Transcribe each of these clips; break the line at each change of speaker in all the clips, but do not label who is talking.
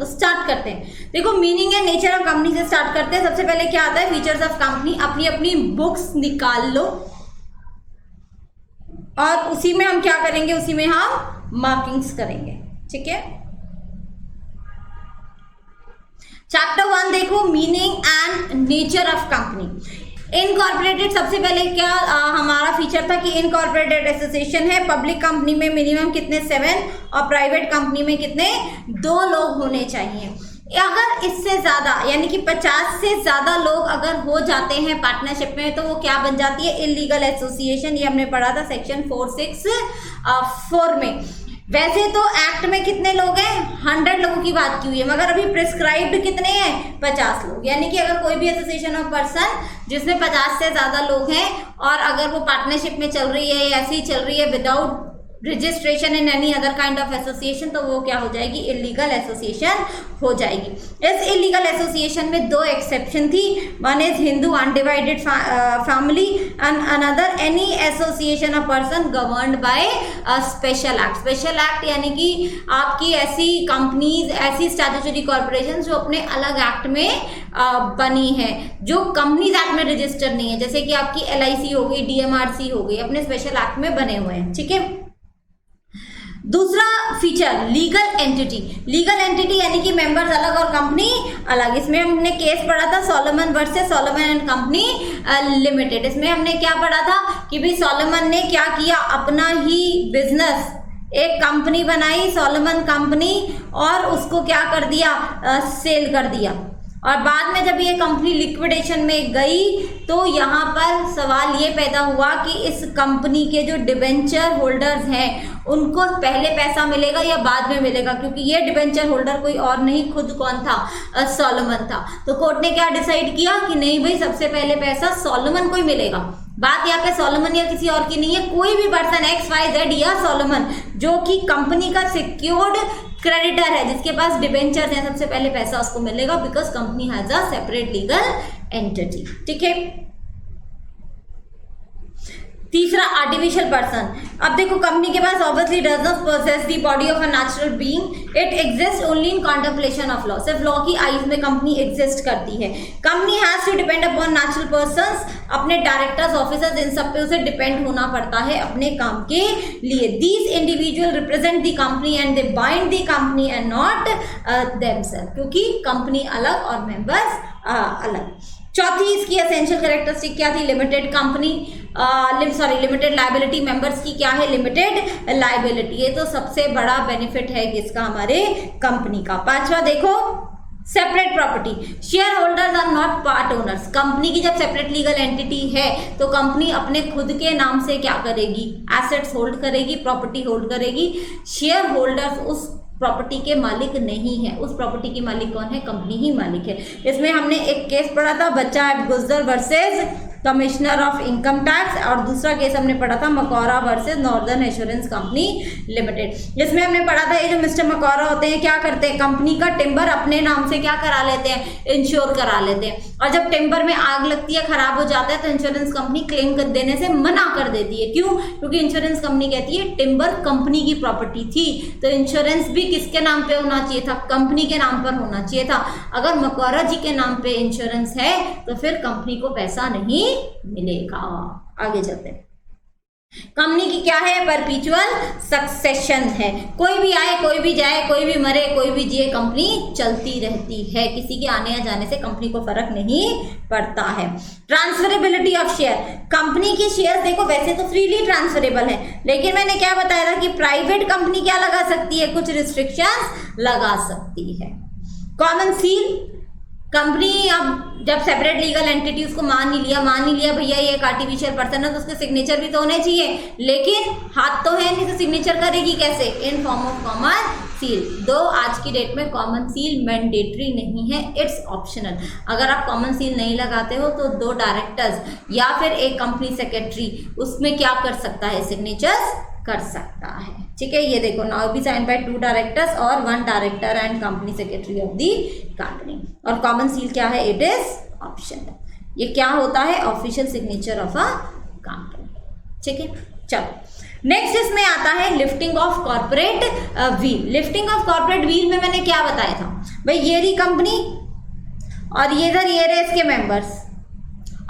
तो स्टार्ट करते हैं। देखो मीनिंग है नेचर ऑफ कंपनी से स्टार्ट करते हैं। सबसे पहले क्या आता है, फीचर्स ऑफ कंपनी। अपनी अपनी बुक्स निकाल लो और उसी में हम क्या करेंगे, उसी में हम मार्किंग्स करेंगे, ठीक है। चैप्टर 1 देखो, meaning and nature of company. Incorporated, सबसे पहले क्या हमारा फीचर था कि इनकॉर्पोरेटेड एसोसिएशन है। पब्लिक कंपनी में मिनिमम कितने 7 और प्राइवेट कंपनी में कितने 2 लोग होने चाहिए। अगर इससे ज्यादा यानी कि 50 से ज्यादा लोग अगर हो जाते हैं पार्टनरशिप में तो वो क्या बन जाती है, इलीगल एसोसिएशन। ये हमने पढ़ा था सेक्शन 464 में। वैसे तो एक्ट में कितने लोग हैं, 100 लोगों की बात की हुई है, मगर अभी प्रिस्क्राइब्ड कितने हैं, 50 लोग। यानी कि अगर कोई भी एसोसिएशन ऑफ पर्सन जिसमें 50 से ज्यादा लोग हैं और अगर वो पार्टनरशिप में चल रही है, ऐसी ही चल रही है without registration in any other kind of association, तो वो क्या हो जाएगी, इलीगल एसोसिएशन हो जाएगी। इस इलीगल एसोसिएशन में 2 एक्सेप्शन थी। One is Hindu undivided family and another any association of person governed by special act. Special act यानी कि आपकी ऐसी कंपनीज, ऐसी स्टैट्यूटरी कॉर्पोरेशन जो अपने अलग एक्ट में बनी है, जो कंपनीज एक्ट में रजिस्टर्ड नहीं है, जैसे कि आपकी LIC हो गई, DMRC हो गई, अपने स्पेशल एक्ट में बने हुए हैं, ठीक है। दूसरा feature legal entity. Legal entity यानी कि मेंबर्स अलग और कंपनी अलग। इसमें हमने केस पढ़ा था Solomon versus Solomon and company limited. इसमें हमने क्या पढ़ा था कि भाई सोलोमन ने क्या किया, अपना ही बिजनेस एक कंपनी बनाई सोलोमन कंपनी और उसको क्या कर दिया, सेल कर दिया। और बाद में जब ये कंपनी लिक्विडेशन में गई तो यहाँ पर सवाल ये पैदा हुआ कि इस कंपनी के जो डिबेंचर होल्डर्स हैं उनको पहले पैसा मिलेगा या बाद में मिलेगा, क्योंकि ये डिबेंचर होल्डर कोई और नहीं, खुद कौन था, सोलोमन था। तो कोर्ट ने क्या डिसाइड किया कि नहीं भाई, सबसे पहले पैसा सोलोमन को ही मिलेगा। बात यहाँ पे सोलोमन या किसी और की नहीं है, कोई भी पर्सन XYZ या सोलोमन जो कि कंपनी का सिक्योर्ड क्रेडिटर है, जिसके पास डिबेंचर्स हैं, सबसे पहले पैसा उसको मिलेगा, because company has a separate legal entity, ठीक है। तीसरा आर्टिफिशियल पर्सन। अब देखो कंपनी के पास obviously does not possess the body of a natural being, it exist only in contemplation of law. सिर्फ लॉ की आईज में कंपनी एग्जिस्ट करती है। Company has to depend upon natural persons, अपने डायरेक्टर्स, ऑफिसर्स, इन सब पे उसे डिपेंड होना पड़ता है अपने काम के लिए। These individual represent the company and they bind the company and not themselves, क्योंकि कंपनी अलग और मेंबर्स अलग। चौथी इसकी एसेंशियल कैरेक्टरिस्टिक क्या थी, limited company, limited liability. Members की क्या है, लिमिटेड लायबिलिटी। ये तो सबसे बड़ा बेनिफिट है किसका, हमारे कंपनी का। पांचवा देखो separate property. Share holders are not part owners. Company की जब सेपरेट लीगल एंटिटी है तो कंपनी अपने खुद के नाम से क्या करेगी, एसेट्स होल्ड करेगी, प्रॉपर्टी होल्ड करेगी। शेयर होल्डर्स उस प्रॉपर्टी के मालिक नहीं है। उस प्रॉपर्टी की मालिक कौन है, कंपनी ही मालिक है। इसमें हमने एक केस पढ़ा था Bacha Guzar versus commissioner of income tax, और दूसरा केस हमने पढ़ा था Macaura versus northern assurance company limited. जिसमें हमने पढ़ा था ये जो मिस्टर मकौरा होते हैं क्या करते हैं, कंपनी का टिम्बर अपने नाम से क्या करा लेते हैं, इंश्योर करा लेते हैं। और जब टिम्बर में आग लगती है, खराब हो जाता है, तो इंश्योरेंस कंपनी क्लेम कर देने से मना कर देती है। क्यों, क्योंकि इंश्योरेंस कंपनी कहती है टिम्बर कंपनी की प्रॉपर्टी थी, तो इंश्योरेंस भी किसके नाम पे होना चाहिए था, कंपनी के नाम पर होना चाहिए था। अगर मकौरा जी के नाम पे इंश्योरेंस है तो फिर कंपनी को पैसा नहीं मिलेगा। आगे चलते हैं। कंपनी की क्या है, परपीचुअल सक्सेशन है। कोई भी आए, कोई भी जाए, कोई भी मरे, कोई भी जिए, कंपनी चलती रहती है। किसी के आने या जाने से कंपनी को फर्क नहीं पड़ता है। Transferability of share. कंपनी के शेयर देखो वैसे तो फ्रीली ट्रांसफरेबल है, लेकिन मैंने क्या बताया था कि प्राइवेट कंपनी क्या लगा सकती है, कुछ रिस्ट्रिक्शंस लगा सकती है। Common seal. कंपनी अब जब सेपरेट लीगल एंटिटी उसको मान ही लिया भैया ये एक आर्टिफिशियल पर्सन है, तो उसके सिग्नेचर भी तो होने चाहिए, लेकिन हाथ तो है नहीं, तो सिग्नेचर करेगी कैसे, in form of common seal. दो आज की डेट में कॉमन सील मैंडेटरी नहीं है, इट्स ऑप्शनल। अगर आप कॉमन सील नहीं लगाते हो तो 2 डायरेक्टर्स या फिर एक कंपनी सेक्रेटरी उसमें क्या कर सकता है, सिग्नेचर्स कर सकता है, ठीक है। ये देखो now be sign by 2 directors और 1 director and company secretary of the company. और कॉमन सील क्या है, इट इज ऑप्शनल। ये क्या होता है, official signature of a company, ठीक है। चलो नेक्स्ट इसमें आता है lifting of corporate veil. Lifting of corporate veil में मैंने क्या बताया था भाई, ये रही कंपनी और ये इधर ये रहे इसके मेंबर्स,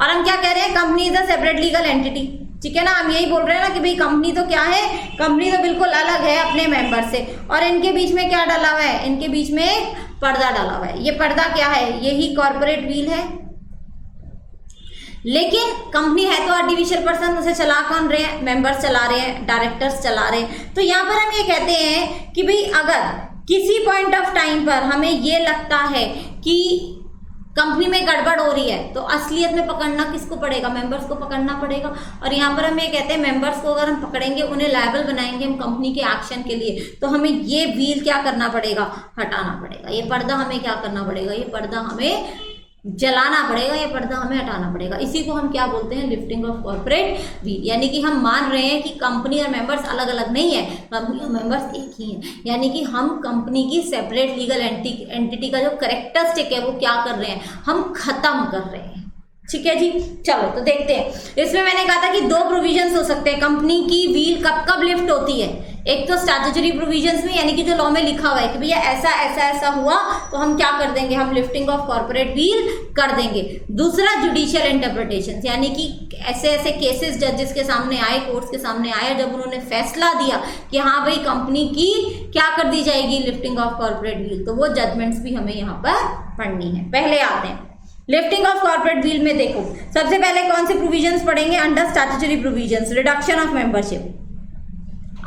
और हम क्या कह रहे हैं, company is a separate legal entity, ठीक है ना। हम यही बोल रहे हैं ना कि भाई कंपनी तो क्या है, कंपनी तो बिल्कुल अलग है अपने मेंबर से, और इनके बीच में क्या डाला हुआ है, इनके बीच में एक पर्दा डाला हुआ है। ये पर्दा क्या है, यही कॉर्पोरेट व्हील है। लेकिन कंपनी है तो आर्टिफिशियल पर्सन, उसे चला कौन रहे हैं, मेंबर्स चला रहे हैं, डायरेक्टर्स चला रहे हैं। तो यहाँ पर हम ये कहते हैं कि भाई अगर किसी पॉइंट ऑफ टाइम पर हमें ये लगता है कि कंपनी में गड़बड़ हो रही है, तो असलियत में पकड़ना किसको पड़ेगा, मेंबर्स को पकड़ना पड़ेगा। और यहाँ पर हम ये कहते हैं मेंबर्स को अगर हम पकड़ेंगे, उन्हें लायबल बनाएंगे हम कंपनी के एक्शन के लिए, तो हमें ये व्हील क्या करना पड़ेगा, हटाना पड़ेगा। ये पर्दा हमें क्या करना पड़ेगा, ये पर्दा हमें जलाना पड़ेगा, ये पर्दा हमें हटाना पड़ेगा। इसी को हम क्या बोलते हैं, लिफ्टिंग ऑफ कॉर्पोरेट व्हील। यानी कि हम मान रहे हैं कि कंपनी और मेंबर्स अलग अलग नहीं है, कंपनी और मेंबर्स एक ही हैं। यानी कि हम कंपनी की सेपरेट लीगल एंटिटी का जो कैरेक्टरिस्टिक है वो क्या कर रहे हैं, हम खत्म कर रहे हैं। ठीक है जी, चलो तो देखते हैं। इसमें मैंने कहा था कि दो प्रोविजंस हो सकते हैं, कंपनी की व्हील कब कब लिफ्ट होती है। एक तो स्टैट्यूटरी प्रोविजंस में, यानी कि जो लॉ में लिखा हुआ है कि भैया ऐसा ऐसा ऐसा हुआ तो हम क्या कर देंगे, हम लिफ्टिंग ऑफ कॉर्पोरेट व्हील कर देंगे। दूसरा जुडिशियल इंटरप्रिटेशन, यानी कि ऐसे ऐसे केसेस जजेस के सामने आए, कोर्ट्स के सामने आए, जब उन्होंने फैसला दिया कि हाँ भाई कंपनी की क्या कर दी जाएगी, लिफ्टिंग ऑफ कॉर्पोरेट व्हील, तो वो जजमेंट्स भी हमें यहाँ पर पढ़नी है। पहले आते हैं लिफ्टिंग ऑफ कॉर्पोरेट व्हील में। देखो सबसे पहले कौन से प्रोविजंस पढ़ेंगे, under statutory provisions, reduction of membership.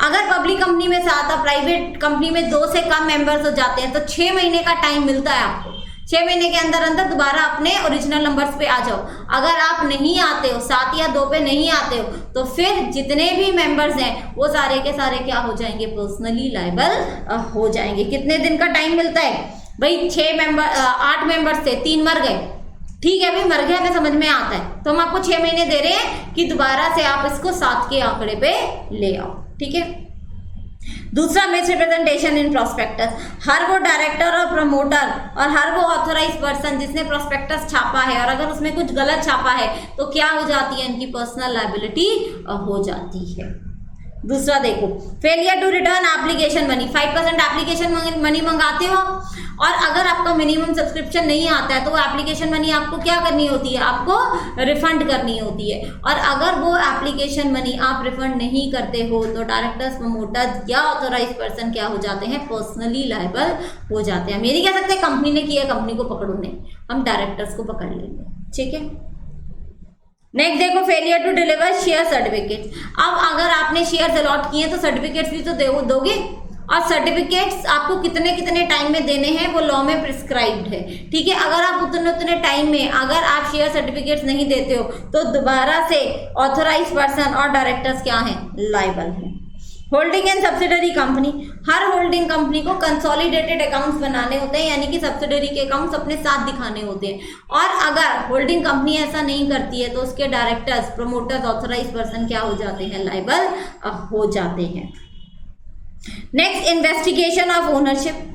अगर पब्लिक कंपनी में 7 और प्राइवेट कंपनी में 2 से कम मेंबर्स हो जाते हैं तो 6 महीने का टाइम मिलता है आपको। 6 महीने के अंदर अंदर दोबारा अपने ओरिजिनल नंबर्स पे आ जाओ। अगर आप नहीं आते हो, 7 या 2 पे नहीं आते हो, तो फिर जितने भी मेंबर्स हैं वो सारे के सारे क्या हो जाएंगे, पर्सनली लायबल हो जाएंगे। कितने दिन का टाइम मिलता है भाई, 8 मेंबर्स थे, 3 मर गए, ठीक है भाई मर गया, हमें समझ में आता है, तो हम आपको 6 महीने दे रहे हैं कि दोबारा से आप इसको 7 के आंकड़े पे ले आओ। ठीक है। दूसरा मिसरिप्रेजेंटेशन इन प्रोस्पेक्टस, हर वो डायरेक्टर और प्रमोटर और हर वो ऑथराइज पर्सन जिसने प्रोस्पेक्टस छापा है और अगर उसमें कुछ गलत छापा है तो क्या हो जाती है, इनकी पर्सनल लायबिलिटी हो जाती है। दूसरा देखो, failure to return application money, 5% application money मंगाते हो और अगर आपका मिनिमम सब्सक्रिप्शन नहीं आता है तो वो एप्लीकेशन मनी आपको क्या करनी होती है, आपको रिफंड करनी होती है। और अगर वो एप्लीकेशन मनी आप रिफंड नहीं करते हो तो डायरेक्टर्स, प्रमोटर्स या ऑथराइज पर्सन क्या हो जाते हैं, पर्सनली लायबल हो जाते हैं। हम ये नहीं कह सकते कंपनी ने किया, कंपनी को पकड़ो, नहीं, हम डायरेक्टर्स को पकड़ लेंगे। ठीक है। नेक्स्ट देखो, failure to deliver share certificate. अब अगर आपने शेयर्स अलॉट किए तो सर्टिफिकेट्स भी तो दोगे, और सर्टिफिकेट्स आपको कितने कितने टाइम में देने हैं वो लॉ में प्रिस्क्राइब्ड है। ठीक है। अगर आप उतने टाइम में अगर आप शेयर सर्टिफिकेट्स नहीं देते हो तो दोबारा से ऑथराइज पर्सन और डायरेक्टर्स क्या हैं, लायबल हैं। Holding and subsidiary company, her holding company को कंसोलिडेटेड अकाउंट्स बनाने होते हैं, यानी कि सब्सिडरी के अकाउंट्स अपने साथ दिखाने होते हैं। और अगर होल्डिंग कंपनी ऐसा नहीं करती है तो उसके डायरेक्टर्स, प्रमोटर्स, ऑथराइज पर्सन क्या हो जाते हैं, लायबल हो जाते हैं। Next, investigation of ownership.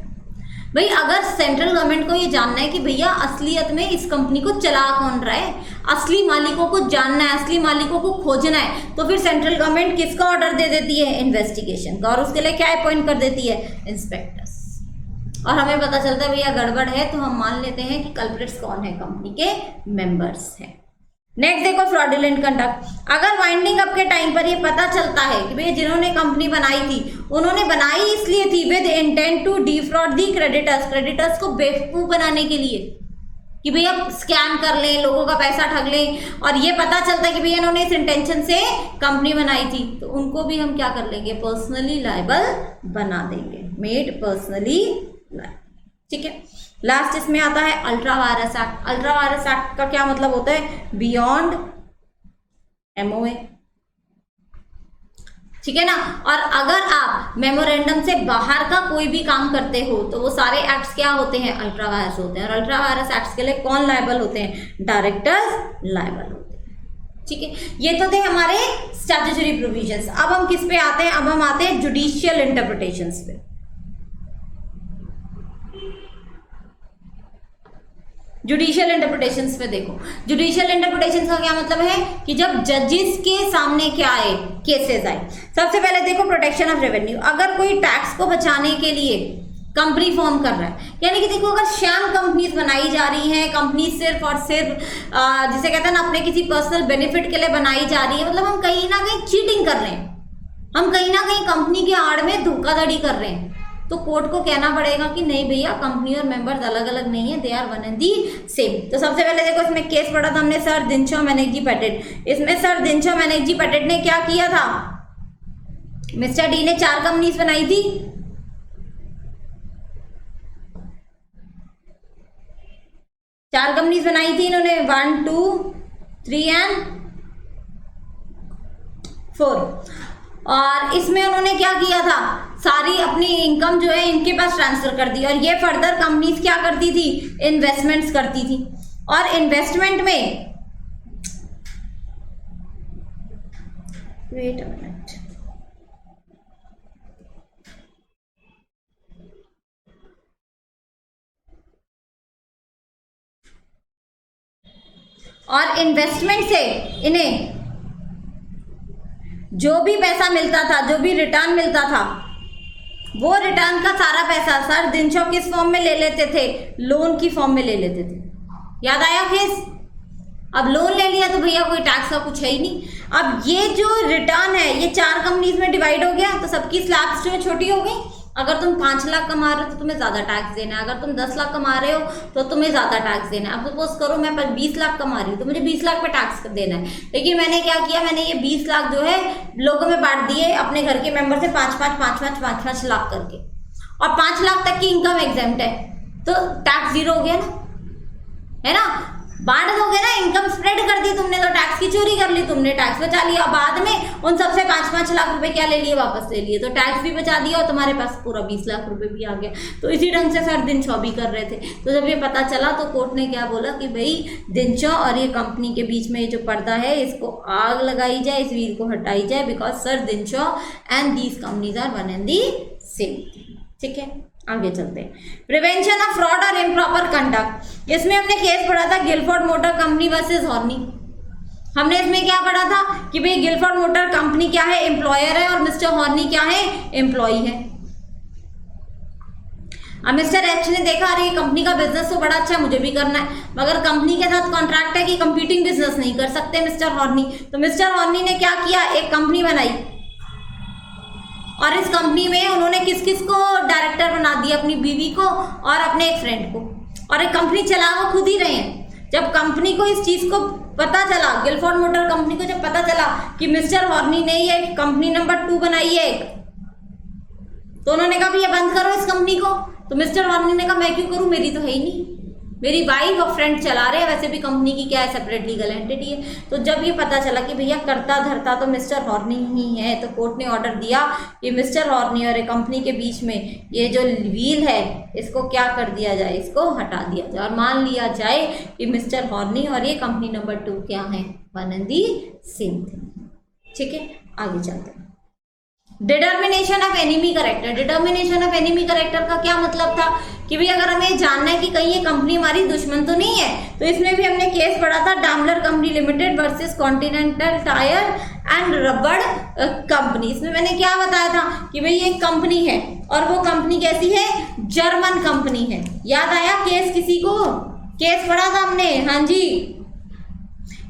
भाई अगर सेंट्रल गवर्नमेंट को ये जानना है कि भैया असलियत में इस कंपनी को चला कौन रहा है, असली मालिकों को जानना है, असली मालिकों को खोजना है, तो फिर सेंट्रल गवर्नमेंट किसका ऑर्डर दे देती है, इन्वेस्टिगेशन का, और उसके लिए क्या अपॉइंट कर देती है, इंस्पेक्टर्स। और हमें पता चलता है भैया गड़बड़ है तो हम मान लेते हैं कि कल्प्रिट्स कौन है, कंपनी के मेंबर्स हैं। नेक्स्ट देखो, फ्रॉडुलेंट कंडक्ट। अगर वाइंडिंग अप के टाइम पर ये पता चलता है कि भैया जिन्होंने कंपनी बनाई थी उन्होंने बनाई इसलिए थी with intent to defraud the creditors, creditors को बेवकूफ बनाने के लिए कि भैया स्कैम कर लें, लोगों का पैसा ठग लें, और ये पता चलता है कि भैया इन्होंने इस इंटेंशन से कंपनी बनाई थी, तो उनको भी हम क्या कर लेंगे, पर्सनली लायबल बना देंगे, मेड पर्सनली लायबल। ठीक है। लास्ट इसमें आता है ultra vires act. Ultra vires act का क्या मतलब होता है, बियॉन्ड एमओए। ठीक है ना। और अगर आप मेमोरेंडम से बाहर का कोई भी काम करते हो तो वो सारे एक्ट्स क्या होते हैं, अल्ट्रा वायरस होते हैं। और अल्ट्रा वायरस एक्ट्स के लिए कौन लायबल होते हैं, डायरेक्टर्स लायबल होते हैं। ठीक है। ये तो थे हमारे स्टैट्यूटरी प्रोविजंस। अब हम किस पे आते हैं, अब हम आते हैं जुडिशियल इंटरप्रिटेशंस पे। जुडिशियल इंटरप्रिटेशंस पे देखो, जुडिशियल इंटरप्रिटेशंस का क्या मतलब है कि जब जजेस के सामने क्या आए, केसेस आए। सबसे पहले देखो प्रोटेक्शन ऑफ रेवेन्यू। अगर कोई टैक्स को बचाने के लिए कंपनी फॉर्म कर रहा है, यानी कि देखो अगर शैम कंपनीज बनाई जा रही हैं, कंपनी सिर्फ और सिर्फ जिसे कहते हैं ना अपने किसी पर्सनल बेनिफिट के लिए बनाई जा रही है, मतलब हम कहीं ना कहीं चीटिंग कर रहे हैं, हम कहीं ना कहीं कंपनी के आड़ में धोखाधड़ी कर रहे हैं, तो कोर्ट को कहना पड़ेगा कि नहीं भैया कंपनी और मेंबर्स अलग अलग नहीं है, they are one and the same. तो सबसे पहले देखो इसमें केस पढ़ा था हमने सर दिनशॉ मैनेक्जी पेटेट। इसमें सर दिनशॉ मैनेक्जी पेटेट ने क्या किया था, मिस्टर डी ने 4 कंपनीज बनाई थी, चार कंपनीज बनाई थी इन्होंने, 1 2 3 एंड 4। और इसमें उन्होंने क्या किया था, सारी अपनी इनकम जो है इनके पास ट्रांसफर कर दी, और ये फर्दर कंपनीज क्या करती थी, इन्वेस्टमेंट्स करती थी। और इन्वेस्टमेंट में वेट अ मिनट, और इन्वेस्टमेंट से इन्हें जो भी पैसा मिलता था, जो भी रिटर्न मिलता था, वो रिटर्न का सारा पैसा सर दिनशॉ किस फॉर्म में ले लेते थे, लोन की फॉर्म में ले लेते थे। याद आया केस? अब लोन ले लिया तो भैया कोई टैक्स का कुछ है ही नहीं। अब ये जो रिटर्न है ये 4 कंपनीज में डिवाइड हो गया, तो सबकी स्लैब्स जो है छोटी हो गई। अगर तुम 5 लाख कमा रहे हो तो तुम्हें ज्यादा टैक्स देना है, अगर तुम 10 लाख कमा रहे हो तो तुम्हें ज्यादा टैक्स देना है। अब सपोज करो मैं 20 लाख कमा रही हूँ तो मुझे 20 लाख पे टैक्स देना है, लेकिन मैंने क्या किया, मैंने ये 20 लाख जो है लोगों में बांट दिए अपने घर के मेंबर से 5-5 लाख करके, और 5 लाख तक की इनकम एग्जेम्प्ट है, तो टैक्स 0 हो गया ना, है ना। बांट दोगे ना, इनकम स्प्रेड कर दी तुमने, तो टैक्स की चोरी कर ली तुमने, टैक्स बचा लिया। बाद में उन सबसे 5-5 लाख रुपए क्या ले लिए, वापस ले लिए, तो टैक्स भी बचा दिया और तुम्हारे पास पूरा 20 लाख रुपए भी आ गया। तो इसी ढंग से सर दिनशॉ भी कर रहे थे। तो जब ये पता चला तो कोर्ट ने क्या बोला कि भाई दिनशॉ और ये कंपनी के बीच में ये जो पर्दा है इसको आग लगाई जाए, इस व्हील को हटाई जाए, because sir Dinshaw and these companies are one and the same. ठीक है, आगे चलते हैं। प्रिवेंशन ऑफ फ्रॉड और इम्प्रॉपर कंडक्ट। इसमें हमने केस पढ़ा था Gilford motor company versus Horne. हमने इसमें क्या पढ़ा था कि भाई गिलफोर्ड मोटर कंपनी क्या है, एम्प्लॉयर है, और मिस्टर हॉर्नी क्या है, एम्प्लॉय है। अब मिस्टर एच ने देखा अरे कंपनी का बिजनेस तो बड़ा अच्छा है, मुझे भी करना है, मगर कंपनी के साथ कॉन्ट्रैक्ट है कि कंपीटिंग बिजनेस नहीं कर सकते मिस्टर हॉर्नी। तो मिस्टर हॉर्नी ने क्या किया, एक कंपनी बनाई, और इस कंपनी में उन्होंने किस किस को डायरेक्टर बना दिया, अपनी बीवी को और अपने एक फ्रेंड को, और एक कंपनी चला वो खुद ही रहे हैं। जब कंपनी को इस चीज को पता चला, गिलफोर्ड मोटर कंपनी को जब पता चला कि मिस्टर हॉर्नी ने ये कंपनी नंबर 2 बनाई है एक, तो उन्होंने कहा भैया बंद करो इस कंपनी को। तो मिस्टर हॉर्नी ने कहा मैं क्यों करूं, मेरी तो है ही नहीं, मेरी वाइफ और फ्रेंड चला रहे हैं, वैसे भी कंपनी की क्या है, सेपरेट लीगल एंटिटी है। तो जब ये पता चला कि भैया करता धरता तो मिस्टर हॉर्नी ही है, तो कोर्ट ने ऑर्डर दिया कि मिस्टर हॉर्नी और एक कंपनी के बीच में ये जो व्हील है इसको क्या कर दिया जाए, इसको हटा दिया जाए, और मान लिया जाए कि मिस्टर हॉर्नी और ये कंपनी नंबर 2 क्या है, one and the same thing. ठीक है, आगे चलते हैं। Determination of enemy character. Determination of enemy character का क्या मतलब था कि भाई अगर हमें जानना है कि कहीं ये कंपनी हमारी दुश्मन तो नहीं है, तो इसमें भी हमने केस पढ़ा था Daimler company limited versus continental tyre and rubber company. इसमें मैंने क्या बताया था कि भाई ये कंपनी है, और वो कंपनी कैसी है, जर्मन कंपनी है। याद आया केस किसी को, केस पढ़ा था हमने, हाँ जी,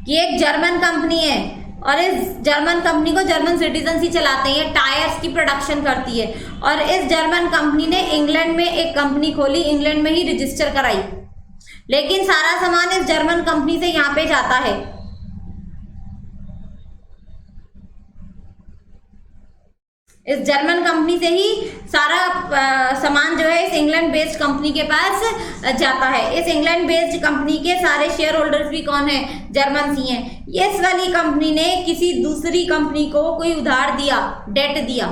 कि एक जर्मन कंपनी है और इस जर्मन कंपनी को जर्मन सिटीजन ही चलाते हैं, टायर्स की प्रोडक्शन करती है, और इस जर्मन कंपनी ने इंग्लैंड में एक कंपनी खोली, इंग्लैंड में ही रजिस्टर कराई, लेकिन सारा सामान इस जर्मन कंपनी से यहाँ पे जाता है। इस जर्मन कंपनी से ही सारा सामान जो है इस इंग्लैंड बेस्ड कंपनी के पास जाता है। इस इंग्लैंड बेस्ड कंपनी के सारे शेयर होल्डर्स भी कौन है, जर्मन ही हैं। इस वाली कंपनी ने किसी दूसरी कंपनी को कोई उधार दिया, डेट दिया,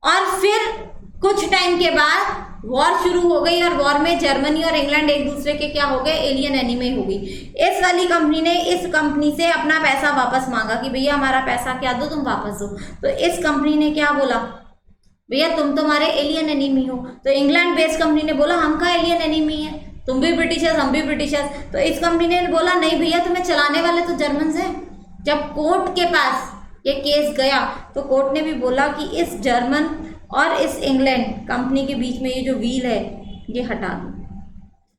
और फिर कुछ टाइम के बाद वॉर शुरू हो गई, और वॉर में जर्मनी और इंग्लैंड एक दूसरे के क्या हो गए, एलियन एनिमी हो गई। इस वाली कंपनी ने इस कंपनी से अपना पैसा वापस मांगा कि भैया हमारा पैसा क्या दो, तुम वापस दो। तो इस कंपनी ने क्या बोला, भैया तुम तो हमारे एलियन एनिमी हो। तो इंग्लैंड बेस्ड कंपनी ने बोला हम का एलियन एनिमी है, तुम भी ब्रिटिशर्स, हम भी ब्रिटिशर्स। तो इस कंपनी ने बोला नहीं भैया, तुम्हें चलाने वाले तो जर्मन हैं। जब कोर्ट के पास ये केस गया तो कोर्ट ने भी बोला कि इस जर्मन और इस इंग्लैंड कंपनी के बीच में ये जो व्हील है ये हटा दो,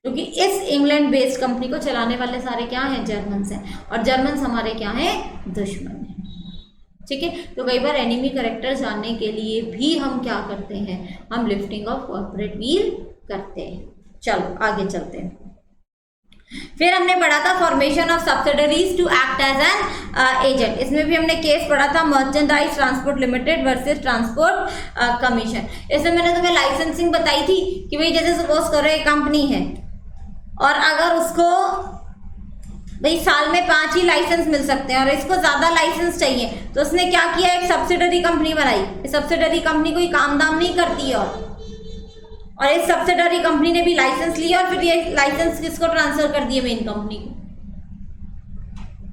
क्योंकि इस इंग्लैंड बेस्ड कंपनी को चलाने वाले सारे क्या हैं, जर्मन्स हैं, और जर्मन्स हमारे क्या हैं, दुश्मन हैं। ठीक है, तो कई बार एनिमी कैरेक्टर जानने के लिए भी हम क्या करते हैं, हम लिफ्टिंग ऑफ कॉर्पोरेट व्हील करते हैं। चलो आगे चलते हैं। फिर हमने पढ़ा था formation of subsidiaries to act as an agent. इसमें भी हमने केस पढ़ा था merchandise transport limited versus transport commission. इसमें मैंने तुम्हें लाइसेंसिंग बताई थी कि भाई जैसे सपोज करो एक कंपनी है और अगर उसको भाई साल में 5 ही लाइसेंस मिल सकते हैं और इसको ज़्यादा लाइसेंस चाहिए, तो उसने क्या किया, एक सब्सिडरी कंपनी बनाई। सब्सिडरी कंपनी कोई काम दाम नहीं करती है और इस सब्सिडरी कंपनी ने भी लाइसेंस लिया और फिर ये लाइसेंस किसको ट्रांसफर कर दिए, मेन कंपनी को।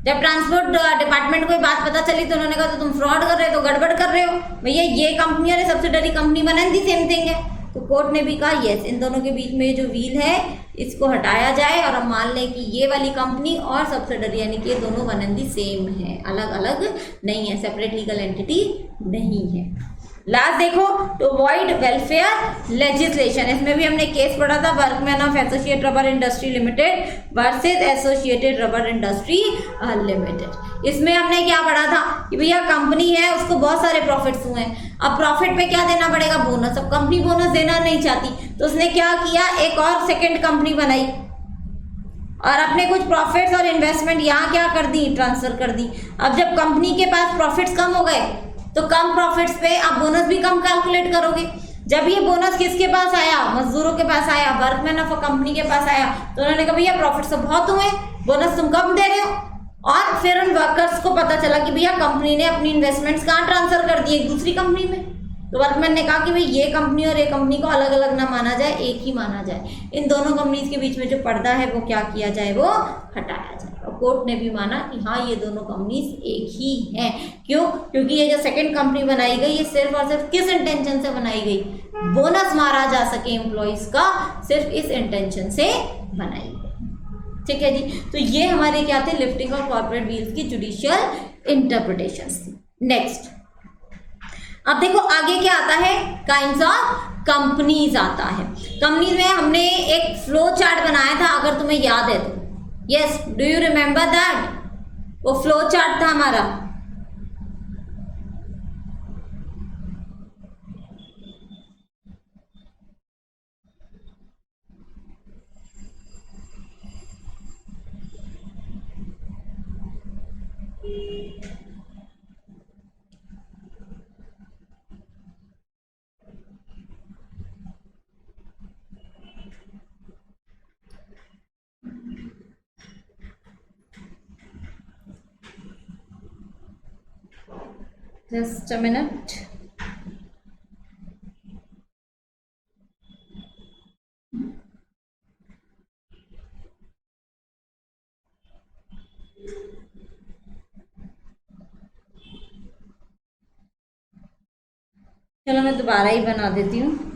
जब ट्रांसपोर्ट डिपार्टमेंट को ये बात पता चली तो उन्होंने कहा तो तुम फ्रॉड कर रहे हो, तो गड़बड़ कर रहे हो भैया, ये कंपनी और सब्सिडरी कंपनी बनाई थी, सेम थिंग है। तो कोर्ट ने भी कहा यस, इन दोनों के बीच में जो व्हील है इसको हटाया जाए और हम मान लें कि ये वाली कंपनी और सब्सिडरी यानी कि ये दोनों वन एंड दी सेम है, अलग अलग नहीं है, सेपरेट लीगल एंटिटी नहीं है। लास्ट देखो, टू अवॉइड वेलफेयर लेजिस्लेशन। इसमें भी हमने केस पढ़ा था workman of associate rubber industry limited versus associated rubber industry limited. इसमें हमने क्या पढ़ा था कि भैया कंपनी है, उसको बहुत सारे प्रॉफिट्स हुए हैं, अब प्रॉफिट पे क्या देना पड़ेगा, बोनस। अब कंपनी बोनस देना नहीं चाहती तो उसने क्या किया, एक और सेकेंड कंपनी बनाई और अपने कुछ प्रॉफिट्स और इन्वेस्टमेंट यहाँ क्या कर दी, ट्रांसफर कर दी। अब जब कंपनी के पास प्रॉफिट्स कम हो गए तो कम प्रॉफिट्स पे आप बोनस भी कम कैलकुलेट करोगे। जब ये बोनस किसके पास आया, मजदूरों के पास आया, वर्कमैन ऑफ अ कंपनी के पास आया, तो उन्होंने कहा भैया प्रॉफिट्स तो बहुत हुए, बोनस तुम कम दे रहे हो। और फिर उन वर्कर्स को पता चला कि भैया कंपनी ने अपनी इन्वेस्टमेंट्स कहाँ ट्रांसफर कर दिए, दूसरी कंपनी में। तो वर्कमैन ने कहा कि भाई ये कंपनी और ये कंपनी को अलग अलग ना माना जाए, एक ही माना जाए। इन दोनों कंपनीज के बीच में जो पर्दा है वो क्या किया जाए, वो हटाया जाए। और कोर्ट ने भी माना कि हाँ ये दोनों कंपनीज एक ही हैं। क्यों, क्योंकि ये जो सेकंड कंपनी बनाई गई ये सिर्फ और सिर्फ किस इंटेंशन से बनाई गई, बोनस मारा जा सके एम्प्लॉइज का, सिर्फ इस इंटेंशन से बनाई गई। ठीक है जी, तो ये हमारे क्या थे, लिफ्टिंग ऑफ कॉर्पोरेट व्हील्स की जुडिशियल इंटरप्रिटेशंस थी। नेक्स्ट अब देखो आगे क्या आता है, काइंड्स ऑफ कंपनीज आता है। कंपनीज में हमने एक फ्लो चार्ट बनाया था, अगर तुम्हें याद है तो। Yes, do you remember that? वो फ्लो चार्ट था हमारा। Just a minute. चलो मैं दोबारा ही बना देती हूँ।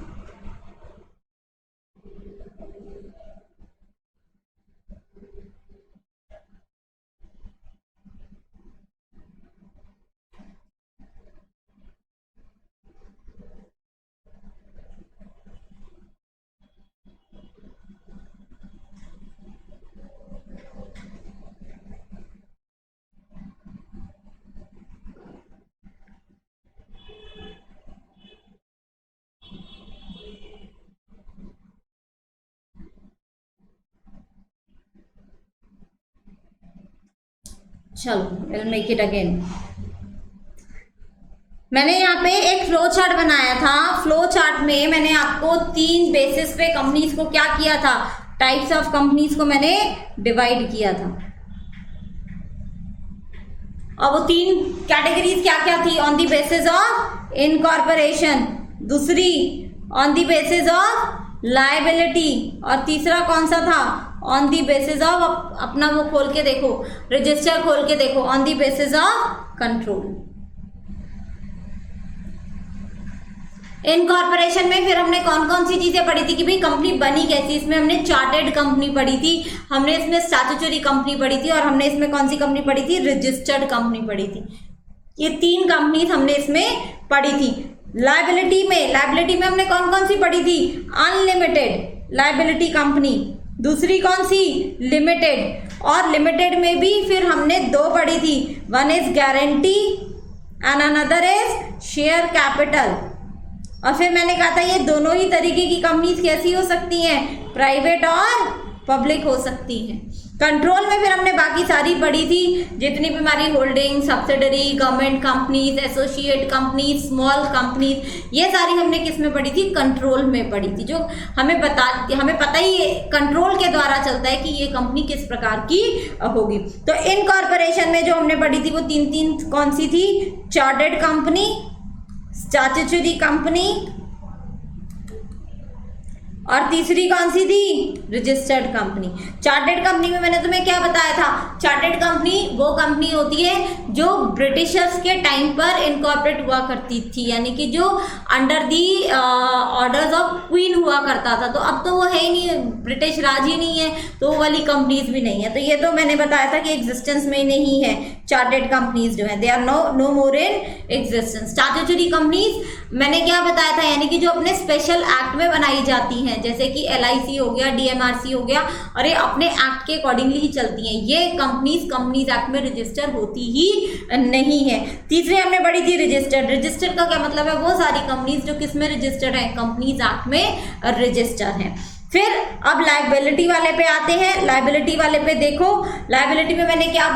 चलो विल मेक इट अगेन। मैंने यहाँ पे एक फ्लो चार्ट बनाया था। फ्लो चार्ट में मैंने आपको 3 बेसिस पे कंपनीज को क्या किया था, टाइप्स ऑफ कंपनीज को मैंने डिवाइड किया था। और वो 3 कैटेगरीज क्या क्या थी, on the basis of incorporation, दूसरी on the basis of liability, और तीसरा कौन सा था, ऑन दी बेसिस ऑफ, अपना वो खोल के देखो, रजिस्टर खोल के देखो, on the basis of control. Incorporation में फिर हमने कौन कौन सी चीजें पढ़ी थी कि भाई कंपनी बनी कैसी, इसमें हमने चार्टेड कंपनी पढ़ी थी, हमने इसमें स्टैट्यूटरी कंपनी पढ़ी थी, और हमने इसमें कौन सी कंपनी पढ़ी थी, रजिस्टर्ड कंपनी पढ़ी थी। ये 3 कंपनीज हमने इसमें पढ़ी थी। लायबिलिटी में हमने कौन कौन सी पढ़ी थी, अनलिमिटेड लायबिलिटी कंपनी, दूसरी कौन सी, लिमिटेड, और लिमिटेड में भी फिर हमने 2 पढ़ी थी, one is guarantee and another is share capital. और फिर मैंने कहा था ये दोनों ही तरीके की कंपनीज कैसी हो सकती हैं, प्राइवेट और पब्लिक हो सकती हैं। कंट्रोल में फिर हमने बाकी सारी पढ़ी थी, जितनी भी हमारी holding, subsidiary, government companies, associate companies, small companies, ये सारी हमने किस में पढ़ी थी, कंट्रोल में पढ़ी थी। जो हमें पता ही कंट्रोल के द्वारा चलता है कि ये कंपनी किस प्रकार की होगी। तो इनकॉर्पोरेशन में जो हमने पढ़ी थी वो 3 कौन सी थी, चार्टर्ड कंपनी, स्टैट्यूटरी कंपनी, और तीसरी कौन सी थी, रजिस्टर्ड कंपनी। चार्टर्ड कंपनी में मैंने तुम्हें क्या बताया था, चार्टर्ड कंपनी वो कंपनी होती है जो ब्रिटिशर्स के टाइम पर इनकॉर्पोरेट हुआ करती थी, यानी कि जो under the orders of queen हुआ करता था। तो अब तो वो है ही नहीं, ब्रिटिश राज ही नहीं है, तो वो वाली कंपनीज भी नहीं है। तो ये तो मैंने बताया था कि एग्जिस्टेंस में नहीं है चार्टर्ड कंपनीज जो है, they are no more in existence. Statutory companies मैंने क्या बताया था, यानी कि जो अपने स्पेशल एक्ट में बनाई जाती हैं, जैसे कि LIC हो गया, DMRC हो गया, और ये अपने एक्ट के अकॉर्डिंगली ही चलती हैं। ये कंपनीज एक्ट में रजिस्टर होती ही नहीं है। तीसरे हमने पढ़ी थी रजिस्टर्ड का क्या मतलब है, वो सारी कंपनीज जो किस में रजिस्टर्ड है, कंपनीज एक्ट में रजिस्टर है। फिर अब लायबिलिटी वाले पे आते हैं। लायबिलिटी वाले पे देखो, लायबिलिटी में मैंने क्या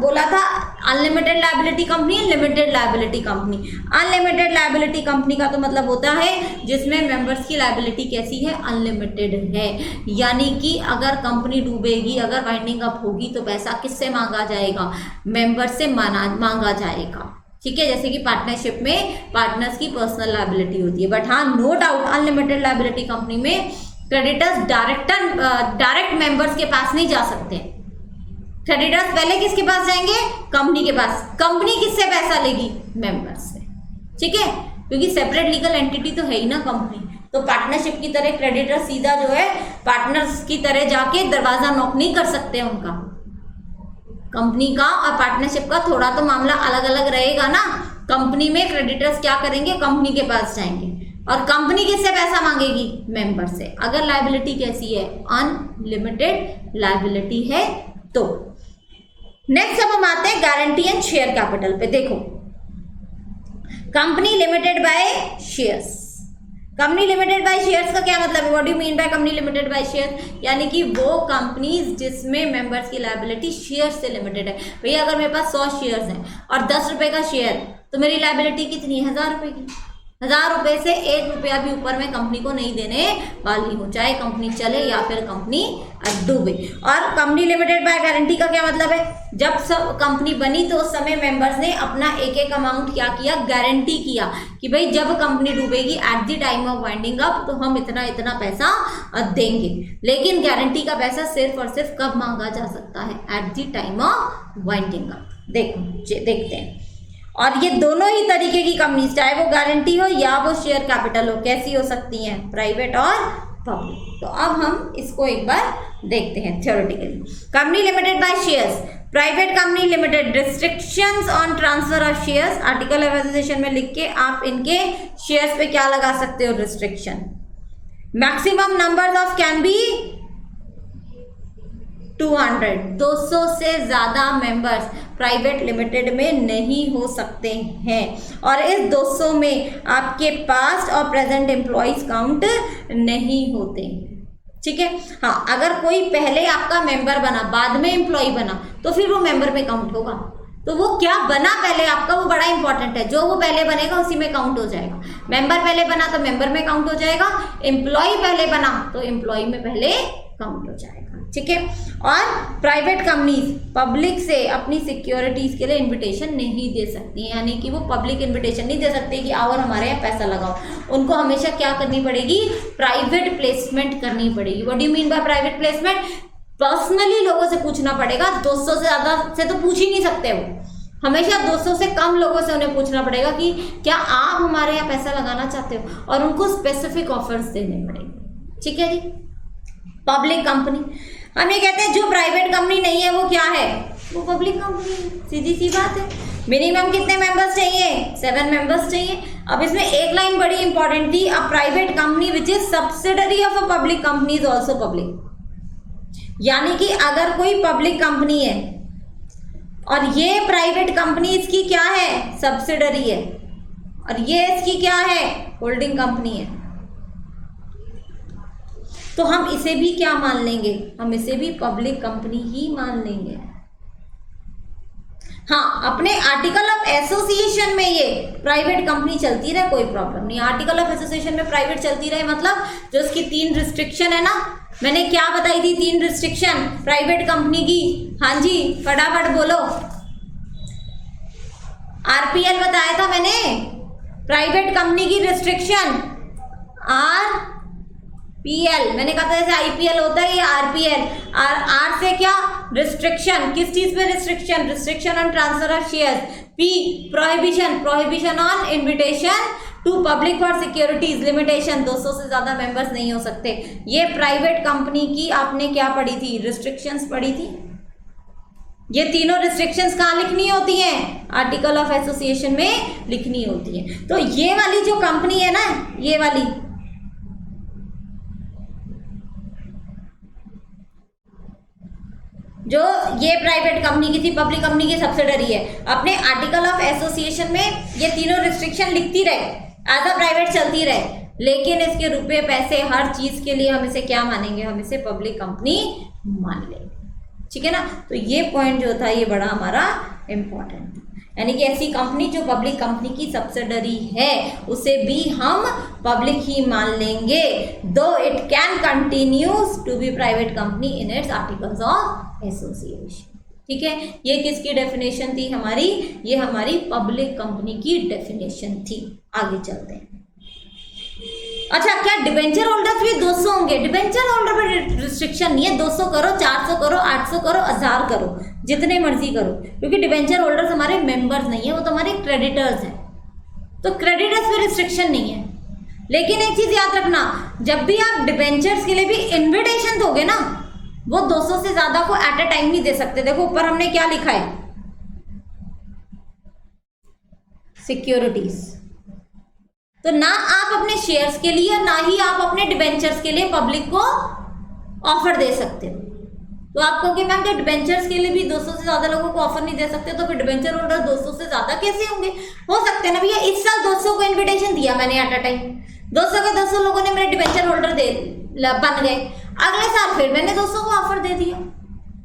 बोला था, unlimited liability company, limited liability company. Unlimited liability company का तो मतलब होता है जिसमें मेंबर्स की लायबिलिटी कैसी है, अनलिमिटेड है, यानी कि अगर कंपनी डूबेगी, अगर वाइंडिंग अप होगी तो पैसा किससे मांगा जाएगा, मेंबर से मांगा जाएगा। ठीक है, जैसे कि पार्टनरशिप में पार्टनर्स की पर्सनल लायबिलिटी होती है। बट हाँ, no doubt unlimited liability company में क्रेडिटर्स डायरेक्ट मेंबर्स के पास नहीं जा सकते। क्रेडिटर्स पहले किसके पास जाएंगे, कंपनी के पास। कंपनी किससे पैसा लेगी, मेंबर्स से। ठीक है, क्योंकि सेपरेट लीगल एंटिटी तो है ही ना कंपनी। तो पार्टनरशिप की तरह क्रेडिटर सीधा जो है पार्टनर्स की तरह जाके दरवाजा नॉक नहीं कर सकते उनका। कंपनी का और पार्टनरशिप का थोड़ा तो मामला अलग अलग रहेगा ना। कंपनी में क्रेडिटर्स क्या करेंगे, कंपनी के पास जाएंगे, और कंपनी किससे पैसा मांगेगी, मेंबर से। अगर लायबिलिटी कैसी है, अनलिमिटेड लायबिलिटी है। तो नेक्स्ट अब हम आते हैं गारंटी एंड शेयर कैपिटल पे। देखो, company limited by shares. Company limited by shares का क्या मतलब है, what do you mean by company limited by shares, यानी कि वो कंपनीज जिसमें मेंबर्स की लायबिलिटी शेयर से लिमिटेड है। भैया अगर मेरे पास 100 शेयर्स हैं और 10 रुपए का शेयर, तो मेरी लायबिलिटी कितनी है, 1000 रुपए की। 1000 रुपए से 1 रुपया भी ऊपर में कंपनी को नहीं देने वाली हूँ, चाहे कंपनी चले या फिर कंपनी डूबे। और कंपनी लिमिटेड बाय गारंटी का क्या मतलब है, जब सब कंपनी बनी तो उस समय मेंबर्स ने अपना एक अमाउंट क्या किया, गारंटी किया कि भाई जब कंपनी डूबेगी at the time of winding up तो हम इतना इतना पैसा देंगे। लेकिन गारंटी का पैसा सिर्फ और सिर्फ कब मांगा जा सकता है, eight the time of winding up. देखते हैं। और ये दोनों ही तरीके की कंपनी, चाहे वो गारंटी हो या वो शेयर कैपिटल हो, कैसी हो सकती हैं, प्राइवेट और पब्लिक। तो अब हम इसको एक बार देखते हैं theoretically. Company limited by shares, private company limited, restrictions on transfer of shares. Article of association में लिख के आप इनके शेयर्स पे क्या लगा सकते हो, restriction. Maximum number of can be 200, 200 से ज्यादा मेंबर्स प्राइवेट लिमिटेड में नहीं हो सकते हैं। और इस 200 में आपके पास्ट और प्रेजेंट एम्प्लॉइज काउंट नहीं होते। ठीक है, हाँ, अगर कोई पहले आपका मेंबर बना बाद में एम्प्लॉय बना तो फिर वो मेंबर में काउंट होगा। तो वो क्या बना पहले आपका, वो बड़ा इंपॉर्टेंट है। जो वो पहले बनेगा उसी में काउंट हो जाएगा। मेंबर पहले बना तो मेंबर में काउंट हो जाएगा, एम्प्लॉय पहले बना तो एम्प्लॉय में पहले काउंट हो जाएगा। ठीक है, और प्राइवेट कंपनीज पब्लिक से अपनी सिक्योरिटीज के लिए इनविटेशन नहीं दे सकती, यानी कि वो पब्लिक इनविटेशन नहीं दे सकते कि आओ और हमारे यहाँ पैसा लगाओ। उनको हमेशा क्या करनी पड़ेगी, प्राइवेट प्लेसमेंट करनी पड़ेगी। What do you mean by private placement, personally लोगों से पूछना पड़ेगा। 200 से ज्यादा से तो पूछ ही नहीं सकते वो, हमेशा 200 से कम लोगों से उन्हें पूछना पड़ेगा कि क्या आप हमारे यहाँ पैसा लगाना चाहते हो, और उनको स्पेसिफिक ऑफर्स देने पड़ेंगे। ठीक है जी। पब्लिक कंपनी, हम ये कहते हैं जो प्राइवेट कंपनी नहीं है वो क्या है, वो पब्लिक कंपनी है, सीधी सी बात है। मिनिमम कितने मेंबर्स चाहिए, 7 मेंबर्स चाहिए। अब इसमें एक लाइन बड़ी इंपॉर्टेंट थी, a private company which is subsidiary of a public company is also public. यानी कि अगर कोई पब्लिक कंपनी है और ये प्राइवेट कंपनी इसकी क्या है, सब्सिडरी है, और ये इसकी क्या है, होल्डिंग कंपनी है, तो हम इसे भी क्या मान लेंगे, हम इसे भी पब्लिक कंपनी ही मान लेंगे। हाँ, अपने आर्टिकल ऑफ एसोसिएशन में ये प्राइवेट कंपनी चलती रहे, कोई प्रॉब्लम नहीं। आर्टिकल ऑफ एसोसिएशन में प्राइवेट चलती रहे मतलब जो इसकी 3 रिस्ट्रिक्शन है ना, मैंने क्या बताई थी 3 रिस्ट्रिक्शन प्राइवेट कंपनी की, हाँ जी फटाफट बोलो। आरपीएल बताया था मैंने, प्राइवेट कंपनी की रिस्ट्रिक्शन आरपीएल, मैंने कहा था जैसे आईपीएल होता है ये आरपीएल। आर से क्या, रिस्ट्रिक्शन, किस चीज पे restriction, restriction on transfer of shares. P prohibition, prohibition on invitation to public for securities, limitation, 200 से ज्यादा मेंबर्स नहीं हो सकते। ये प्राइवेट कंपनी की आपने क्या पढ़ी थी, रिस्ट्रिक्शंस पढ़ी थी। ये तीनों रिस्ट्रिक्शंस कहाँ लिखनी होती हैं, आर्टिकल ऑफ एसोसिएशन में लिखनी होती है। तो ये वाली जो कंपनी है ना, ये वाली, जो ये प्राइवेट कंपनी की थी, पब्लिक कंपनी की सब्सिडरी है, अपने आर्टिकल ऑफ एसोसिएशन में ये तीनों रिस्ट्रिक्शन लिखती रहे, एज अ प्राइवेट चलती रहे, लेकिन इसके रुपए पैसे हर चीज के लिए हम इसे क्या मानेंगे, हम इसे पब्लिक कंपनी मान लेंगे। ठीक है ना। तो ये पॉइंट जो था ये बड़ा हमारा इंपॉर्टेंट, यानी कि ऐसी कंपनी जो पब्लिक कंपनी की सब्सिडरी है उसे भी हम पब्लिक ही मान लेंगे, though it can continues to be private company in its articles of association. ठीक है, ये किसकी डेफिनेशन थी हमारी, ये हमारी पब्लिक कंपनी की डेफिनेशन थी। आगे चलते हैं। अच्छा, क्या डिबेंचर होल्डर्स भी 200 होंगे? डिबेंचर होल्डर पर रिस्ट्रिक्शन नहीं है, 200 करो, 400 करो, 800 करो, 1000 करो, जितने मर्जी करो, क्योंकि डिबेंचर होल्डर्स हमारे मेंबर्स नहीं है, वो तो हमारे क्रेडिटर्स हैं, तो क्रेडिटर्स पे रिस्ट्रिक्शन नहीं है। लेकिन एक चीज याद रखना, जब भी आप डिबेंचर्स के लिए भी इन्विटेशन दोगे ना, वो 200 से ज्यादा को एट अ टाइम नहीं दे सकते। देखो ऊपर हमने क्या लिखा है, सिक्योरिटीज। तो ना आप अपने शेयर्स के लिए, ना ही आप अपने डिबेंचर्स के लिए पब्लिक को ऑफर दे सकते हो। तो आप कहोगे मैम कि डिबेंचर्स के लिए भी 200 से ज्यादा लोगों को ऑफर नहीं दे सकते, तो फिर डिबेंचर होल्डर 200 से ज्यादा कैसे होंगे? हो सकते हैं ना भैया, इस साल 200 को इन्विटेशन दिया मैंने एट अ टाइम, 200 के 200 लोगों ने मेरे डिबेंचर होल्डर बन गए, अगले साल फिर मैंने 200 को ऑफर दे दिया,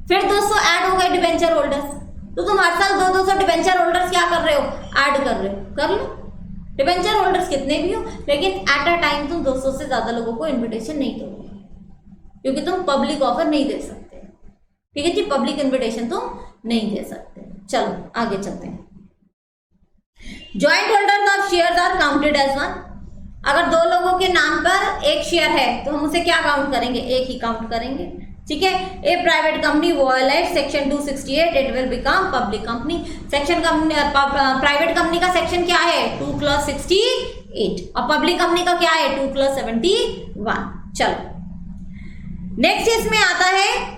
फिर 200 ऐड हो गए डिबेंचर होल्डर्स। तो तुम हर साल 200 डिबेंचर होल्डर्स क्या कर रहे हो, ऐड कर रहे हो, कर लो। डिबेंचर होल्डर्स कितने भी हो, लेकिन एट अ टाइम तुम 200 से ज्यादा लोगों को इन्विटेशन नहीं दोगे, क्योंकि तुम पब्लिक ऑफर नहीं दे सकते। ठीक है जी, पब्लिक इन्विटेशन तुम नहीं दे सकते। चलो आगे चलते हैं। Joint holders of shares are counted as one. अगर 2 लोगों के नाम पर एक शेयर है तो हम उसे क्या काउंट करेंगे, एक ही काउंट करेंगे। ठीक है, a private company violate section 268 it will become public company. Section private company का सेक्शन क्या है, 2/68, और पब्लिक कंपनी का क्या है, 2/71। चलो नेक्स्ट इसमें आता है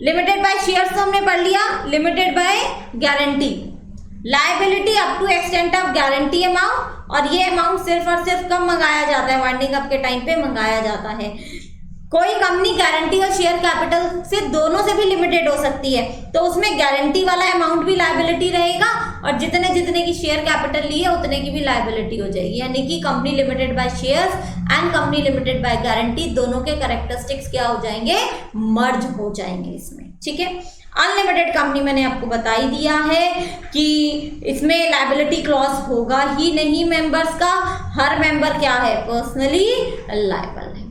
लिमिटेड बाय शेयर्स, तो हमने पढ़ लिया। Limited by guarantee, liability up to extent of guarantee amount, और ये अमाउंट सिर्फ और सिर्फ कब मंगाया जाता है, वाइंडिंग अप के टाइम पे मंगाया जाता है। कोई कंपनी गारंटी और शेयर कैपिटल से दोनों से भी लिमिटेड हो सकती है, तो उसमें गारंटी वाला अमाउंट भी लायबिलिटी रहेगा, और जितने जितने की शेयर कैपिटल ली है उतने की भी लायबिलिटी हो जाएगी। यानी कि company limited by shares and company limited by guarantee दोनों के कैरेक्टरिस्टिक्स क्या हो जाएंगे, मर्ज हो जाएंगे इसमें। ठीक है, अनलिमिटेड कंपनी मैंने आपको बता ही दिया है कि इसमें लायबिलिटी क्लॉज होगा ही नहीं मेंबर्स का, हर मेंबर क्या है, पर्सनली लायबल है,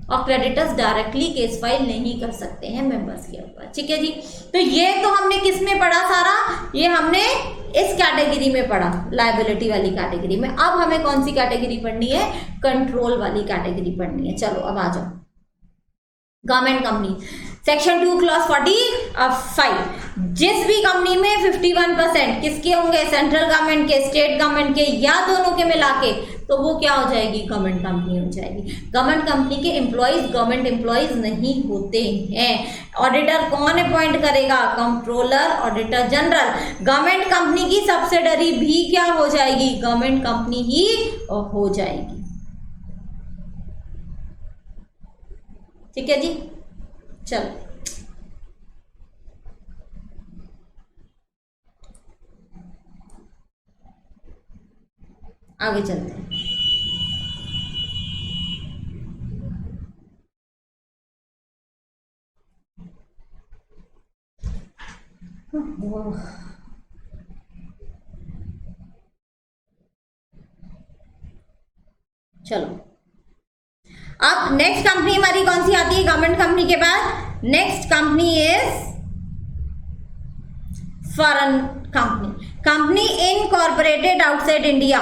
और क्रेडिटर्स डायरेक्टली केस फाइल नहीं कर सकते हैं मेंबर्स के ऊपर। ठीक है जी, तो ये तो हमने किस में पढ़ा सारा, ये हमने इस कैटेगरी में पढ़ा, लायबिलिटी वाली कैटेगरी में। अब हमें कौन सी कैटेगरी पढ़नी है, कंट्रोल वाली कैटेगरी पढ़नी है। चलो अब आ जाओ। गवर्नमेंट कंपनी सेक्शन 2 क्लॉज 45, जिस भी कंपनी में 51% किसके होंगे, सेंट्रल गवर्नमेंट के, स्टेट गवर्नमेंट के या दोनों के मिला के, तो वो क्या हो जाएगी, गवर्नमेंट कंपनी हो जाएगी। गवर्नमेंट कंपनी के एम्प्लॉइज गवर्नमेंट एम्प्लॉइज नहीं होते हैं। ऑडिटर कौन अपॉइंट करेगा, controller, auditor general. Government company की सब्सिडरी भी क्या हो जाएगी, गवर्नमेंट कंपनी ही हो जाएगी। ठीक है जी, चलो आगे चलते हैं। चलो अब नेक्स्ट कंपनी हमारी कौन सी आती है गवर्नमेंट कंपनी के बाद, next company is foreign company. Company incorporated outside India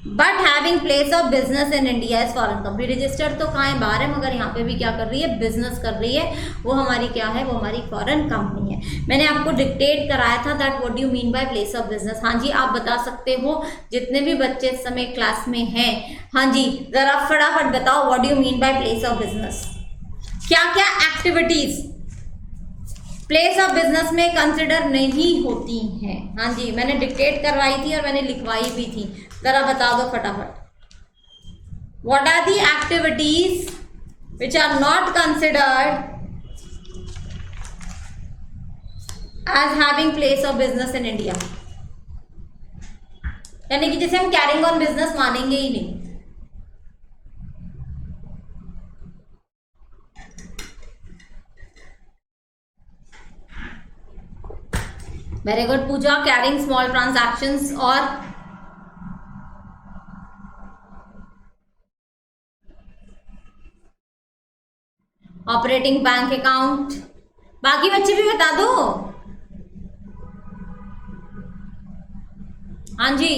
but having place of business in India is foreign company. Registered तो कहाँ है, बाहर है, मगर यहाँ पे भी क्या कर रही है, बिजनेस कर रही है। वो हमारी क्या है, वो हमारी फॉरेन कंपनी है। मैंने आपको डिक्टेट कराया था that what do you mean bye place of business. हाँ जी, आप बता सकते हो, जितने भी बच्चे इस समय क्लास में हैं, हाँ जी जरा फटाफट बताओ what do you mean bye place of business. क्या क्या एक्टिविटीज प्लेस ऑफ बिजनेस में कंसिडर नहीं होती हैं। हाँ जी, मैंने डिक्टेट करवाई थी और मैंने लिखवाई भी थी, जरा बता दो फटाफट। What are the activities which are not considered as having place of business in India, यानी कि जिसे हम कैरिंग ऑन बिजनेस मानेंगे ही नहीं। वेरी गुड पूजा, कैरिंग स्मॉल ट्रांजैक्शंस और ऑपरेटिंग बैंक अकाउंट। बाकी बच्चे भी बता दो। हाँ जी,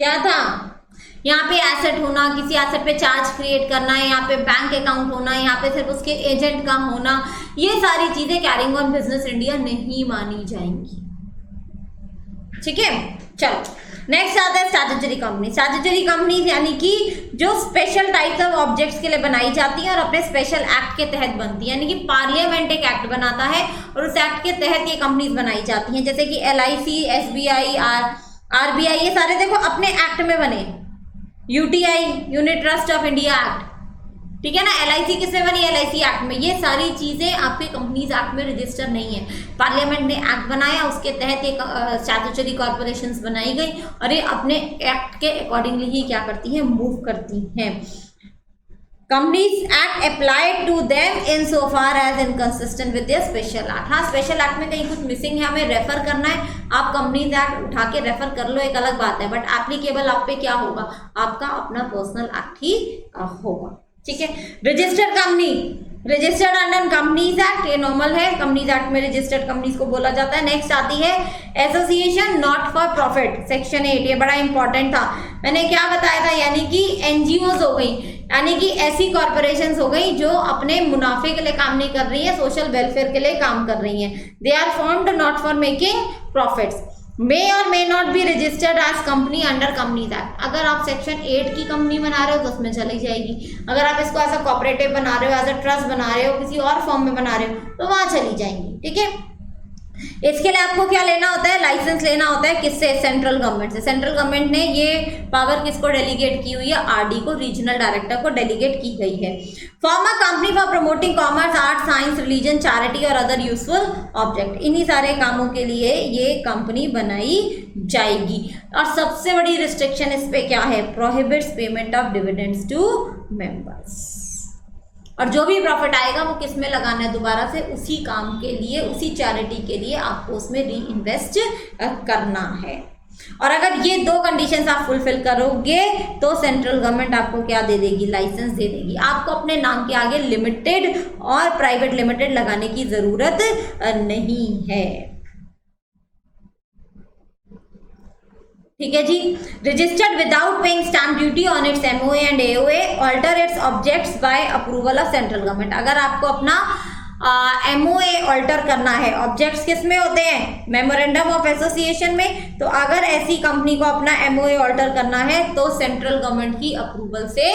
क्या था यहाँ पे, एसेट होना, किसी एसेट पे चार्ज क्रिएट करना है, यहाँ पे बैंक अकाउंट होना, यहाँ पे सिर्फ उसके एजेंट का होना, ये सारी चीजें कैरिंग ऑन बिजनेस इंडिया नहीं मानी जाएंगी। ठीक है, चलो नेक्स्ट आता है स्टैट्यूटरी कंपनी। स्टैट्यूटरी कंपनी यानी कि जो स्पेशल टाइप्स ऑफ ऑब्जेक्ट्स के लिए बनाई जाती है और अपने स्पेशल एक्ट के तहत बनती है, यानी कि पार्लियामेंट एक एक्ट बनाता है और उस एक्ट के तहत ये कंपनीज बनाई जाती हैं। जैसे कि LIC, SBI, RBI, ये सारे देखो अपने एक्ट में बने। UTI, unit trust of India act, ठीक है ना। LIC किसमें बनी, LIC एक्ट में। ये सारी चीजें आपके कंपनीज एक्ट में रजिस्टर नहीं है, पार्लियामेंट ने एक्ट बनाया, उसके तहत एक स्टैट्यूटरी कॉर्पोरेशंस बनाई गई और ये अपने एक्ट के अकॉर्डिंगली ही क्या करती हैं, मूव करती हैं। Companies act applied to them in so far as inconsistent with their special act. हाँ, स्पेशल एक्ट में कहीं कुछ मिसिंग है, हमें रेफर करना है, आप कंपनीज एक्ट उठा के रेफर कर लो, एक अलग बात है, बट एप्लीकेबल आप पे क्या होगा, आपका अपना पर्सनल एक्ट ही होगा। ठीक है, registered company, registered under companies act, ये नॉर्मल है, कंपनीज एक्ट में रजिस्टर्ड कंपनीज को बोला जाता है। नेक्स्ट आती है association not for profit, section 8, ये बड़ा इंपॉर्टेंट था। मैंने क्या बताया था, यानी कि NGOs हो गई, यानी कि ऐसी कॉर्पोरेशंस हो गई जो अपने मुनाफे के लिए काम नहीं कर रही है, सोशल वेलफेयर के लिए काम कर रही हैं। They are formed not for making profits, may और may not be registered as company under companies act. अगर आप सेक्शन 8 की कंपनी बना रहे हो तो उसमें चली जाएगी, अगर आप इसको एज अ कोऑपरेटिव बना रहे हो, एज अ ट्रस्ट बना रहे हो, किसी और फॉर्म में बना रहे हो तो वहां चली जाएंगी। ठीक है, इसके लिए आपको क्या लेना होता है, लाइसेंस लेना होता है, किससे, सेंट्रल गवर्नमेंट से। सेंट्रल गवर्नमेंट ने ये पावर किसको डेलीगेट की हुई है, RD को, रीजनल डायरेक्टर को डेलीगेट की गई है। Form a company for promoting commerce, art, science, religion, charity और अदर यूजफुल ऑब्जेक्ट, इन्हीं सारे कामों के लिए ये कंपनी बनाई जाएगी। और सबसे बड़ी रिस्ट्रिक्शन इस पे क्या है, prohibits payment of dividends to members. और जो भी प्रॉफिट आएगा वो किस में लगाना है, दोबारा से उसी काम के लिए, उसी चैरिटी के लिए आपको उसमें री इन्वेस्ट करना है। और अगर ये 2 कंडीशंस आप फुलफिल करोगे तो सेंट्रल गवर्नमेंट आपको क्या दे देगी, लाइसेंस दे देगी। आपको अपने नाम के आगे लिमिटेड और प्राइवेट लिमिटेड लगाने की जरूरत नहीं है। ठीक है जी। Registered without paying stamp duty on its MOA and AOA, alter its objects by approval of central government. अगर आपको अपना एमओए ऑल्टर करना है, ऑब्जेक्ट्स किस में होते हैं, मेमोरेंडम ऑफ एसोसिएशन में, तो अगर ऐसी कंपनी को अपना एमओए ऑल्टर करना है तो सेंट्रल गवर्नमेंट की अप्रूवल से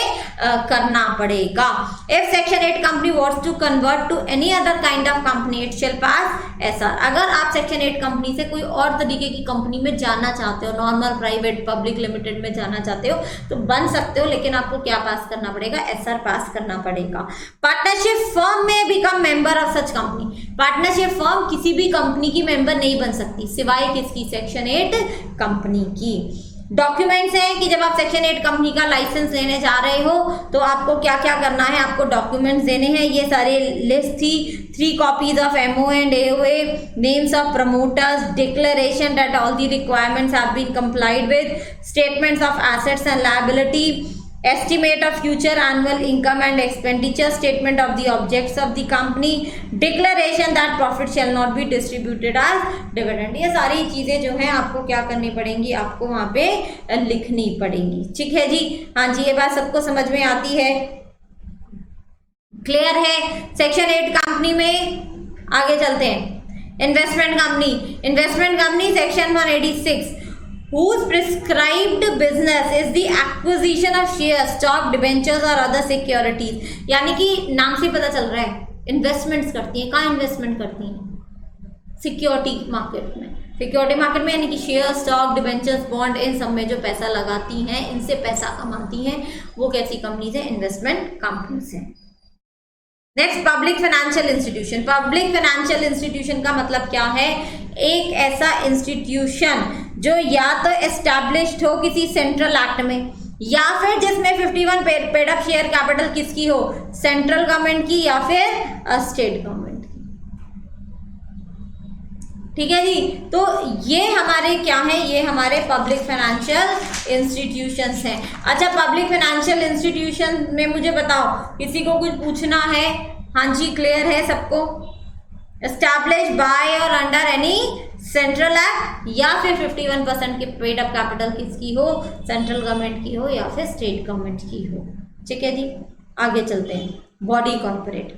करना पड़ेगा। If section 8 company wants to convert to any other kind of company it shall pass SR. अगर आप सेक्शन 8 कंपनी से कोई और तरीके की कंपनी में जाना चाहते हो, नॉर्मल, प्राइवेट, पब्लिक, लिमिटेड में जाना चाहते हो तो बन सकते हो, लेकिन आपको क्या पास करना पड़ेगा, एसआर पास करना पड़ेगा। पार्टनरशिप फर्म में become member of such company. Partnership firm किसी भी कंपनी की मेंबर नहीं बन सकती सिवाय किसकी, सेक्शन 8 कंपनी की। डॉक्यूमेंट्स हैं कि जब आप सेक्शन 8 कंपनी का लाइसेंस लेने जा रहे हो तो आपको क्या क्या करना है, आपको डॉक्यूमेंट्स देने हैं। ये सारे लिस्ट थी, 3 copies of MO and AOA, names of promoters, declaration that all the requirements have been complied with, statements of assets and liability, estimate of future annual income and expenditure, statement of the objects of the company, declaration that profit shall not be distributed as dividend। ये सारी चीजें जो हैं आपको क्या करनी पड़ेंगी, आपको वहां पे लिखनी पड़ेंगी। ठीक है जी, हाँ जी, ये बात सबको समझ में आती है, क्लियर है। सेक्शन 8 कंपनी में आगे चलते हैं। Investment company, investment company section 186 whose prescribed business is the acquisition of shares, stock, debentures or other securities। यानी कि नाम से पता चल रहा है इन्वेस्टमेंट्स करती हैं। कहाँ इन्वेस्टमेंट करती हैं, सिक्योरिटी मार्केट में। सिक्योरिटी मार्केट में यानी कि शेयर, स्टॉक, डिबेंचर्स, बॉन्ड, इन सब में जो पैसा लगाती हैं, इनसे पैसा कमाती हैं, वो कैसी कंपनीज है, इन्वेस्टमेंट कंपनीज है। Next, public financial institution. Public financial institution का मतलब क्या है, एक ऐसा इंस्टीट्यूशन जो या तो एस्टैब्लिश्ड हो किसी सेंट्रल एक्ट में, या फिर जिसमें 51 पेड अप शेयर कैपिटल किसकी हो, सेंट्रल गवर्नमेंट की या फिर स्टेट गवर्नमेंट की। ठीक है जी, तो ये हमारे क्या है, ये हमारे पब्लिक फाइनेंशियल इंस्टीट्यूशंस हैं। अच्छा, पब्लिक फाइनेंशियल इंस्टीट्यूशन में मुझे बताओ, किसी को कुछ पूछना है? हाँ जी, क्लियर है सबको? एस्टैब्लिश बाय और अंडर एनी सेंट्रल एक्ट, या फिर 51% के पेड अप कैपिटल किसकी हो, सेंट्रल गवर्नमेंट की हो या फिर स्टेट गवर्नमेंट की हो। ठीक है जी, आगे चलते हैं। Body corporate.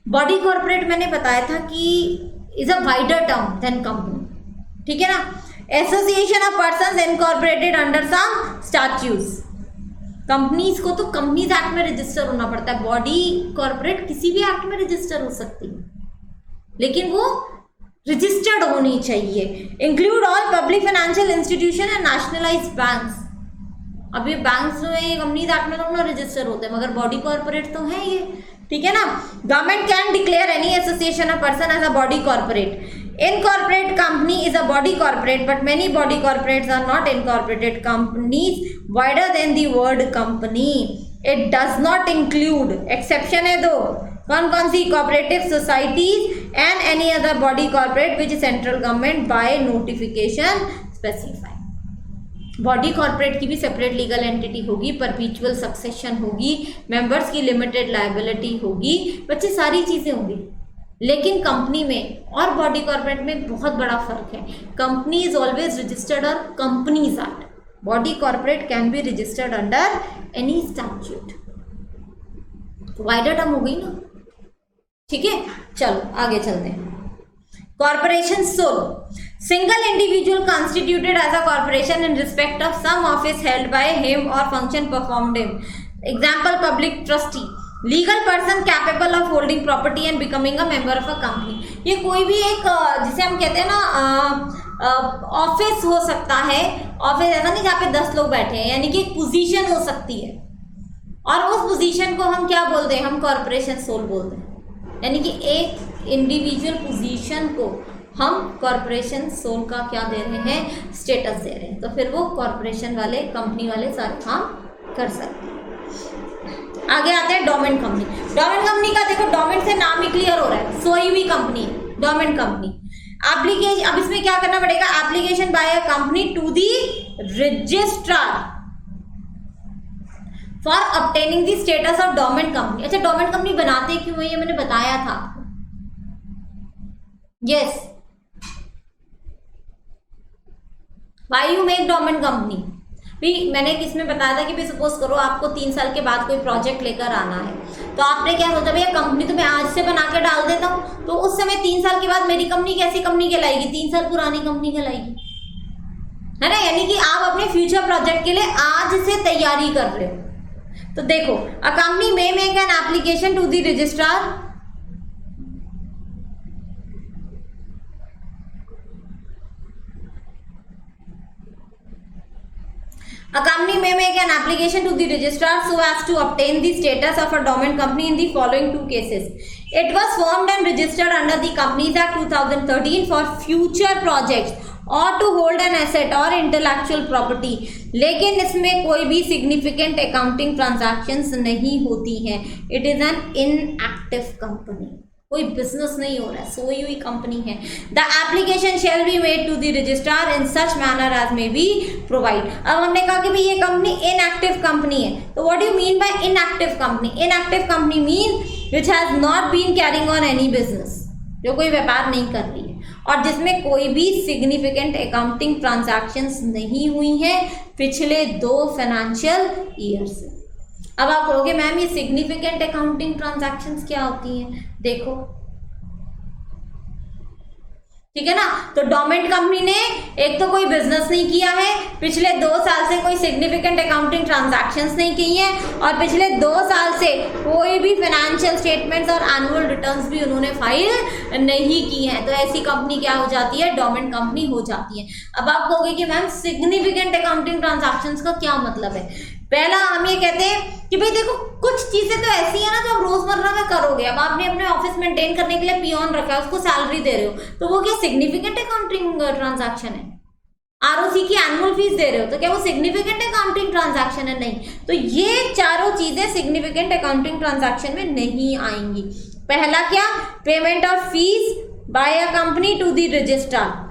बॉडी कॉर्पोरेट मैंने बताया था कि is a wider term than company. ठीक है ना, association of persons incorporated under some statutes. Companies को तो कंपनीज एक्ट में रजिस्टर होना पड़ता है, बॉडी कॉर्पोरेट किसी भी एक्ट में रजिस्टर हो सकती है, लेकिन वो रजिस्टर्ड होनी चाहिए। Include all public financial institution and nationalised banks. अभी बैंक्स जो है ये कंपनीज एक्ट में तो रजिस्टर होते हैं, मगर बॉडी कॉर्पोरेट तो है ये। ठीक है ना, government can declare any association of person as a body corporate. Incorporate company is a body corporate, but many body corporates are not incorporated companies wider than the word company. It does not include, exception है दो, कौन कौन सी, cooperative societies and any other body corporate which central government by notification specify। Body corporate की भी separate legal entity होगी, परपीचुअल succession होगी, members की limited liability होगी, बच्चे सारी चीजें होंगी। लेकिन कंपनी में और बॉडी कॉर्पोरेट में बहुत बड़ा फर्क है। कंपनी इज ऑलवेज रजिस्टर्ड और companies act, body corporate can be registered under any statute. Wider term हो गई ना। ठीक है, चलो आगे चलते हैं। Corporation sole, single individual constituted as a corporation in respect of some office held by him और function performed him. Example, public trustee, legal person capable of holding property and becoming a member of a company. ये कोई भी एक जिसे हम कहते हैं ना ऑफिस हो सकता है। ऑफिस ऐसा नहीं जहाँ पे 10 लोग बैठे हैं, यानी कि एक पोजीशन हो सकती है, और उस पोजीशन को हम क्या बोलते हैं, हम कॉर्पोरेशन सोल बोलते हैं। यानी कि एक इंडिविजुअल पोजीशन को हम कॉर्पोरेशन सोल का क्या दे रहे हैं, स्टेटस दे रहे हैं, तो फिर वो कॉर्पोरेशन वाले, कंपनी वाले सारे काम कर सकते हैं। आगे आते हैं डोमेन कंपनी। डोमेन कंपनी का देखो, डोमेन से नाम ही क्लियर हो रहा है, सोई हुई कंपनी है डोमेन कंपनी। एप्लीकेशन, अब इसमें क्या करना पड़ेगा, application by a company to the registrar for obtaining the status of dormant company. अच्छा, डोमेन कंपनी बनाते क्यों है ये मैंने बताया था। Yes, why you make dormant company? भी मैंने किसमें बताया था कि भी सपोज करो आपको 3 साल के बाद कोई प्रोजेक्ट लेकर आना है, तो आपने क्या सोचा भैया कंपनी तो मैं आज से बना के डाल देता हूँ, तो उस समय 3 साल के बाद मेरी कंपनी कैसी कंपनी कहलाएगी? 3 साल पुरानी कंपनी कहलाएगी, है ना। यानी कि आप अपने फ्यूचर प्रोजेक्ट के लिए आज से तैयारी कर रहे हो। तो देखो, a company may make an application to the registrar, a company may make an application to the registrar so as to obtain the status of a dormant company in the following 2 cases. It was formed and registered under the Companies Act 2013 for future projects or to hold an asset or intellectual property. लेकिन इसमें कोई भी significant accounting transactions नहीं होती हैं. It is an inactive company. कोई business नहीं हो रहा है, सोई हुई कंपनी है। The application shall be made to the registrar in such manner as may be provide. अब हमने कहा कि भाई ये कंपनी इनएक्टिव कंपनी है, तो what do you mean by inactive company? Inactive company mean which has not been carrying on any business, जो कोई व्यापार नहीं कर रही है और जिसमें कोई भी सिग्निफिकेंट अकाउंटिंग ट्रांजैक्शंस नहीं हुई हैं पिछले 2 फाइनेंशियल ईयर से। अब आप कहोगे मैम ये सिग्निफिकेंट अकाउंटिंग ट्रांजैक्शंस क्या होती हैं? देखो, ठीक है ना। तो डोरमेंट कंपनी ने एक तो कोई बिजनेस नहीं किया है, पिछले 2 साल से कोई सिग्निफिकेंट अकाउंटिंग ट्रांजैक्शंस नहीं की हैं और पिछले 2 साल से कोई भी फाइनेंशियल स्टेटमेंट्स और एनुअल रिटर्न्स भी उन्होंने फाइल नहीं की हैं। तो ऐसी कंपनी क्या हो जाती है? डोरमेंट कंपनी हो जाती है। अब आप कहोगे कि मैम सिग्निफिकेंट अकाउंटिंग ट्रांजैक्शंस का क्या मतलब है? पहला हम ये कहते हैं कि भाई देखो कुछ चीजें तो ऐसी है ना जो आप रोजमर्रा में करोगे। अब आपने अपने ऑफिस मेंटेन करने के लिए पियोन रखा है, उसको सैलरी दे रहे हो, तो वो क्या सिग्निफिकेंट अकाउंटिंग ट्रांजैक्शन है? आरओसी की एनुअल फीस दे रहे हो, तो क्या वो सिग्निफिकेंट अकाउंटिंग ट्रांजैक्शन है? नहीं। तो ये चारों चीजें सिग्निफिकेंट अकाउंटिंग ट्रांजैक्शन में नहीं आएंगी। पहला क्या? Payment of fees by a company to the registrar,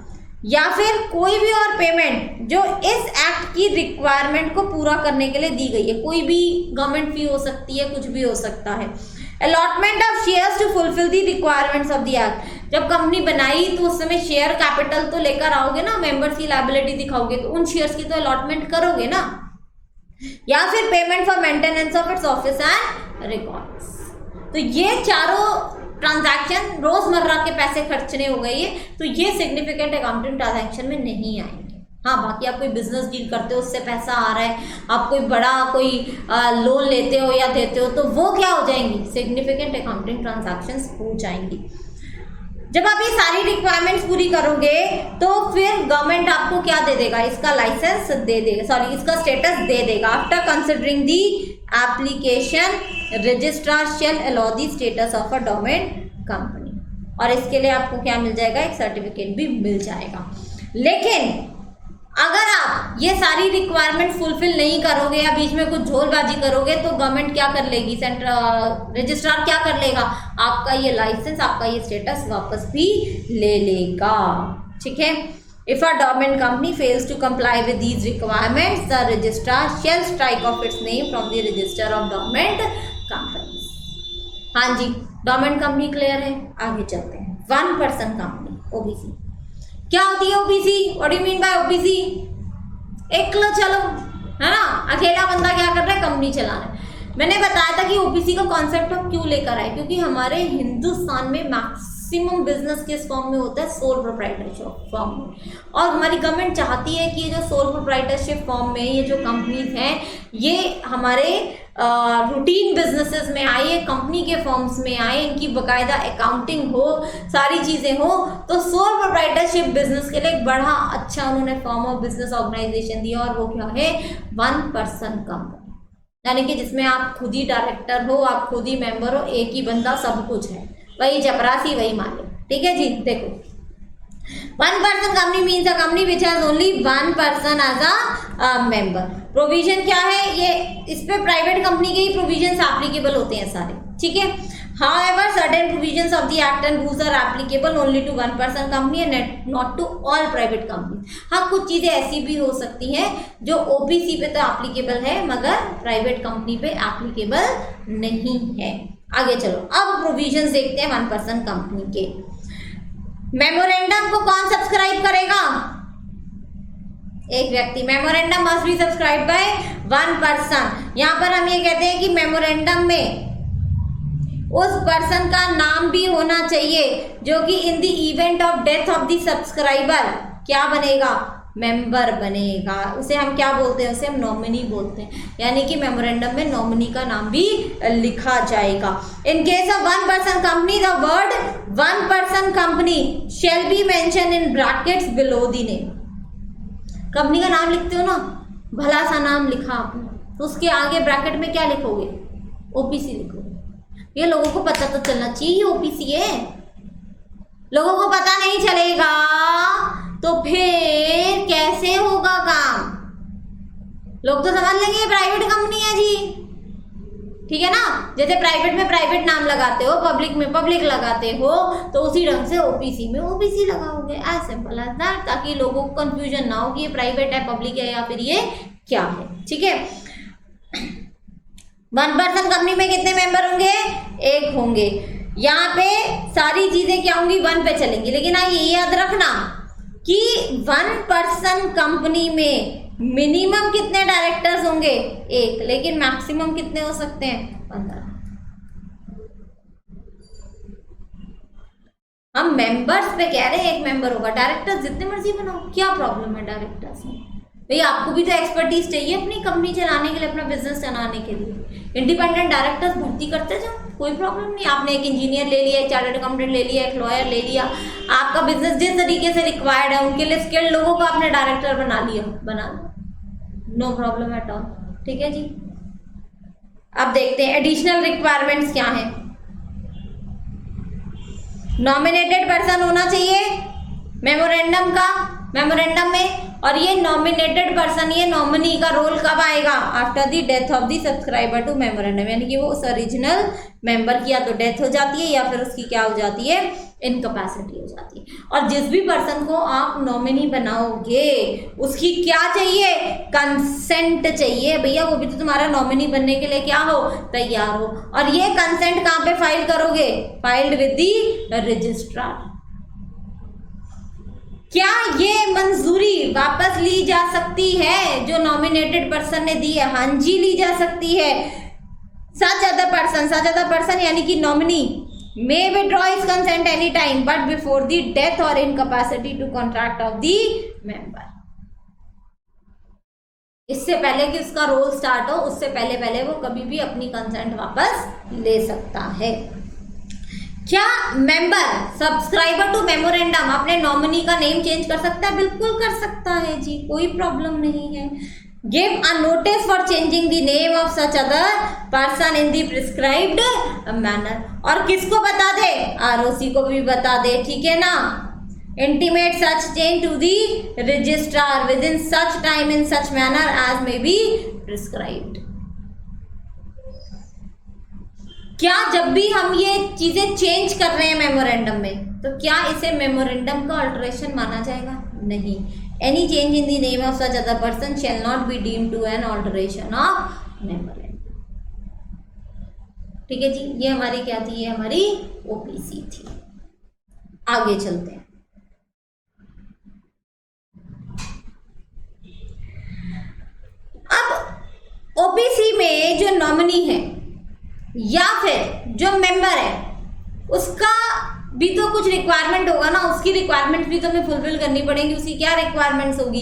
या फिर कोई भी और पेमेंट जो इस एक्ट की रिक्वायरमेंट को पूरा करने के लिए दी गई है। कोई भी गवर्नमेंट फी हो सकती है, कुछ भी हो सकता है। Allotment of shares to fulfil the requirements of the act. जब कंपनी बनाई तो उस समय शेयर कैपिटल तो लेकर आओगे ना, मेंबर्स की लायबिलिटी दिखाओगे, तो उन शेयर्स की तो अलॉटमेंट करोगे ना। या फिर payment for maintenance of its office and records. तो ये चारों ट्रांजैक्शन रोजमर्रा के पैसे खर्चने हो गई है, तो ये सिग्निफिकेंट अकाउंटिंग ट्रांजैक्शन में नहीं आएंगे। हाँ, बाकी आप कोई बिजनेस डील करते हो, उससे पैसा आ रहा है, आप कोई बड़ा कोई लोन लेते हो या देते हो, तो वो क्या हो जाएंगी? सिग्निफिकेंट अकाउंटिंग ट्रांजैक्शंस हो जाएंगी। जब आप ये सारी रिक्वायरमेंट्स पूरी करोगे तो फिर गवर्नमेंट आपको क्या दे देगा? इसका लाइसेंस दे देगा, सॉरी इसका स्टेटस दे देगा। After considering the application registrar shall allow the status of a dormant company, और इसके लिए आपको क्या मिल जाएगा? एक सर्टिफिकेट भी मिल जाएगा। लेकिन अगर आप ये सारी रिक्वायरमेंट फुलफिल नहीं करोगे या बीच में कुछ झोलबाजी करोगे तो गवर्नमेंट क्या कर लेगी? रजिस्ट्रार क्या कर लेगा? आपका ये लाइसेंस, आपका ये स्टेटस वापस भी ले लेगा। ठीक है। If a dormant company fails to comply with these requirements the registrar shall strike off its name from the register of dormant company. हाँ जी, डोरमेंट कंपनी क्लियर है। आगे चलते हैं। 1 पर्सन कंपनी, ओबीसी। क्या होती है OBC? What do you mean bye OBC? एकलो चलो, है ना, अकेला बंदा क्या कर रहा है? कंपनी चला रहा है। मैंने बताया था कि ओबीसी का कॉन्सेप्ट हम क्यों लेकर आए, क्योंकि हमारे हिंदुस्तान में मैक्सिमम बिजनेस किस फॉर्म में होता है? सोल प्रोप्राइटरशिप फॉर्म में। और हमारी गवर्नमेंट चाहती है कि ये जो सोल प्रोप्राइटरशिप फॉर्म में ये जो कंपनीज हैं ये हमारे रूटीन बिजनेसेस में आए, ये कंपनी के फॉर्म्स में आए, इनकी बकायदा अकाउंटिंग हो, सारी चीज़ें हो। तो सोल प्रोप्राइटरशिप बिजनेस के लिए एक बड़ा अच्छा उन्होंने फॉर्म ऑफ बिजनेस ऑर्गेनाइजेशन दिया, और वो क्या है? 1 पर्सन कंपनी, यानी कि जिसमें आप खुद ही डायरेक्टर हो, आप खुद ही मेंबर हो, एक ही बंदा सब कुछ है, वही चपरासी वही मालिक। ठीक है जी। देखो, 1 person company means a company which has only 1 person as a member. Provision क्या है? ये इस पे प्राइवेट कंपनी के ही प्रोविजंस एप्लीकेबल होते हैं सारे। ठीक है। However, certain provisions of the Act and rules are applicable only to 1 person company and not to all private companies. हाँ, कुछ चीज़ें ऐसी भी हो सकती हैं जो ओबीसी पे तो एप्लीकेबल है मगर प्राइवेट कंपनी पे एप्लीकेबल नहीं है। आगे चलो, अब प्रोविजंस देखते हैं 1 पर्सन कंपनी के। मेमोरेंडम को कौन सब्सक्राइब करेगा? एक व्यक्ति। Memorandum must be subscribe by one person. यहाँ पर हम ये कहते हैं कि मेमोरेंडम में उस पर्सन का नाम भी होना चाहिए जो कि in the event of death of the subscriber क्या बनेगा, मेंबर बनेगा। उसे हम क्या बोलते हैं, उसे हम नॉमिनी बोलते हैं। यानी कि मेमोरेंडम में नॉमिनी का नाम भी लिखा जाएगा। In case of one person company the word one person company shall be mention in brackets below the name. Company का नाम लिखते हो ना, भला सा नाम लिखा आपने, तो उसके आगे ब्रैकेट में क्या लिखोगे, ओपीसी लिखोगे। ये लोगों को पता तो चलना चाहिए ओपीसी है। लोगों को पता नहीं चलेगा तो फिर कैसे होगा काम। लोग तो समझ लेंगे प्राइवेट कंपनी है जी, ठीक है ना। जैसे प्राइवेट में प्राइवेट नाम लगाते हो, पब्लिक में पब्लिक लगाते हो, तो उसी ढंग से ओपीसी में ओपीसी लगाओगे। एज सिंपल एज दैट, ताकि लोगों को कंफ्यूजन ना हो कि ये प्राइवेट है, पब्लिक है, या फिर ये क्या है। ठीक है। वन पर्सन कंपनी में कितने मेंबर होंगे, एक होंगे। यहाँ पे सारी चीजें क्या होंगी, वन पे चलेंगी। लेकिन हाँ, ये याद रखना कि वन पर्सन कंपनी में मिनिमम कितने डायरेक्टर्स होंगे, एक। लेकिन मैक्सिमम कितने हो सकते हैं, 15। हम मेंबर्स पे कह रहे हैं एक मेंबर होगा, डायरेक्टर्स जितने मर्जी बनाओ, क्या प्रॉब्लम है डायरेक्टर्स में। भैया आपको भी तो एक्सपर्टीज चाहिए अपनी कंपनी चलाने के लिए, अपना बिजनेस चलाने के लिए। इंडिपेंडेंट डायरेक्टर्स भर्ती करते जाओ, कोई प्रॉब्लम नहीं। आपने एक इंजीनियर ले लिया, एक चार्टर्ड अकाउंटेंट ले लिया, एक लॉयर ले लिया, आपका बिजनेस जिस तरीके से रिक्वायर्ड है उनके लिए स्किल्ड लोगों को आपने डायरेक्टर बना लिया, बना लो, नो प्रॉब्लम एट ऑल। ठीक है जी। अब देखते हैं एडिशनल रिक्वायरमेंट्स क्या है। नॉमिनेटेड पर्सन होना चाहिए मेमोरेंडम में। और ये नॉमिनेटेड पर्सन, ये नॉमिनी का रोल कब आएगा, after the death of the subscriber to memorandum. यानी कि वो उस ओरिजिनल मेंबर की या तो डेथ हो जाती है या फिर उसकी क्या हो जाती है, इनकैपेसिटी हो जाती है। और जिस भी पर्सन को आप नॉमिनी बनाओगे उसकी क्या चाहिए, कंसेंट चाहिए। भैया वो भी तो तुम्हारा नॉमिनी बनने के लिए क्या हो, तैयार हो। और ये कंसेंट कहाँ पे फाइल करोगे, फाइल्ड विद द रजिस्ट्रार। क्या ये मंजूरी वापस ली जा सकती है जो नॉमिनेटेड पर्सन ने दी है, हाँ जी ली जा सकती है। सच अदर पर्सन यानी कि nominee may withdraw his consent any time but before the death or incapacity to contract of the member। इससे पहले कि उसका रोल स्टार्ट हो, उससे पहले वो कभी भी अपनी कंसेंट वापस ले सकता है। क्या मेंबर सब्सक्राइबर टू मेमोरेंडम अपने नॉमिनी का नेम चेंज कर सकता है, बिल्कुल कर सकता है जी, कोई प्रॉब्लम नहीं है। Give a notice for changing the name of such other person in the prescribed manner. और किसको बता दे, आरओसी को भी बता दे, ठीक है ना। Intimate such change to the registrar within such time in such manner as may be prescribed. क्या जब भी हम ये चीजें चेंज कर रहे हैं मेमोरेंडम में, तो क्या इसे मेमोरेंडम का अल्टरेशन माना जाएगा, नहीं। Any change in the name of such other person shall not be deemed to an alteration of memorandum. ठीक है जी, ये हमारी क्या थी, ये हमारी ओपीसी थी। आगे चलते हैं। अब ओपीसी में जो नॉमिनी है या फिर जो मेंबर है उसका भी तो कुछ रिक्वायरमेंट होगा ना, उसकी रिक्वायरमेंट्स भी तो हमें फुलफिल करनी पड़ेंगी। उसकी क्या रिक्वायरमेंट्स होगी,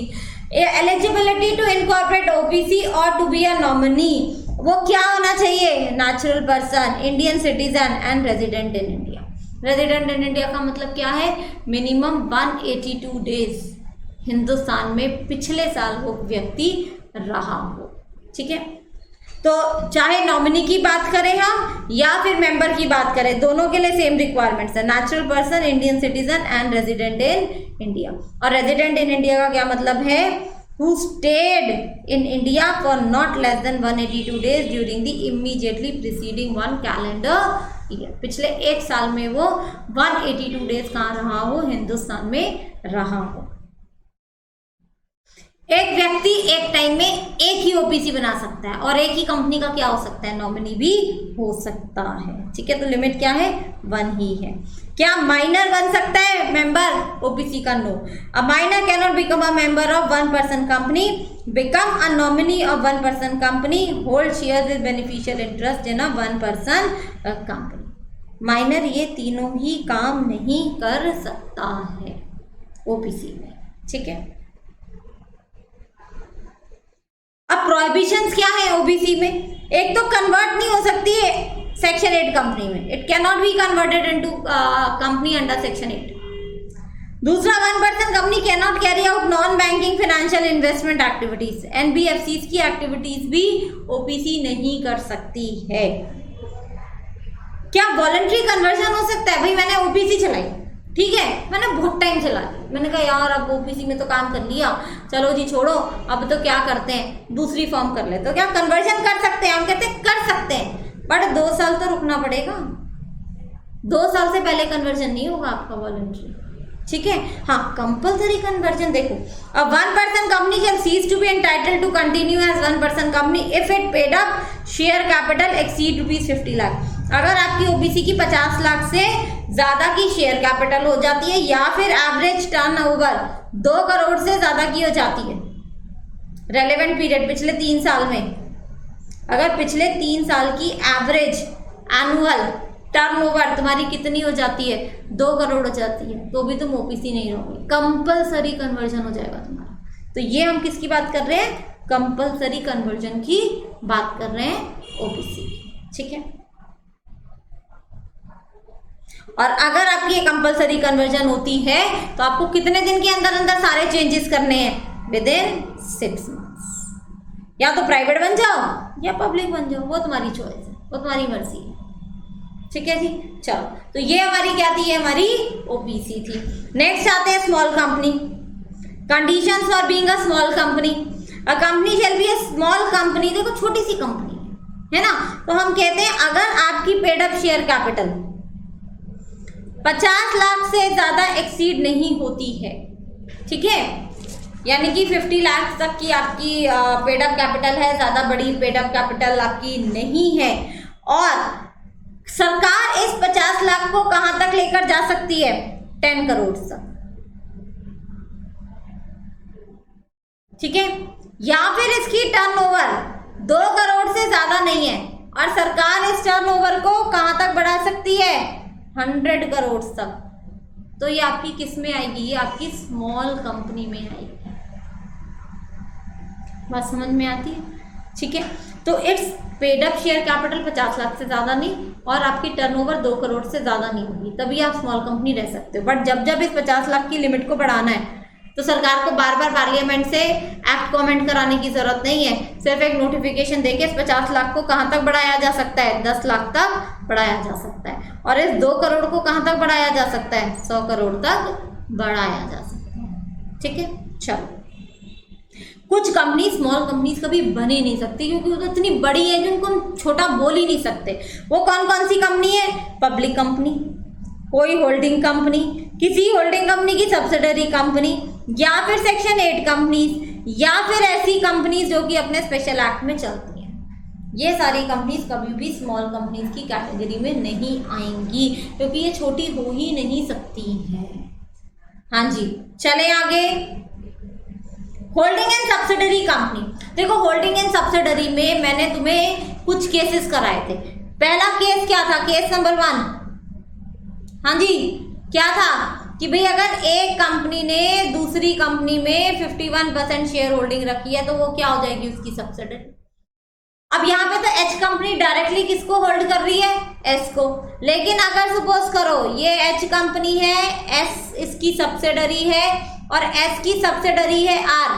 एलिजिबिलिटी टू इनकॉर्पोरेट ओपीसी और टू बी अ नॉमिनी। वो क्या होना चाहिए, natural person, Indian citizen and resident in India. Resident in India का मतलब क्या है, मिनिमम 182 डेज हिंदुस्तान में पिछले साल वो व्यक्ति रहा हो। ठीक है, तो चाहे नॉमिनी की बात करें हम या फिर मेंबर की बात करें, दोनों के लिए सेम रिक्वायरमेंट्स है, natural person, Indian citizen and resident in India. और रेजिडेंट इन इंडिया का क्या मतलब है, who stayed in India for not less than 182 days during the immediately preceding one calendar year। पिछले एक साल में वो 182 डेज कहाँ रहा हो, हिंदुस्तान में रहा हो। एक व्यक्ति एक टाइम में एक ही ओबीसी बना सकता है और एक ही कंपनी का क्या हो सकता है, नॉमिनी भी हो सकता है। ठीक है, तो लिमिट क्या है, 1 ही है। क्या माइनर बन सकता है मेंबर ओबीसी का, no. A minor can not become a member of 1 person company, become a nominee of 1 person company, hold shares with beneficial interest in a 1 person company. Minor ये तीनों ही काम नहीं कर सकता है ओबीसी में। ठीक है, अब प्रोहिबिशंस क्या है ओबीसी में, एक तो कन्वर्ट नहीं हो सकती है सेक्शन 8 कंपनी में, it can not be converted into company under section 8। दूसरा, 1 person company can not carry out non banking financial investment activities, NBFCs की एक्टिविटीज भी ओबीसी नहीं कर सकती है। क्या वॉलंटरी कन्वर्जन हो सकता है, भाई मैंने ओबीसी चलाई, ठीक है, मैंने बहुत टाइम चला, मैंने कहा यार अब ओबीसी में तो काम कर लिया, चलो जी छोड़ो, अब तो क्या करते हैं दूसरी फॉर्म कर ले, तो क्या कन्वर्जन कर सकते हैं, हम कहते हैं कर सकते हैं, बट 2 साल तो रुकना पड़ेगा, 2 साल से पहले कन्वर्जन नहीं होगा आपका वॉलंटरी। ठीक है, हाँ, कंपल्सरी कन्वर्जन देखो, अब 1 person company can cease to be entitled to continue as 1 person company if it paid up share capital exceed ₹50 lakh. अगर आपकी ओबीसी की 50 लाख से ज्यादा की शेयर कैपिटल हो जाती है या फिर एवरेज टर्नओवर 2 करोड़ से ज्यादा की हो जाती है रेलेवेंट पीरियड पिछले 3 साल में, अगर पिछले 3 साल की एवरेज एनुअल टर्नओवर तुम्हारी कितनी हो जाती है, 2 करोड़ हो जाती है, तो भी तुम ओबीसी नहीं रहोगे, कंपल्सरी कन्वर्जन हो जाएगा तुम्हारा। तो ये हम किसकी बात कर रहे हैं, कंपल्सरी कन्वर्जन की बात कर रहे हैं ओबीसी की। ठीक है, और अगर आपकी ये कंपल्सरी कन्वर्जन होती है तो आपको कितने दिन के अंदर अंदर सारे चेंजेस करने हैं, विद इन 6 मंथ्स। या तो प्राइवेट बन जाओ या पब्लिक बन जाओ, वो तुम्हारी चॉइस है, वो तुम्हारी मर्जी है। ठीक है जी, चलो, तो ये हमारी क्या थी, ये हमारी ओबीसी थी। नेक्स्ट आते हैं small company. Conditions for being a small company, a company shall be a small company, देखो छोटी सी कंपनी है ना, तो हम कहते हैं अगर आपकी paid up share capital 50 lakh से ज्यादा एक्सीड नहीं होती है, ठीक है, यानी कि 50 लाख तक की आपकी पेड अप कैपिटल है, ज्यादा बड़ी पेड अप कैपिटल आपकी नहीं है, और सरकार इस 50 लाख को कहां तक लेकर जा सकती है, 10 करोड़ तक। ठीक है, या फिर इसकी टर्नओवर 2 करोड़ से ज्यादा नहीं है और सरकार इस टर्नओवर को कहां तक बढ़ा सकती है, 100 करोड़ तक, तो ये आपकी किस में आएगी, ये आपकी स्मॉल कंपनी में आएगी। बात समझ में आती है। ठीक है, तो it's paid up share capital 50 lakh से ज़्यादा नहीं और आपकी टर्नओवर 2 करोड़ से ज़्यादा नहीं होगी, तभी आप स्मॉल कंपनी रह सकते हो। बट जब जब इस 50 लाख की लिमिट को बढ़ाना है तो सरकार को बार बार पार्लियामेंट से एक्ट कमेंट कराने की जरूरत नहीं है, सिर्फ एक नोटिफिकेशन देके इस 50 लाख को कहाँ तक बढ़ाया जा सकता है, 10 लाख तक बढ़ाया जा सकता है, और इस 2 करोड़ को कहाँ तक बढ़ाया जा सकता है, 100 करोड़ तक बढ़ाया जा सकता है। ठीक है, चलो, कुछ कंपनी स्मॉल कंपनीज कभी बन ही नहीं सकती क्योंकि वो तो इतनी बड़ी है जिनको हम छोटा बोल ही नहीं सकते। वो कौन कौन सी कंपनी है, पब्लिक कंपनी, कोई होल्डिंग कंपनी, किसी होल्डिंग कंपनी की सब्सिडरी कंपनी, या फिर सेक्शन 8 कंपनीज, या फिर ऐसी कंपनीज जो कि अपने स्पेशल एक्ट में चलती हैं। ये सारी कंपनीज कभी भी स्मॉल कंपनीज की कैटेगरी में नहीं आएंगी क्योंकि ये छोटी हो ही नहीं सकती हैं। हाँ जी, चले आगे। होल्डिंग एंड सब्सिडरी कंपनी, देखो होल्डिंग एंड सब्सिडरी में मैंने तुम्हें कुछ केसेस कराए थे। पहला केस क्या था, केस नंबर 1, हाँ जी, क्या था कि भाई अगर एक कंपनी ने दूसरी कंपनी में 51% शेयर होल्डिंग रखी है तो वो क्या हो जाएगी, उसकी सब्सिडरी। अब यहाँ पे तो एच कंपनी डायरेक्टली किसको होल्ड कर रही है, एस को, लेकिन अगर सपोज करो ये एच कंपनी है, एस इसकी सब्सिडरी है और एस की सब्सिडरी है आर,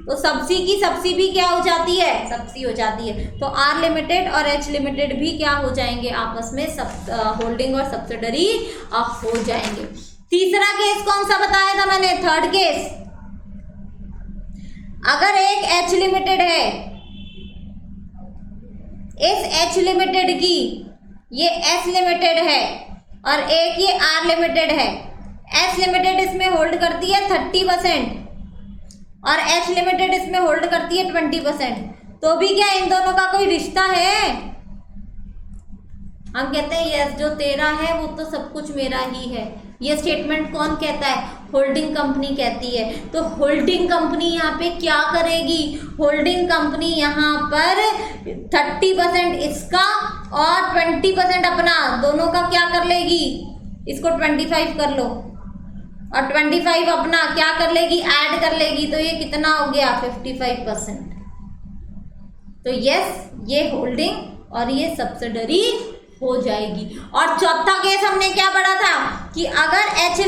तो सब्सी की सब्सी भी क्या हो जाती है, सब्सी हो जाती है, तो आर लिमिटेड और एच लिमिटेड भी क्या हो जाएंगे, आपस में होल्डिंग और सब्सिडरी हो जाएंगे। तीसरा केस कौन सा बताया था मैंने, थर्ड केस, अगर एक एच लिमिटेड है, इस एच लिमिटेड की ये एस लिमिटेड है और एक ये आर लिमिटेड है, एस लिमिटेड इसमें होल्ड करती है 30%, और एच लिमिटेड इसमें होल्ड करती है 20%, तो भी क्या इन दोनों का कोई रिश्ता है? हम कहते हैं यस, जो तेरा है वो तो सब कुछ मेरा ही है। ये स्टेटमेंट कौन कहता है? होल्डिंग कंपनी कहती है। तो होल्डिंग कंपनी यहाँ पे क्या करेगी? होल्डिंग कंपनी यहाँ पर 30% इसका और 20% अपना, दोनों का क्या कर लेगी? इसको 25 कर लो और 25 अपना क्या कर लेगी? ऐड कर लेगी। तो ये कितना हो गया? 55%। तो यस, ये होल्डिंग और ये सब्सिडरी हो जाएगी। और चौथा केस हमने क्या पढ़ा था कि अगर एच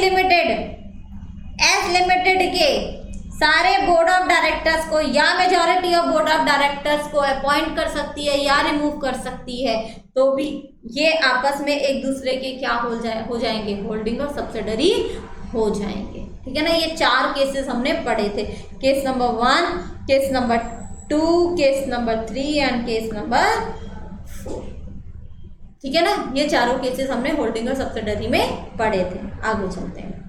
लिमिटेड के सारे बोर्ड ऑफ डायरेक्टर्स को या majority of board of directors को अपॉइंट कर सकती है या रिमूव कर सकती है, तो भी ये आपस में एक दूसरे के क्या हो जाएंगे? होल्डिंग और सब्सिडरी हो जाएंगे। ठीक है ना? ये 4 केसेस हमने पढ़े थे, case number 1, case number 2, case number 3 and case number 4। ठीक है ना? ये चारों केसेस हमने होल्डिंग और सब्सिडरी में पढ़े थे। आगे चलते हैं।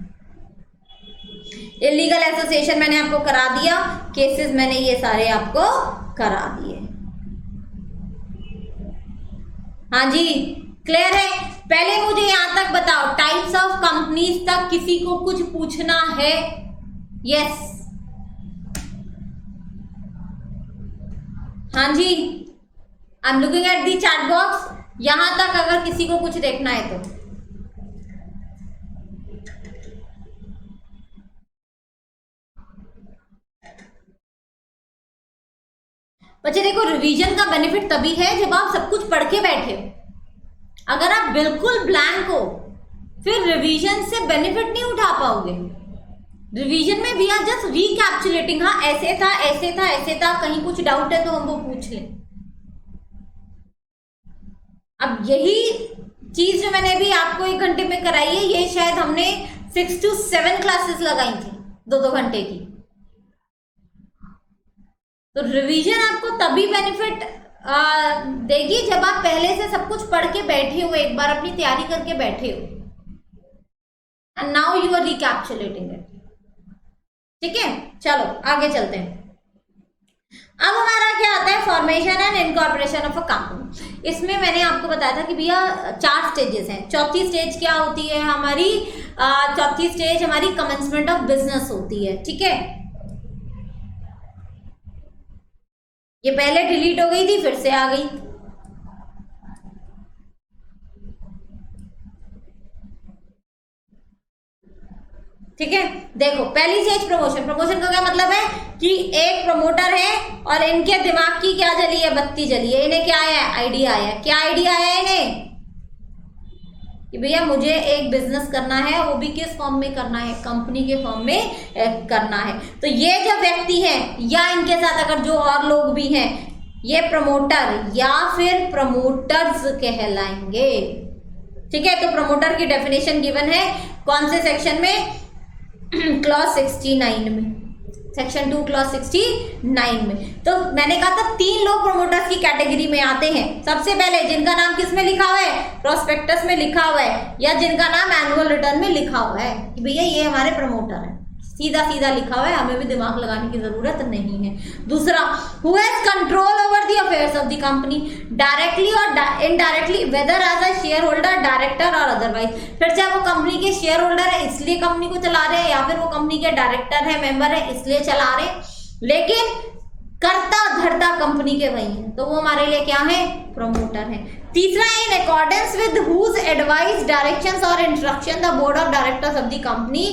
इलीगल एसोसिएशन मैंने आपको करा दिया, केसेस मैंने ये सारे आपको करा दिए। हाँ जी, क्लियर है? पहले मुझे यहां तक बताओ, टाइप्स ऑफ कंपनीज तक किसी को कुछ पूछना है? यस, हाँ जी, I am looking at the chat box. यहां तक अगर किसी को कुछ देखना है तो बच्चे देखो, रिवीजन का बेनिफिट तभी है जब आप सब कुछ पढ़ के बैठे हो। अगर आप बिल्कुल ब्लैंक हो फिर रिवीजन से बेनिफिट नहीं उठा पाओगे। रिवीजन में वी आर जस्ट रिकैप्चुलेटिंग, हाँ ऐसे था ऐसे था ऐसे था, कहीं कुछ डाउट है तो हम वो पूछ लें। अब यही चीज जो मैंने अभी आपको 1 घंटे में कराई है, ये शायद हमने 6 to 7 क्लासेस लगाई थी 2-2 घंटे की। तो रिवीजन आपको तभी बेनिफिट देगी जब आप पहले से सब कुछ पढ़ के बैठे हो, एक बार अपनी तैयारी करके बैठे हो, and now you are recapitulating it. ठीक है, चलो आगे चलते हैं। अब हमारा क्या आता है? Formation and incorporation of a company. इसमें मैंने आपको बताया था कि भैया 4 स्टेजेस हैं। चौथी स्टेज क्या होती है हमारी? चौथी स्टेज हमारी कमेंसमेंट ऑफ बिजनेस होती है। ठीक है, ये पहले डिलीट हो गई थी, फिर से आ गई। ठीक है, देखो पहली स्टेज प्रमोशन। प्रमोशन का क्या मतलब है कि एक प्रमोटर है और इनके दिमाग की क्या जली है? बत्ती जली है। इन्हें क्या आया? आइडिया आया। क्या आइडिया आया इन्हें? कि भैया मुझे एक बिजनेस करना है, वो भी किस फॉर्म में करना है? कंपनी के फॉर्म में करना है। तो ये जो व्यक्ति है या इनके साथ अगर जो और लोग भी हैं, ये प्रमोटर या फिर प्रमोटर्स कहलाएंगे। ठीक है, तो प्रमोटर की डेफिनेशन गिवन है कौन से सेक्शन में? क्लॉज 69 में, सेक्शन 2 क्लॉज 69 में। तो मैंने कहा था 3 लोग प्रमोटर्स की कैटेगरी में आते हैं। सबसे पहले जिनका नाम किस में लिखा हुआ है? प्रोस्पेक्टस में लिखा हुआ है, या जिनका नाम एनुअल रिटर्न में लिखा हुआ है कि भैया ये हमारे प्रमोटर है। सीधा सीधा लिखा हुआ है, हमें भी दिमाग लगाने की जरूरत नहीं है। दूसरा, who has control over the affairs of the company directly और indirectly, whether as a share holder, director और अदरवाइज। फिर चाहे वो कंपनी के शेयर होल्डर है इसलिए कंपनी को चला रहे हैं, या फिर वो कंपनी के डायरेक्टर है, मेंबर है इसलिए चला रहे हैं, लेकिन करता धरता कंपनी के वही है, तो वो हमारे लिए क्या है? प्रमोटर है। तीसरा, in accordance with whose advice, directions और instruction the board of directors of the company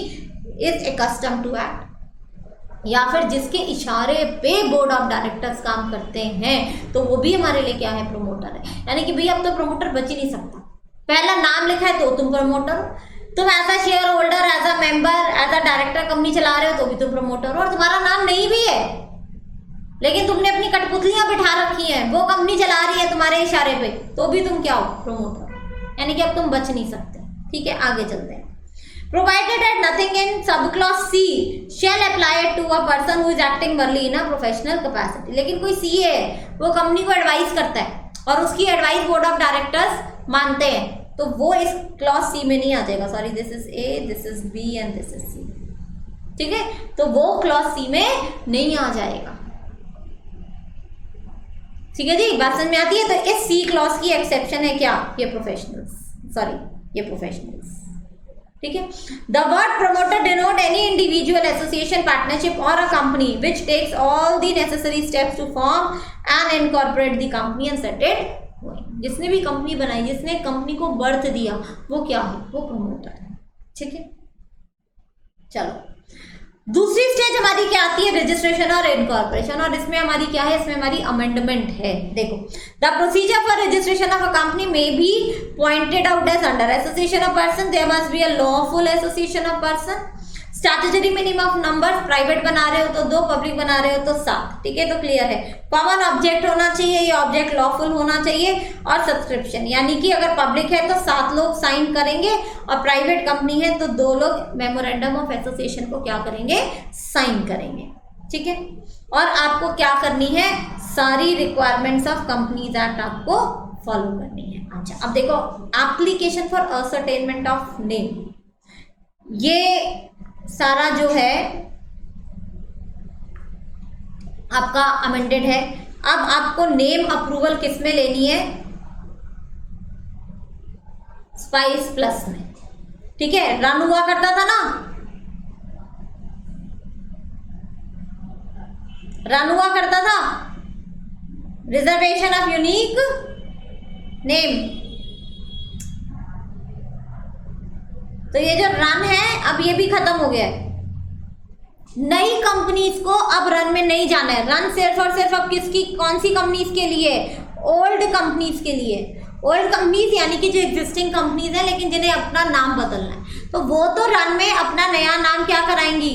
is accustomed to act, या फिर जिसके इशारे पे बोर्ड ऑफ डायरेक्टर्स काम करते हैं, तो वो भी हमारे लिए क्या है? प्रमोटर है। यानी कि भैया अब तो प्रमोटर बच ही नहीं सकता। पहला नाम लिखा है तो तुम प्रमोटर हो, तुम as a share holder, as a member, as a director company चला रहे हो तो भी तुम प्रमोटर हो, और तुम्हारा नाम नहीं भी है लेकिन तुमने अपनी कठपुतलियां बिठा रखी हैं, वो कंपनी चला रही है तुम्हारे इशारे पे, तो भी तुम क्या हो? प्रमोटर। यानी कि अब तुम बच नहीं सकते। ठीक है, आगे चलते हैं। Provided that nothing in subclause C shall apply to a person who is acting merely in a professional capacity। लेकिन कोई CA है, वो कंपनी को एडवाइस करता है और उसकी एडवाइस बोर्ड ऑफ डायरेक्टर्स मानते हैं, तो वो इस क्लॉज C में नहीं आ जाएगा। Sorry, this is A, this is B and this is C। ठीक है, तो वो क्लॉज सी में नहीं आ जाएगा। ठीक है जी, बात समझ में आती है। तो इस सी क्लॉज की एक्सेप्शन है क्या, ये प्रोफेशनल्स, ठीक है। The word promoter denote any individual, association, partnership और a company which takes all the necessary steps to form and incorporate the company and set it going. जिसने भी कंपनी बनाई, जिसने कंपनी को बर्थ दिया, वो क्या है, वो प्रोमोटर है। ठीक है, चलो दूसरी स्टेज हमारी क्या आती है, रजिस्ट्रेशन और इनकॉर्पोरेशन। और इसमें हमारी क्या है, इसमें हमारी अमेंडमेंट है। देखो, the procedure for registration of a company may be pointed out as under association of person, there must be a lawful association of person, statutory minimum of number, private बना रहे हो तो 2, पब्लिक बना रहे हो तो 7। ठीक है, तो क्लियर है। कॉमन ऑब्जेक्ट होना चाहिए, ये ऑब्जेक्ट लॉफुल होना चाहिए। और सब्सक्रिप्शन, यानी कि अगर पब्लिक है तो 7 लोग साइन करेंगे और प्राइवेट कंपनी है तो 2 लोग मेमोरेंडम ऑफ एसोसिएशन को क्या करेंगे, साइन करेंगे। ठीक है, और आपको क्या करनी है, सारी रिक्वायरमेंट्स ऑफ कंपनीज एक्ट आपको फॉलो करनी है। अच्छा, अब देखो, application for ascertainment of name, ये सारा जो है आपका अमेंडेड है। अब आपको नेम अप्रूवल किस में लेनी है, स्पाइस प्लस में। ठीक है, रन हुआ करता था ना, रन हुआ करता था रिजर्वेशन ऑफ यूनिक नेम। तो ये जो रन है अब ये भी खत्म हो गया है। नई कंपनीज को अब रन में नहीं जाना है। रन सिर्फ और सिर्फ अब किसकी, कौन सी कंपनीज के लिए, ओल्ड कंपनीज के लिए। ओल्ड कंपनीज यानी कि जो एग्जिस्टिंग कंपनीज हैं लेकिन जिन्हें अपना नाम बदलना है, तो वो तो रन में अपना नया नाम क्या कराएंगी,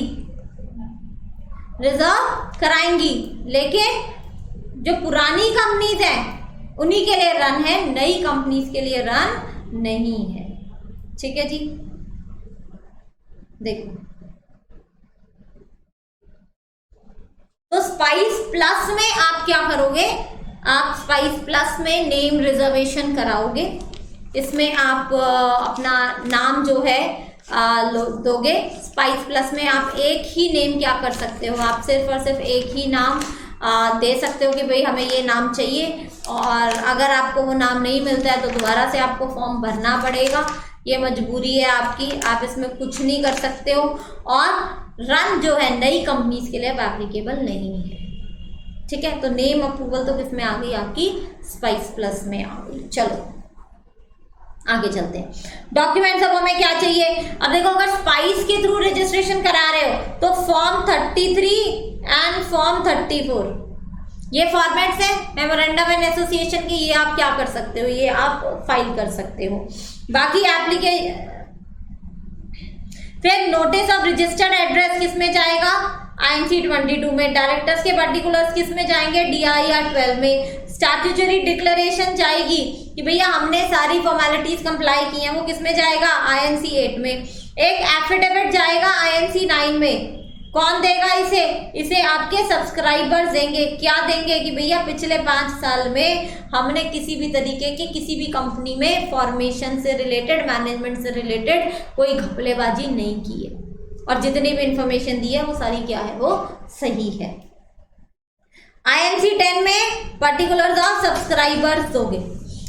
रिजर्व कराएंगी। लेकिन जो पुरानी कंपनीज हैं उन्हीं के लिए रन है, नई कंपनीज के लिए रन नहीं है। ठीक है जी, देखो, तो स्पाइस प्लस में आप क्या करोगे, आप स्पाइस प्लस में नेम रिजर्वेशन कराओगे। इसमें आप अपना नाम जो है दोगे। स्पाइस प्लस में आप एक ही नेम क्या कर सकते हो, आप सिर्फ और सिर्फ एक ही नाम दे सकते हो कि भाई हमें ये नाम चाहिए। और अगर आपको वो नाम नहीं मिलता है तो दोबारा से आपको फॉर्म भरना पड़ेगा, ये मजबूरी है आपकी, आप इसमें कुछ नहीं कर सकते हो। और रन जो है नई कंपनीज के लिए अब एप्लीकेबल नहीं है। ठीक है, तो नेम अप्रूवल तो किस में आ गई, आपकी स्पाइस प्लस में आ गई। चलो आगे चलते हैं। डॉक्यूमेंट्स अब हमें क्या चाहिए, अब देखो, अगर स्पाइस के थ्रू रजिस्ट्रेशन करा रहे हो तो फॉर्म 33 एंड फॉर्म 34 ये फॉर्मेट्स हैं मेमोरेंडम एंड एसोसिएशन की, ये आप क्या कर सकते हो, ये आप फाइल कर सकते हो। बाकी एप्लीकेशन, फिर नोटिस ऑफ रजिस्टर्ड एड्रेस किस में जाएगा, INC 22 में। डायरेक्टर्स के पर्टिकुलर्स किस में जाएंगे, DIR 12 में। स्टैट्यूटरी डिक्लेरेशन जाएगी कि भैया हमने सारी फॉर्मेलिटीज कंप्लाई की हैं, वो किस में जाएगा, INC 8 में। एक एफिडेविट जाएगा INC 9 में। कौन देगा इसे, इसे आपके सब्सक्राइबर्स देंगे। क्या देंगे कि भैया पिछले 5 साल में हमने किसी भी तरीके की किसी भी कंपनी में फॉर्मेशन से रिलेटेड, मैनेजमेंट से रिलेटेड कोई घपलेबाजी नहीं की है, और जितनी भी इंफॉर्मेशन दी है वो सारी क्या है, वो सही है। INC 10 में पर्टिकुलर्स ऑफ सब्सक्राइबर्स दोगे।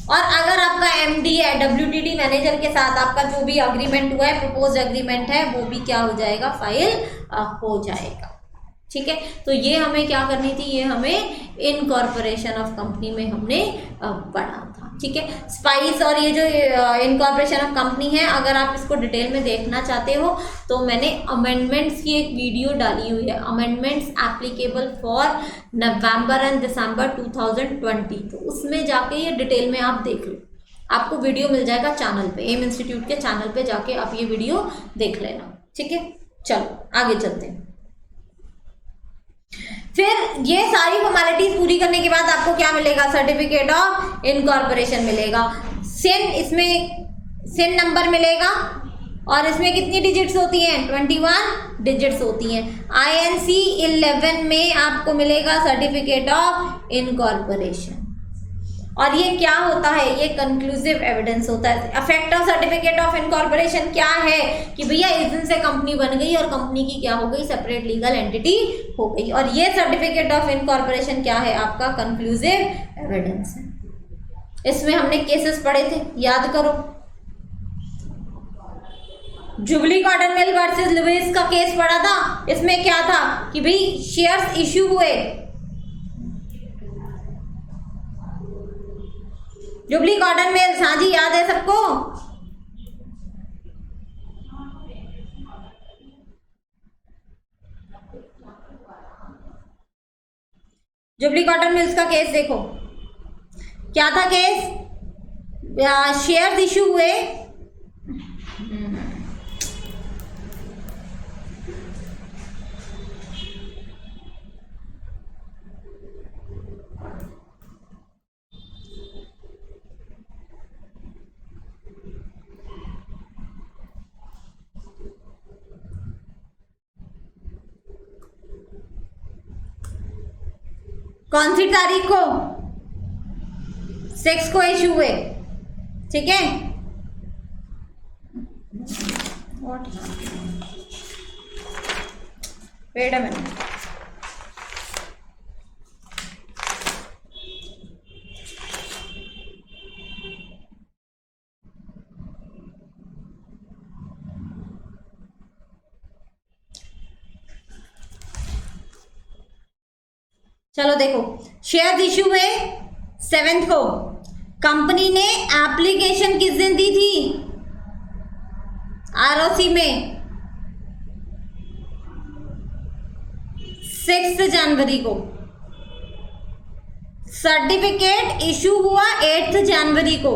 और अगर आपका MD है, WTD मैनेजर के साथ आपका जो भी अग्रीमेंट हुआ है, प्रपोज्ड अग्रीमेंट है, वो भी क्या हो जाएगा, फाइल हो जाएगा। ठीक है, तो ये हमें क्या करनी थी, ये हमें इनकॉर्पोरेशन ऑफ कंपनी में हमने पढ़ा था। ठीक है, स्पाइस और ये जो इनकॉर्पोरेशन ऑफ कंपनी है, अगर आप इसको डिटेल में देखना चाहते हो तो मैंने अमेंडमेंट्स की एक वीडियो डाली हुई है, amendments applicable for November and December 2020, तो उसमें जाके ये डिटेल में आप देख लो। आपको वीडियो मिल जाएगा चैनल पे, एम इंस्टीट्यूट के चैनल पे जाके आप ये वीडियो देख लेना। ठीक है, चलो आगे चलते हैं। फिर ये सारी फॉर्मेलिटीज पूरी करने के बाद आपको क्या मिलेगा, सर्टिफिकेट ऑफ इनकॉर्पोरेशन मिलेगा। सिन, इसमें सिन नंबर मिलेगा, और इसमें कितनी डिजिट्स होती हैं, 21 डिजिट्स होती हैं। INC 11 में आपको मिलेगा सर्टिफिकेट ऑफ इनकॉर्पोरेशन। और ये क्या होता है, ये कंक्लूसिव एविडेंस होता है। Effect of certificate of incorporation क्या है कि भैया इस दिन से कंपनी बन गई और कंपनी की क्या हो गई, सेपरेट लीगल एंटिटी हो गई। और ये सर्टिफिकेट ऑफ इनकॉर्पोरेशन क्या है, आपका कंक्लूसिव एविडेंस है। इसमें हमने केसेस पढ़े थे, याद करो। Jubilee cotton mill versus Lewis का केस पढ़ा था। इसमें क्या था कि भाई शेयर्स इश्यू हुए, जुबली कॉटन मिल्स, हाँ जी याद है सबको। जुबली कॉटन मिल्स का केस देखो, क्या था केस, शेयर्स इश्यू हुए, कौन सी तारीख को, 6 को इशू हुए, ठीक है। वेट अ मिनट, चलो देखो, शेयर इशू हुए 7 को, कंपनी ने एप्लीकेशन किस दिन दी थी, आरओसी में 6 जनवरी को, सर्टिफिकेट इशू हुआ 8 जनवरी को।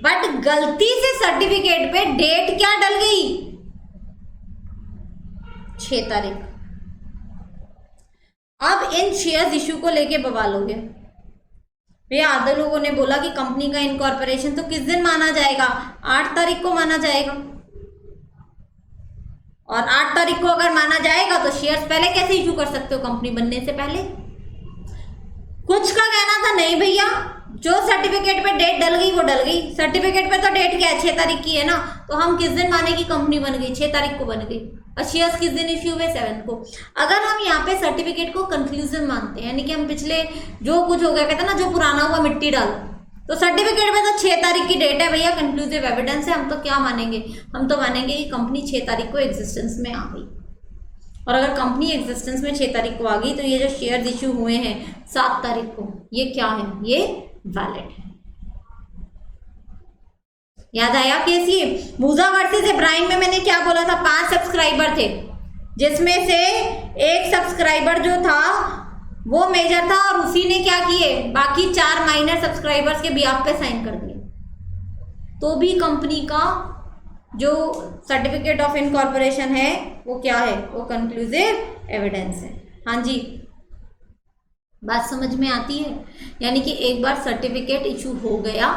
बट गलती से सर्टिफिकेट पे डेट क्या डल गई, 6 तारीख। अब इन शेयर्स इशू को लेके बवाल हो गया। भैया आधे लोगों ने बोला कि कंपनी का इनकॉर्पोरेशन तो किस दिन माना जाएगा, 8 तारीख को माना जाएगा। और 8 तारीख को अगर माना जाएगा तो शेयर्स पहले कैसे इशू कर सकते हो, कंपनी बनने से पहले। कुछ का कहना था नहीं भैया, जो सर्टिफिकेट पे डेट डल गई वो डल गई, सर्टिफिकेट पे तो डेट क्या है, 6 तारीख की है ना, तो हम किस दिन माने की कंपनी बन गई, 6 तारीख को बन गई। और शेयर्स किस दिन इश्यू हुए, 7 को। अगर हम यहाँ पे सर्टिफिकेट को कंक्लूजन मानते हैं, यानी कि हम पिछले जो कुछ हो गया, कहते हैं ना जो पुराना हुआ मिट्टी डाल, तो सर्टिफिकेट में तो 6 तारीख की डेट है भैया, कंक्लूसिव एविडेंस है, हम तो क्या मानेंगे, हम तो मानेंगे कि कंपनी 6 तारीख को एग्जिस्टेंस में आ गई। और अगर कंपनी एग्जिस्टेंस में 6 तारीख को आ गई तो ये जो शेयर्स इशू हुए हैं 7 तारीख को, ये क्या है, ये वैलिड है। याद आया केस ये मूजा वर्सेस इब्राहिम में मैंने क्या बोला था, 5 सब्सक्राइबर थे, जिसमें से एक सब्सक्राइबर जो था वो मेजर था और उसी ने क्या किए, बाकी 4 माइनर सब्सक्राइबर्स के बिहाफ पे साइन कर दिए। तो भी कंपनी का जो सर्टिफिकेट ऑफ इनकॉर्पोरेशन है वो क्या है, वो कंक्लूसिव एविडेंस है। हाँ जी, बात समझ में आती है। यानी कि एक बार सर्टिफिकेट इशू हो गया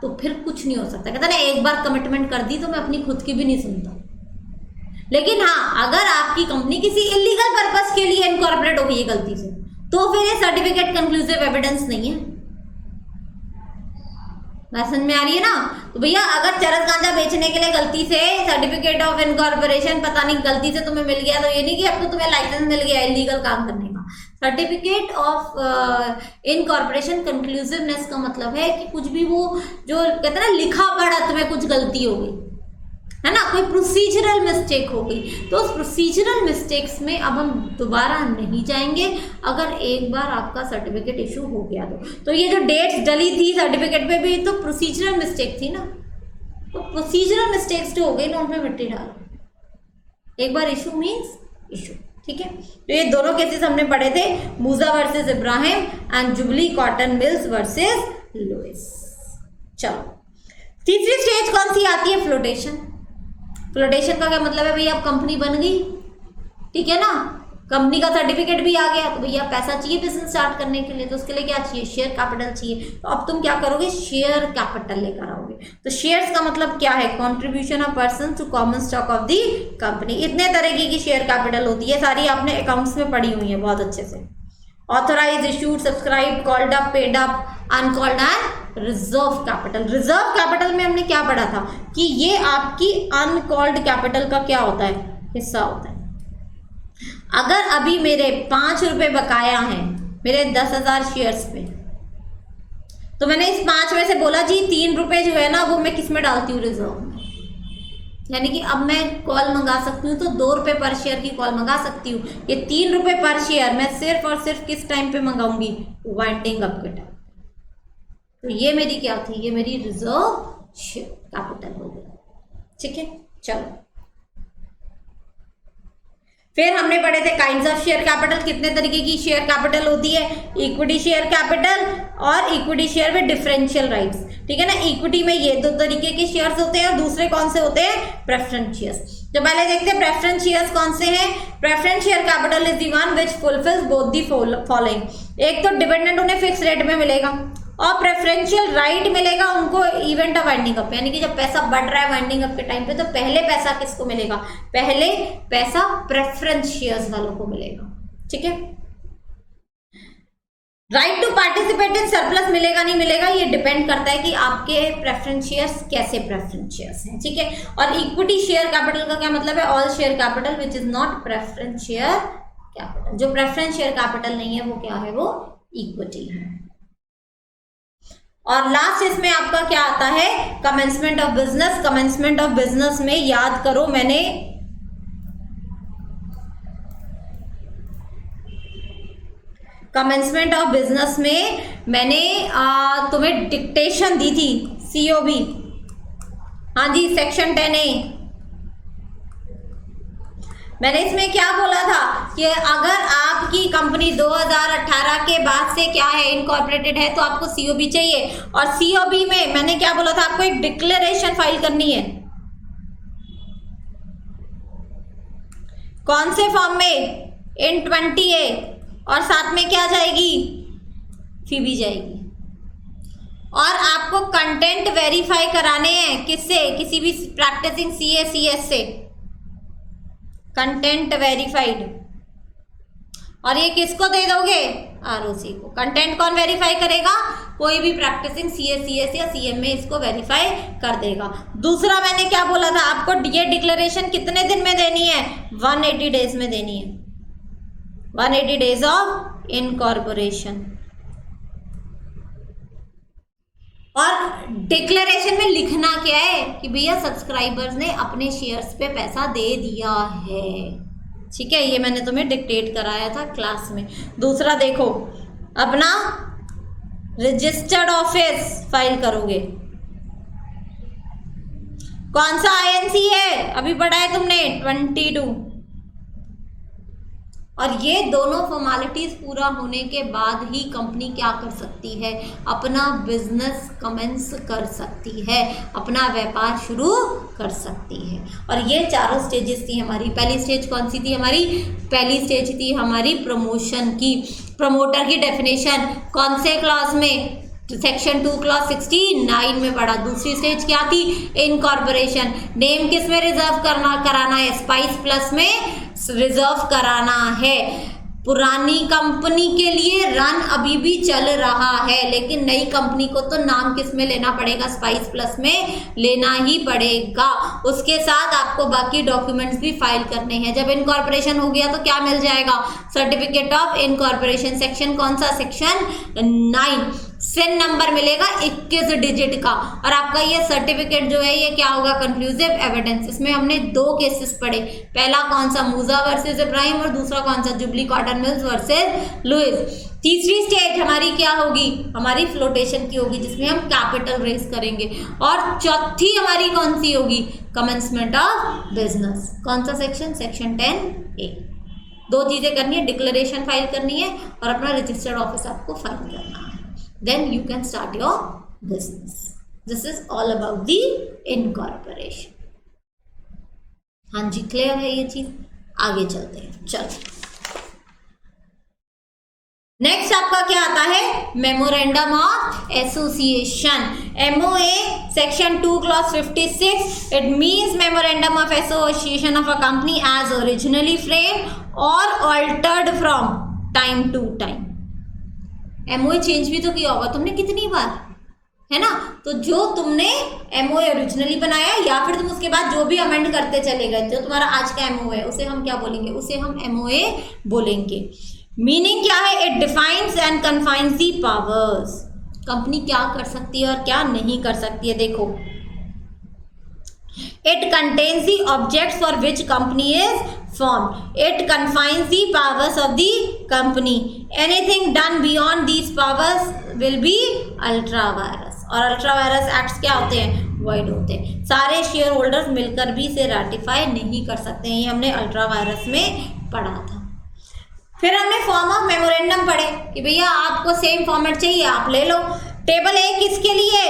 तो फिर कुछ नहीं हो सकता। कहता ना एक बार कमिटमेंट कर दी तो मैं अपनी खुद की भी नहीं सुनता। लेकिन हाँ, अगर आपकी कंपनी किसी इलीगल पर्पस के लिए इनकॉर्पोरेट हो गई है गलती से, तो फिर ये सर्टिफिकेट कंक्लूसिव एविडेंस नहीं है। समझ में आ रही है ना। तो भैया अगर चरस गांजा बेचने के लिए गलती से सर्टिफिकेट ऑफ इनकॉर्पोरेशन पता नहीं गलती से तुम्हें मिल गया, तो ये नहीं कि अब तो तुम्हें लाइसेंस मिल गया इलीगल काम करने का। सर्टिफिकेट ऑफ इनकॉर्पोरेशन कंक्लूसिवनेस का मतलब है कि कुछ भी वो जो कहते हैं ना लिखा पढ़ा तुम्हें कुछ गलती हो गई है ना, कोई प्रोसीजरल मिस्टेक हो गई, तो उस प्रोसीजरल मिस्टेक्स में अब हम दोबारा नहीं जाएंगे अगर एक बार आपका सर्टिफिकेट इशू हो गया तो ये जो डेट्स डली थी सर्टिफिकेट पे भी तो प्रोसीजरल मिस्टेक थी ना, तो प्रोसीजरल मिस्टेक्स जो हो गई ना उनमें मिट्टी डालो। एक बार इशू मीन्स इशू, ठीक है। तो ये दोनों केसेस हमने पढ़े थे, Moosa versus Ebrahim and jubilee cotton mills versus Lewis. चलो तीसरी स्टेज कौन सी आती है, फ्लोटेशन। फ्लोटेशन का क्या मतलब है भैया, अब कंपनी बन गई, ठीक है ना, कंपनी का सर्टिफिकेट भी आ गया, तो भैया पैसा चाहिए बिजनेस स्टार्ट करने के लिए, तो उसके लिए क्या चाहिए, शेयर कैपिटल चाहिए। तो अब तुम क्या करोगे, शेयर कैपिटल लेकर आओगे। तो शेयर्स का मतलब क्या है, contribution of person to common stock of the company. इतने तरीके की शेयर कैपिटल होती है, सारी आपने अकाउंट्स में पढ़ी हुई है बहुत अच्छे से। Authorise, issued, subscribe, called up, paid up, uncalled and reserve capital. Reserve capital में हमने क्या पढ़ा था कि ये आपकी अनकॉल्ड कैपिटल का क्या होता है, हिस्सा होता है। अगर अभी मेरे 5 रुपए बकाया हैं मेरे 10,000 शेयर्स पे, तो मैंने इस 5 में से बोला जी 3 रुपए जो है ना वो मैं किस में डालती हूँ, रिजर्व में। यानी कि अब मैं कॉल मंगा सकती हूँ तो 2 रुपए पर शेयर की कॉल मंगा सकती हूँ। ये 3 रुपए पर शेयर मैं सिर्फ और सिर्फ किस टाइम पे मंगाऊंगी, वाइंडिंग अप के टाइम। तो ये मेरी क्या थी, ये मेरी रिजर्व कैपिटल हो गई। ठीक है, चलो फिर हमने पढ़े थे काइंड्स ऑफ शेयर कैपिटल। कितने तरीके की शेयर कैपिटल होती है, इक्विटी शेयर कैपिटल और equity share with differential rights. ठीक है ना, इक्विटी में ये 2 तरीके के शेयर्स होते हैं और दूसरे कौन से होते हैं, प्रेफरेंस शेयर्स। तो पहले देखते हैं प्रेफरेंस शेयर्स कौन से हैं। Preference share capital is the one which fulfils both the following. एक तो डिविडेंड उन्हें फिक्स रेट में मिलेगा और प्रेफरेंशियल राइट मिलेगा उनको इवेंट ऑफ वाइंडिंग अप, यानी कि जब पैसा बढ़ रहा है वाइंडिंग अप के टाइम पे, तो पहले पैसा किसको मिलेगा, पहले पैसा प्रेफरेंस शेयर्स वालों को मिलेगा। ठीक है, right to participate in surplus मिलेगा नहीं मिलेगा, ये डिपेंड करता है कि आपके प्रेफरेंस शेयर्स कैसे प्रेफरेंस शेयर्स हैं। ठीक है, और इक्विटी शेयर कैपिटल का क्या मतलब है, all share capital which is not preference share capital. जो प्रेफरेंस शेयर कैपिटल नहीं है वो क्या है, वो इक्विटी है। और लास्ट इसमें आपका क्या आता है, commencement of business. Commencement of business में याद करो मैंने कमेंसमेंट ऑफ बिजनेस में मैंने तुम्हें डिक्टेशन दी थी, COB। हाँ जी, सेक्शन 10A। मैंने इसमें क्या बोला था कि अगर आपकी कंपनी 2018 के बाद से क्या है, इनकॉर्पोरेटेड है, तो आपको COB चाहिए। और COB में मैंने क्या बोला था, आपको एक डिक्लेरेशन फाइल करनी है। कौन से फॉर्म में, इन 20A, और साथ में क्या जाएगी, फी भी जाएगी। और आपको कंटेंट वेरीफाई कराने हैं, किससे, किसी भी प्रैक्टिसिंग CA CS से, कंटेंट वेरीफाइड। और ये किसको दे दोगे, ROC को। कंटेंट कौन वेरीफाई करेगा, कोई भी प्रैक्टिसिंग CA CS या CMA इसको वेरीफाई कर देगा। दूसरा मैंने क्या बोला था, आपको ये डिक्लेरेशन कितने दिन में देनी है, 180 डेज में देनी है, 180 डेज ऑफ इनकॉर्पोरेशन। और डिक्लेरेशन में लिखना क्या है कि भैया सब्सक्राइबर्स ने अपने शेयर्स पे पैसा दे दिया है। ठीक है, ये मैंने तुम्हें डिक्टेट कराया था क्लास में। दूसरा देखो, अपना रजिस्टर्ड ऑफिस फाइल करोगे। कौन सा INC है, अभी पढ़ा है तुमने, 22। और ये दोनों फॉर्मेलिटीज पूरा होने के बाद ही कंपनी क्या कर सकती है, अपना बिजनेस कमेंस कर सकती है, अपना व्यापार शुरू कर सकती है। और ये चारों स्टेजेस थी हमारी। पहली स्टेज कौन सी थी हमारी, पहली स्टेज थी हमारी प्रमोशन की। प्रमोटर की डेफिनेशन कौन से क्लास में, सेक्शन 2 क्लॉज 69 में पढ़ा। दूसरी स्टेज क्या थी, इनकॉर्पोरेशन। नेम किस में रिजर्व कराना है, स्पाइस प्लस में रिजर्व कराना है। पुरानी कंपनी के लिए रन अभी भी चल रहा है, लेकिन नई कंपनी को तो नाम किस में लेना पड़ेगा, स्पाइस प्लस में लेना ही पड़ेगा। उसके साथ आपको बाकी डॉक्यूमेंट्स भी फाइल करने हैं। जब इनकॉर्पोरेशन हो गया तो क्या मिल जाएगा, सर्टिफिकेट ऑफ इनकॉर्पोरेशन। सेक्शन कौन सा, सेक्शन 9। सिन नंबर मिलेगा 21 डिजिट का। और आपका ये सर्टिफिकेट जो है ये क्या होगा, कंक्लूसिव एविडेंस। इसमें हमने 2 केसेस पढ़े, पहला कौन सा, मूसा वर्सेस इब्राहिम, और दूसरा कौन सा, Jubilee cotton mills versus Louis. तीसरी स्टेज हमारी क्या होगी, हमारी फ्लोटेशन की होगी, जिसमें हम कैपिटल रेज करेंगे। और चौथी हमारी कौन सी होगी, कमेंसमेंट ऑफ बिजनेस। कौन सा सेक्शन, सेक्शन 10A। 2 चीजें करनी है, डिक्लेरेशन फाइल करनी है और अपना रजिस्टर्ड ऑफिस आपको फाइल करना है। Then you can start your business. This is all about the incorporation. हाँ जी, क्लियर है ये चीज, आगे चलते हैं, चलो। नेक्स्ट आपका क्या आता है, memorandum of association, MOA section 2 clause 56. It means memorandum of association of a company as originally frame or altered from time to time. MOA change भी तो किया होगा तुमने कितनी बार, है ना. तो जो तुमने MOA ओरिजिनली बनाया या फिर तुम उसके बाद जो भी अमेंड करते चले गए, जो तुम्हारा आज का MOA है उसे हम क्या बोलेंगे, उसे हम MOA बोलेंगे. मीनिंग क्या है, it defines and confines the powers. Company क्या कर सकती है और क्या नहीं कर सकती है. देखो, it contains the objects for which company is formed. It confines the powers of the company. Anything done beyond these powers will be ultra vires. और अल्ट्रा वायरस एक्ट्स क्या होते हैं, वॉइड होते हैं. सारे शेयर होल्डर्स मिलकर भी इसे रेटिफाई नहीं कर सकते हैं. ये हमने अल्ट्रा वायरस में पढ़ा था. फिर हमने फॉर्म ऑफ मेमोरेंडम पढ़े कि भैया आपको सेम फॉर्मेट चाहिए आप ले लो. टेबल ए किसके लिए,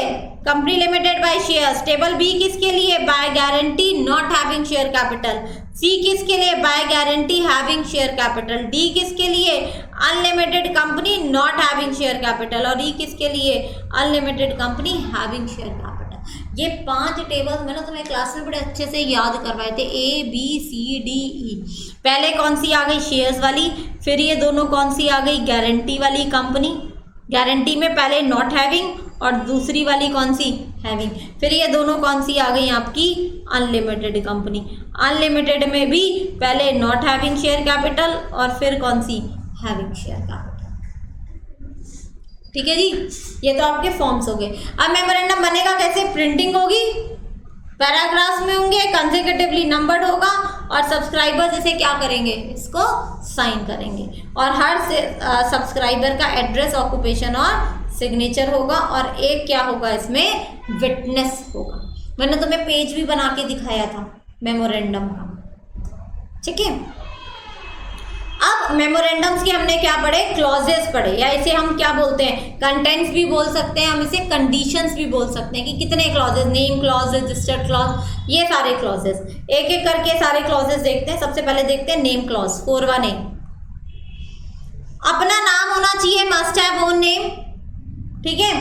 company limited by shares. Table B किसके लिए, by guarantee not having share capital. C किसके लिए, by guarantee having share capital. D किसके लिए, unlimited company not having share capital. और ई किसके लिए, unlimited company having share capital. ये 5 टेबल्स मैंने तुम्हें क्लास में बड़े अच्छे से याद करवाए थे, ABCDE. पहले कौन सी आ गई, शेयर्स वाली. फिर ये दोनों कौन सी आ गई, गारंटी वाली कंपनी. गारंटी में पहले नॉट हैविंग और दूसरी वाली कौन सी, हैविंग. फिर ये दोनों कौन सी आ गई आपकी, अनलिमिटेड कंपनी. अनलिमिटेड में भी पहले नॉट हैविंग शेयर कैपिटल और फिर कौन सी, हैविंग शेयर कैपिटल. ठीक है जी, ये तो आपके फॉर्म्स हो गए. अब मेमोरेंडम बनेगा कैसे, प्रिंटिंग होगी, पैराग्राफ्स में होंगे, कंसेक्यूटिवली नंबर्ड होगा और सब्सक्राइबर्स इसे क्या करेंगे, इसको साइन करेंगे. और हर सब्सक्राइबर का एड्रेस, ऑक्यूपेशन और सिग्नेचर होगा. और एक क्या होगा इसमें, विटनेस होगा. मैंने तुम्हें पेज भी बना के दिखाया था मेमोरेंडम का. ठीक है. अब मेमोरेंडम्स के हमने क्या पढ़े, क्लॉजेस पढ़े, या इसे हम क्या बोलते हैं, कंटेंट्स भी बोल सकते हैं, हम इसे कंडीशंस भी बोल सकते हैं कि कितने clauses, name clause, registered clause, ये सारे क्लॉजेस. एक एक करके सारे क्लॉजेस देखते हैं. सबसे पहले देखते हैं नेम क्लॉज. 4(1) अपना नाम होना चाहिए, मस्ट हैव ओन नेम. ठीक है.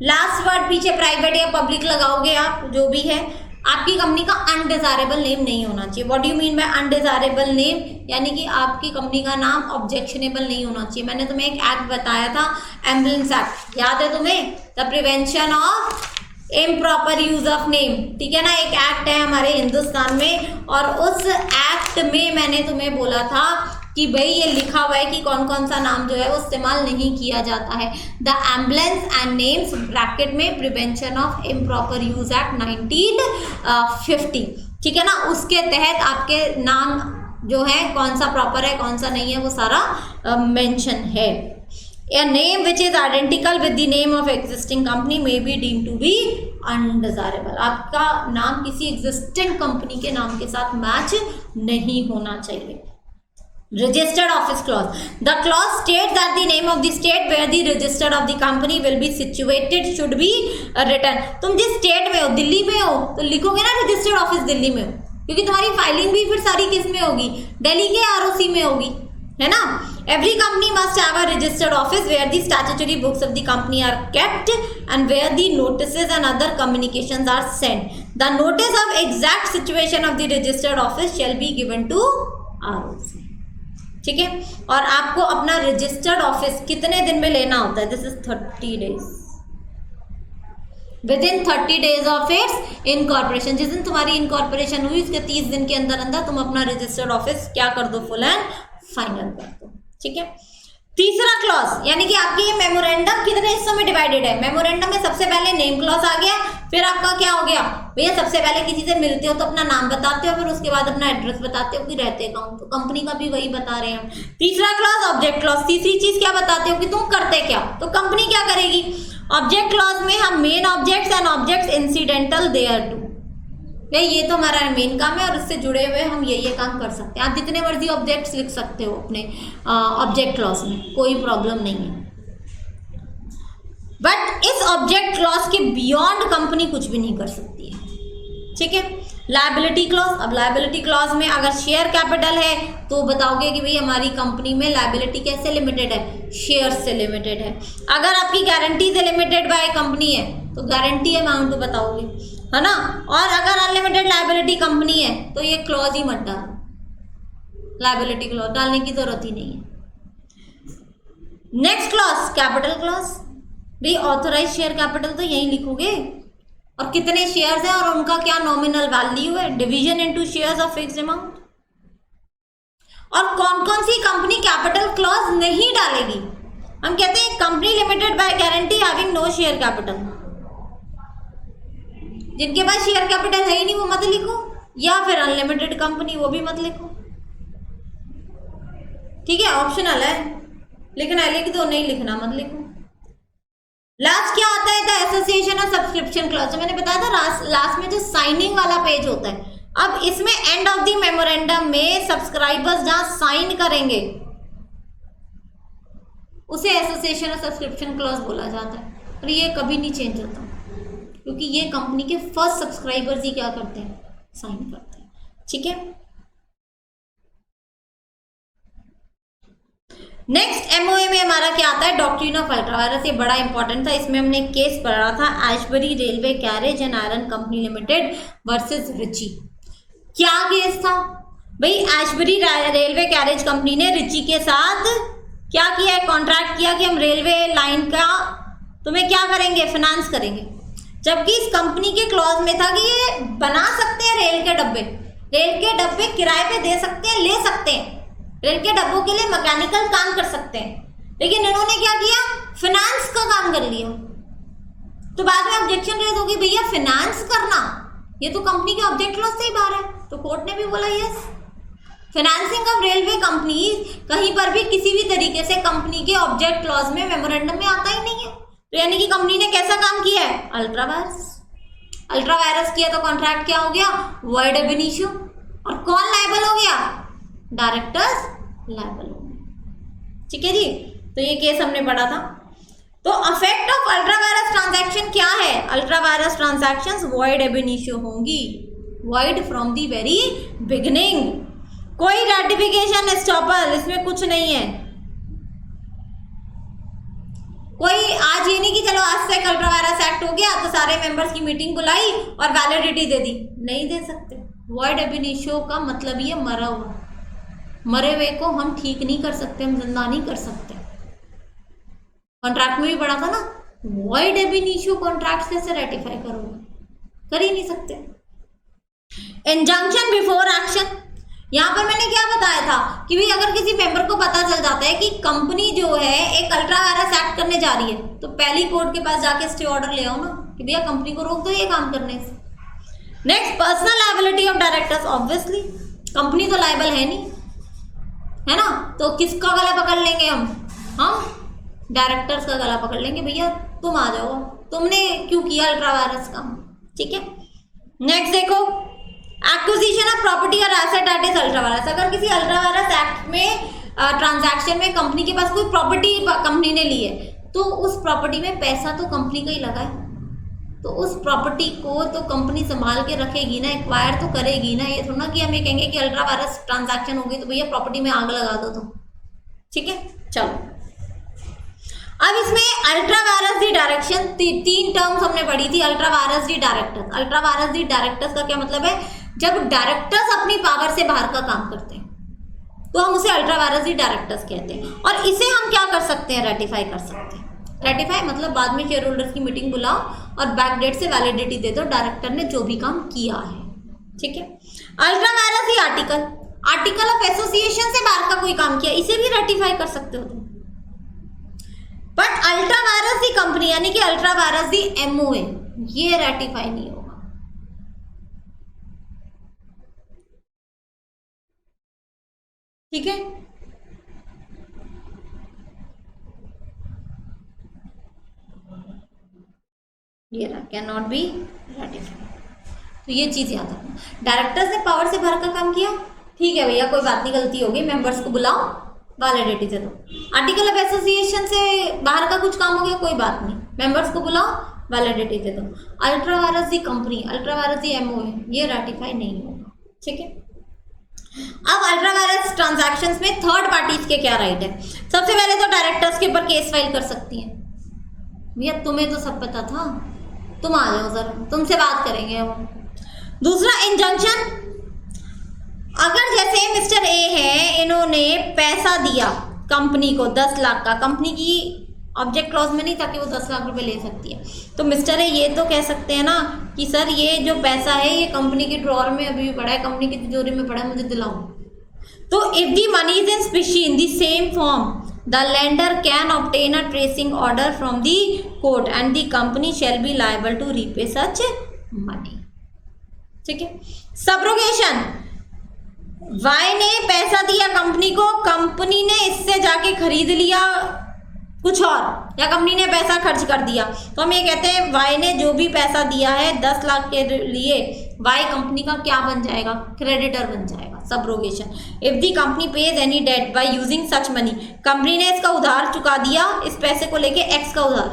लास्ट वर्ड पीछे प्राइवेट या पब्लिक लगाओगे आप, जो भी है. आपकी कंपनी का अनडिजायरेबल नेम नहीं होना चाहिए. What do you mean bye undesirable name, यानी कि आपकी कंपनी का नाम ऑब्जेक्शनेबल नहीं होना चाहिए. मैंने तुम्हें एक एक्ट बताया था, एम्बुलेंस एक्ट, याद है तुम्हें, the prevention of improper use of name. ठीक है ना, एक एक्ट है हमारे हिंदुस्तान में. और उस एक्ट में मैंने तुम्हें बोला था कि भाई ये लिखा हुआ है कि कौन कौन सा नाम जो है वो इस्तेमाल नहीं किया जाता है. The emblems and names bracket में prevention of improper use act 1950. ठीक है ना, उसके तहत आपके नाम जो है कौन सा प्रॉपर है कौन सा नहीं है वो सारा मेंशन है. A name which is identical with the name of existing company may be deemed to be undesirable. आपका नाम किसी एग्जिस्टिंग कंपनी के नाम के साथ मैच नहीं होना चाहिए. Registered office clause. The clause states that the name of the state where the registered of the company will be situated should be written. तुम जिस स्टेट में हो, दिल्ली में हो तो लिखोगे ना रजिस्टर्ड ऑफिस दिल्ली में हो, क्योंकि तुम्हारी फाइलिंग भी फिर सारी किस में होगी, दिल्ली के ROC में होगी, है ना. Every company must have a registered office where the statutory books of the company are kept and where the notices and other communications are sent. The notice of exact situation of the registered office shall be given to ROC. ठीक है. और आपको अपना registered office कितने दिन में लेना होता है, this is 30 days. With in 30 days of its incorporation. जिस दिन तुम्हारी इनकॉर्पोरेशन हुई उसके 30 दिन के अंदर अंदर तुम अपना रजिस्टर्ड ऑफिस क्या कर दो, फुल एंड फाइनल कर दो. ठीक है. तीसरा क्लॉज, यानी कि आपकी ये मेमोरेंडम कितने हिस्सों में डिवाइडेड है. मेमोरेंडम में सबसे पहले नेम क्लॉज आ गया. फिर आपका क्या हो गया भैया, सबसे पहले किसी से मिलते हो तो अपना नाम बताते हो, फिर उसके बाद अपना एड्रेस बताते हो कि रहते कहाँ, तो कंपनी का भी वही बता रहे हैं. तीसरा क्लॉज ऑब्जेक्ट क्लॉज. तीसरी चीज क्या बताते हो कि तुम करते क्या, तो कंपनी क्या करेगी. ऑब्जेक्ट क्लॉज में हम main objects and objects incidental thereto, नहीं ये तो हमारा मेन काम है और इससे जुड़े हुए हम ये काम कर सकते हैं. आप जितने मर्जी ऑब्जेक्ट्स लिख सकते हो अपने ऑब्जेक्ट क्लॉज में, कोई प्रॉब्लम नहीं है. बट इस ऑब्जेक्ट क्लॉज के बियॉन्ड कंपनी कुछ भी नहीं कर सकती है. ठीक है. लायबिलिटी क्लॉज, अब लायबिलिटी क्लॉज में अगर शेयर कैपिटल है तो बताओगे कि भाई हमारी कंपनी में लायबिलिटी कैसे लिमिटेड है, शेयर से लिमिटेड है। अगर आपकी गारंटी से लिमिटेड बाय कंपनी है तो गारंटी अमाउंट बताओगे, है ना। और अगर अनलिमिटेड लायबिलिटी कंपनी है तो ये क्लॉज ही मत डालो, लायबिलिटी क्लॉज डालने की जरूरत ही नहीं है। नेक्स्ट क्लॉज कैपिटल क्लॉज, भाई ऑथराइज शेयर कैपिटल तो यही लिखोगे और कितने शेयर्स हैं और उनका क्या नॉमिनल वैल्यू है, division into shares of fixed amount. और कौन कौन सी कंपनी कैपिटल क्लॉज नहीं डालेगी, हम कहते हैं company limited by guarantee having no share capital, जिनके पास शेयर कैपिटल है ही नहीं वो मत लिखो, या फिर अनलिमिटेड कंपनी वो भी मत लिखो, ठीक है, ऑप्शनल है, लिखना है लिख दो, नहीं लिखना मत लिखो। लास्ट क्या आता है, द एसोसिएशन और सब्सक्रिप्शन क्लॉज, मैंने बताया था लास्ट में जो साइनिंग वाला पेज होता है। अब इसमें एंड ऑफ द मेमोरेंडम में सब्सक्राइबर्स जहां साइन करेंगे उसे एसोसिएशन और सब्सक्रिप्शन क्लॉज बोला जाता है, और ये कभी नहीं चेंज होता क्योंकि ये कंपनी के फर्स्ट सब्सक्राइबर्स ही क्या करते हैं, साइन करते हैं, ठीक है। नेक्स्ट एमओए में हमारा क्या आता है, डॉक्ट्रिन ऑफ अल्ट्रावायरस, ये बड़ा इंपॉर्टेंट था, इसमें हमने केस पढ़ा था, Ashbury Railway Carriage and Iron Company limited versus Riche. क्या केस था भाई, एशबरी रेलवे कैरेज कंपनी ने रिची के साथ क्या किया है, कॉन्ट्रैक्ट किया कि हम रेलवे लाइन का तुम्हें क्या करेंगे, फाइनेंस करेंगे, जबकि इस कंपनी के क्लॉज में था कि ये बना सकते हैं रेल के डब्बे किराए पे दे सकते हैं, ले सकते हैं, रेल के डब्बों के लिए मैकेनिकल काम कर सकते हैं, लेकिन इन्होंने क्या किया, फाइनेंस का काम कर लिया। तो बाद में ऑब्जेक्शन रेज होगी, भैया फाइनेंस करना ये तो कंपनी के ऑब्जेक्ट क्लॉज से ही बाहर है, तो कोर्ट ने भी बोला yes, financing of railway company कहीं पर भी किसी भी तरीके से कंपनी के ऑब्जेक्ट क्लॉज में मेमोरेंडम में आता ही नहीं है। तो यानी कि कंपनी ने कैसा काम किया है, अल्ट्रावायरस किया, तो कॉन्ट्रैक्ट क्या हो गया, वॉइड एब इनिशियो, और कौन लायबल हो गया, डायरेक्टर्स लायबल हो गए, ठीक है जी। तो ये केस हमने पढ़ा था। तो अफेक्ट ऑफ अल्ट्रावायरस ट्रांजैक्शन क्या है, ultra vires transactions void ab initio होंगी, void from the very beginning, कोई रेटिफिकेशन एस्टॉपल इसमें कुछ नहीं है, कोई आज ये नहीं कि चलो आज से अल्ट्रावायरस एक्ट हो गया तो सारे मेंबर्स की मीटिंग बुलाई और वैलिडिटी दे दी, नहीं दे सकते। वॉइड एब इनिशियो का मतलब ये मरा हुआ, मरे हुए को हम ठीक नहीं कर सकते, हम जिंदा नहीं कर सकते। कॉन्ट्रैक्ट में भी पढ़ा था ना, वॉइड एब इनिशियो कॉन्ट्रैक्ट कैसे रेटिफाई करोगे, कर ही नहीं सकते। इंजंक्शन बिफोर एक्शन, यहाँ पर मैंने क्या बताया था कि भाई अगर किसी मेंबर को पता चल जाता है कि कंपनी जो है एक अल्ट्रावायरस एक्ट करने जा रही है, तो पहली कोर्ट के पास जाके स्टे ऑर्डर ले आओ ना कि भैया कंपनी को रोक दो ये काम करने से। Next personal liability of directors, obviously company तो लायबल है नहीं, है ना, तो किसका गला पकड़ लेंगे हम डायरेक्टर्स का गला पकड़ लेंगे, भैया तुम आ जाओ, तुमने क्यों किया अल्ट्रावायरस काम, ठीक है। नेक्स्ट देखो, एक्विजिशन ऑफ प्रॉपर्टी और एसेट एट इज अल्ट्रावायरस, अगर किसी अल्ट्रावायरस एक्ट में ट्रांजैक्शन में कंपनी के पास कोई प्रॉपर्टी कंपनी ने ली है, तो उस प्रॉपर्टी में पैसा तो कंपनी का ही लगा है, तो उस प्रॉपर्टी को तो कंपनी संभाल के रखेगी ना, एक्वायर तो करेगी ना, ये थोड़ा ना कि हम ये कहेंगे कि अल्ट्रावायरस ट्रांजैक्शन होगी तो भैया प्रॉपर्टी में आग लगा दो, तो ठीक है। चलो अब इसमें अल्ट्रावायरस दी डायरेक्शन, तीन टर्म्स हमने पढ़ी थी, अल्ट्रावायरस दी डायरेक्टर्स। अल्ट्रावायरस दी डायरेक्टर्स का क्या मतलब है, जब डायरेक्टर्स अपनी पावर से बाहर का काम करते हैं तो हम उसे अल्ट्रावायरस दी डायरेक्टर्स कहते हैं, और इसे हम क्या कर सकते हैं, रेटिफाई कर सकते हैं। रेटिफाई मतलब बाद में शेयर होल्डर्स की मीटिंग बुलाओ और बैकडेट से वैलिडिटी दे दो डायरेक्टर ने जो भी काम किया है, ठीक है। Ultra vires he article of association से बाहर का कोई काम किया, इसे भी रेटिफाई कर सकते हो तुम, बट अल्ट्रावायरस दी कंपनी यानी कि अल्ट्रावायरस दी एमओए ये रेटिफाई नहीं होगा, ठीक है। ये कैन नॉट बी रेटिफाइड, तो ये चीज याद रखना। डायरेक्टर्स ने पावर से बाहर का काम किया, ठीक है भैया कोई बात नहीं, गलती होगी, मेंबर्स को बुलाओ वैलिडिटी दे दो। आर्टिकल ऑफ एसोसिएशन से बाहर का कुछ काम हो गया, कोई बात नहीं, मेंबर्स को बुलाओ वैलिडिटी दे दो। अल्ट्रा वायरस दी कंपनी, अल्ट्रा वायरस दी एमओए, ये रेटिफाई नहीं होगा, ठीक है। अब अल्ट्रा वायरस ट्रांजैक्शंस में थर्ड पार्टीज के क्या राइट है? सबसे पहले तो डायरेक्टर्स के ऊपर केस फाइल कर सकती हैं। भैया तुम्हें तो सब पता था, तुम आ जाओ जरा, तुमसे बात करेंगे हम। दूसरा इंजंक्शन, अगर जैसे मिस्टर ए है, इन्होंने पैसा दिया कंपनी को 10 लाख का, कंपनी की ऑब्जेक्ट क्लॉज में नहीं था कि वो 10 लाख रुपए ले सकती है, तो मिस्टर ए ये तो कह सकते हैं ना कि सर ये जो पैसा है ये कंपनी के ड्रॉअर में अभी भी पड़ा है, कंपनी की तिजोरी में पड़ा है, मुझे दिलाओ। तो if the money is in specie in the same form, the lender can obtain a tracing order from the court and the company shall be liable to repay such money, ठीक है। सब्रोगेशन, वाई ने पैसा दिया company को, company ने इससे जाके खरीद लिया कुछ और, या कंपनी ने पैसा खर्च कर दिया, तो हम ये कहते हैं वाई ने जो भी पैसा दिया है 10 लाख के लिए, वाई कंपनी का क्या बन जाएगा? क्रेडिटर बन जाएगा। Subrogation, if the company pays any debt by using such money, company ने इसका उधार चुका दिया, इस पैसे को लेके एक्स का उधार,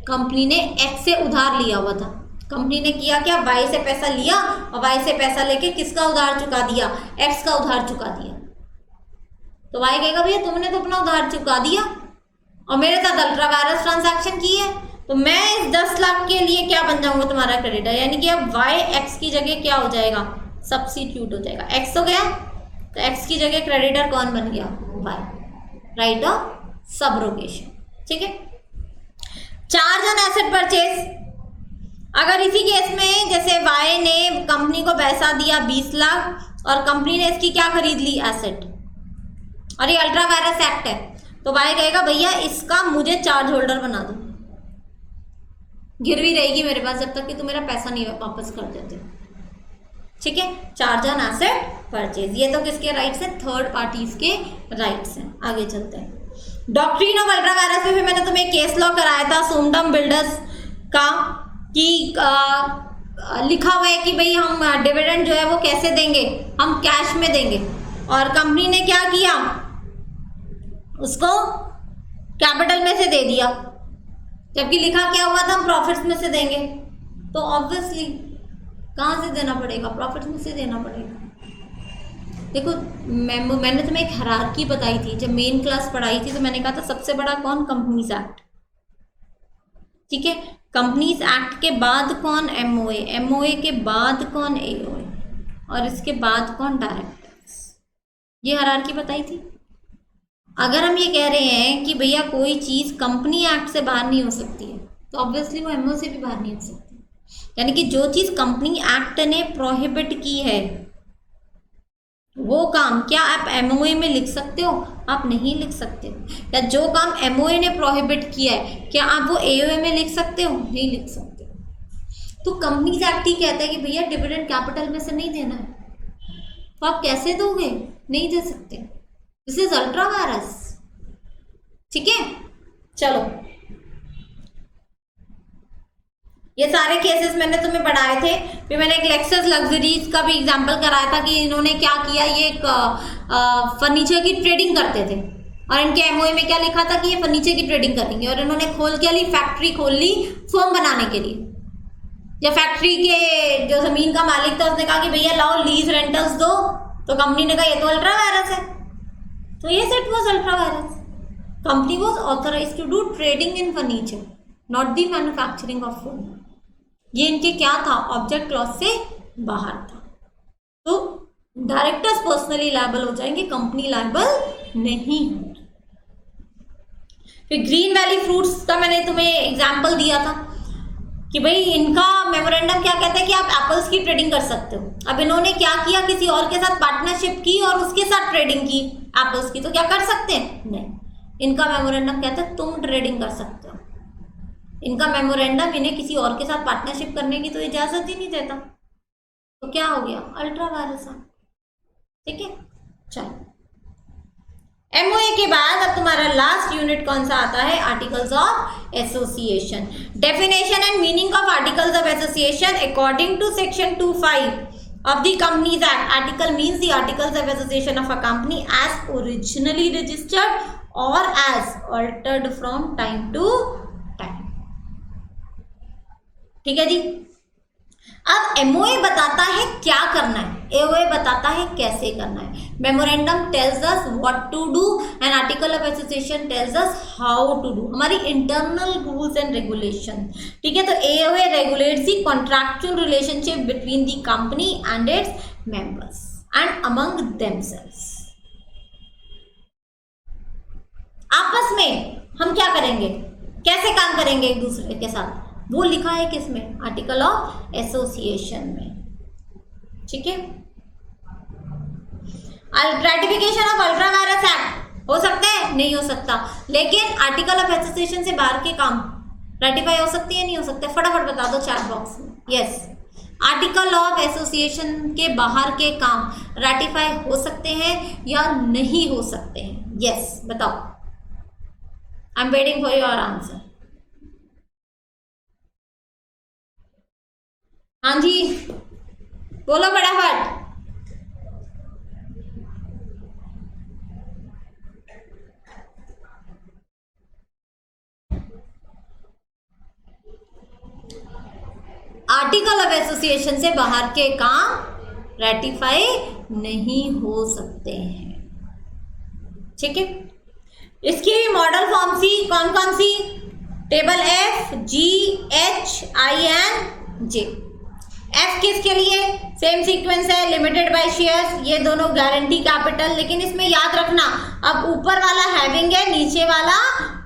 कंपनी ने एक्स से उधार लिया हुआ था, कंपनी ने किया क्या? वाई से पैसा लिया और वाई से पैसा लेके किसका उधार चुका दिया? एक्स का उधार चुका दिया। तो वाई कहेगा भैया तुमने तो अपना उधार चुका दिया और मेरे साथ अल्ट्रा वायरस ट्रांजैक्शन की है, तो मैं इस 10 लाख के लिए क्या बन जाऊंगा? तुम्हारा क्रेडिटर। यानी कि अब वाई एक्स की जगह क्या हो जाएगा? सब्स्टिट्यूट हो जाएगा। एक्स हो गया तो एक्स की जगह क्रेडिटर कौन बन गया? वाई। राइट ऑफ सब्रोगेशन, ठीक है। चार्ज ऑन एसेट परचेज, अगर इसी केस में जैसे वाई ने कंपनी को पैसा दिया 20 लाख और कंपनी ने इसकी क्या खरीद ली? एसेट, और ये अल्ट्रा वायरस एक्ट है, तो वाई कहेगा भैया इसका मुझे चार्ज होल्डर बना दो, गिरवी रहेगी मेरे पास जब तक कि तुम मेरा पैसा नहीं वापस कर देते, ठीक है। चार्ज ऑन एसेट परचेज, ये तो किसके राइट्स हैं? थर्ड पार्टीज के राइट्स हैं। आगे चलते हैं। डॉक्ट्रिन ऑफ अल्ट्रा वायरस में भी मैंने तुम्हें केस लॉ कराया था सोमडम बिल्डर्स का, कि लिखा हुआ है कि भाई हम डिविडेंड जो है वो कैसे देंगे? हम कैश में देंगे, और कंपनी ने क्या किया? उसको कैपिटल में से दे दिया, जबकि लिखा क्या हुआ था? हम प्रॉफिट्स में से देंगे। तो ऑब्वियसली कहाँ से देना पड़ेगा? प्रॉफिट्स में से देना पड़ेगा। देखो मैंने तुम्हें एक हायरार्की बताई थी जब मेन क्लास पढ़ाई थी, तो मैंने कहा था सबसे बड़ा कौन? कंपनीज एक्ट, ठीक है। कंपनीज एक्ट के बाद कौन? एमओए, एमओए के बाद कौन? एओए, और इसके बाद कौन? डायरेक्टर्स। ये हायरार्की बताई थी। अगर हम ये कह रहे हैं कि भैया कोई चीज़ कंपनी एक्ट से बाहर नहीं हो सकती है, तो ऑब्वियसली वो एमओए से भी बाहर नहीं हो सकती। यानी कि जो चीज़ कंपनी एक्ट ने प्रोहिबिट की है वो काम क्या आप एमओए में लिख सकते हो? आप नहीं लिख सकते हो। या जो काम एमओए ने प्रोहिबिट किया है क्या आप वो एओए में लिख सकते हो? नहीं लिख सकते। तो कंपनीज एक्ट ही कहता है कि भैया डिविडेंड कैपिटल में से नहीं देना है, तो आप कैसे दोगे? नहीं दे सकते। दिस इज अल्ट्रा वायरस, ठीक है। चलो, ये सारे केसेस मैंने तुम्हें पढ़ाए थे। फिर मैंने एक लेक्सस लग्जरीज का भी एग्जांपल कराया था कि इन्होंने क्या किया, ये एक फर्नीचर की ट्रेडिंग करते थे और इनके एमओए में क्या लिखा था कि ये फर्नीचर की ट्रेडिंग करेंगे, और इन्होंने खोल के ली फैक्ट्री खोल ली फोम बनाने के लिए। या फैक्ट्री के जो जमीन का मालिक था उसने कहा कि भैया लाओ लीज रेंटल्स दो, तो कंपनी ने कहा ये तो अल्ट्रा वायरस है, तो ये set was ultra vires. Company was authorised to do trading in furniture, not the manufacturing of foam. ये इनके क्या था? ऑब्जेक्ट क्लॉज से बाहर था। तो डायरेक्टर्स पर्सनली लायबल हो जाएंगे, कंपनी लायबल नहीं होगी। फिर ग्रीन वैली फ्रूट्स का मैंने तुम्हें एग्जांपल दिया था कि भाई इनका मेमोरेंडम क्या कहता है कि आप एप्पल्स की ट्रेडिंग कर सकते हो। अब इन्होंने क्या किया? किसी और के साथ पार्टनरशिप की और उसके साथ ट्रेडिंग की एप्पल्स की, तो क्या कर सकते हैं? नहीं। इनका मेमोरेंडम कहता है तुम ट्रेडिंग कर सकते हो। इनका मेमोरेंडम इन्हें किसी और के साथ पार्टनरशिप करने की तो इजाजत ही नहीं देता। तो क्या हो गया? अल्ट्रा वायरस, ठीक है। चलो, एमओए के बाद अब तुम्हारा लास्ट यूनिट कौन सा आता है? Articles of association. Definition and meaning of articles of association according to section 25 of the Companies Act. Article means the articles of association of a company as originally registered or as altered from time to time. ठीक है जी। अब MOA बताता है क्या करना है, AOA बताता है कैसे करना है। Memorandum tells us what to do and article of association tells us how to do, हमारी इंटरनल रूल्स एंड रेगुलेशन। ठीक है, तो AOA regulates the contractual relationship between the company and its members and among themselves. आपस में हम क्या करेंगे, कैसे काम करेंगे एक दूसरे के साथ, वो लिखा है किसमें, आर्टिकल ऑफ एसोसिएशन में। ठीक है, राटिफिकेशन ऑफ अल्ट्रा वायरस एक्ट हो सकता है, नहीं हो सकता, लेकिन आर्टिकल ऑफ एसोसिएशन से बाहर के काम रेटिफाई हो सकती है, नहीं हो सकते, फटाफट बता दो चैट बॉक्स में। यस, आर्टिकल ऑफ एसोसिएशन के बाहर के काम रेटिफाई हो सकते हैं या नहीं हो सकते हैं। यस, बताओ, I am waiting for your answer. हाँ जी, बोलो फटाफट। आर्टिकल ऑफ एसोसिएशन से बाहर के काम रेटिफाई नहीं हो सकते हैं। ठीक है, इसकी भी मॉडल फॉर्म सी कौन कौन सी, table F, G, H, I and, J. F किसके लिए, सेम सीक्वेंस है, लिमिटेड बाय शेयर्स, ये दोनों गारंटी कैपिटल, लेकिन इसमें याद रखना अब ऊपर वाला हैविंग है, नीचे वाला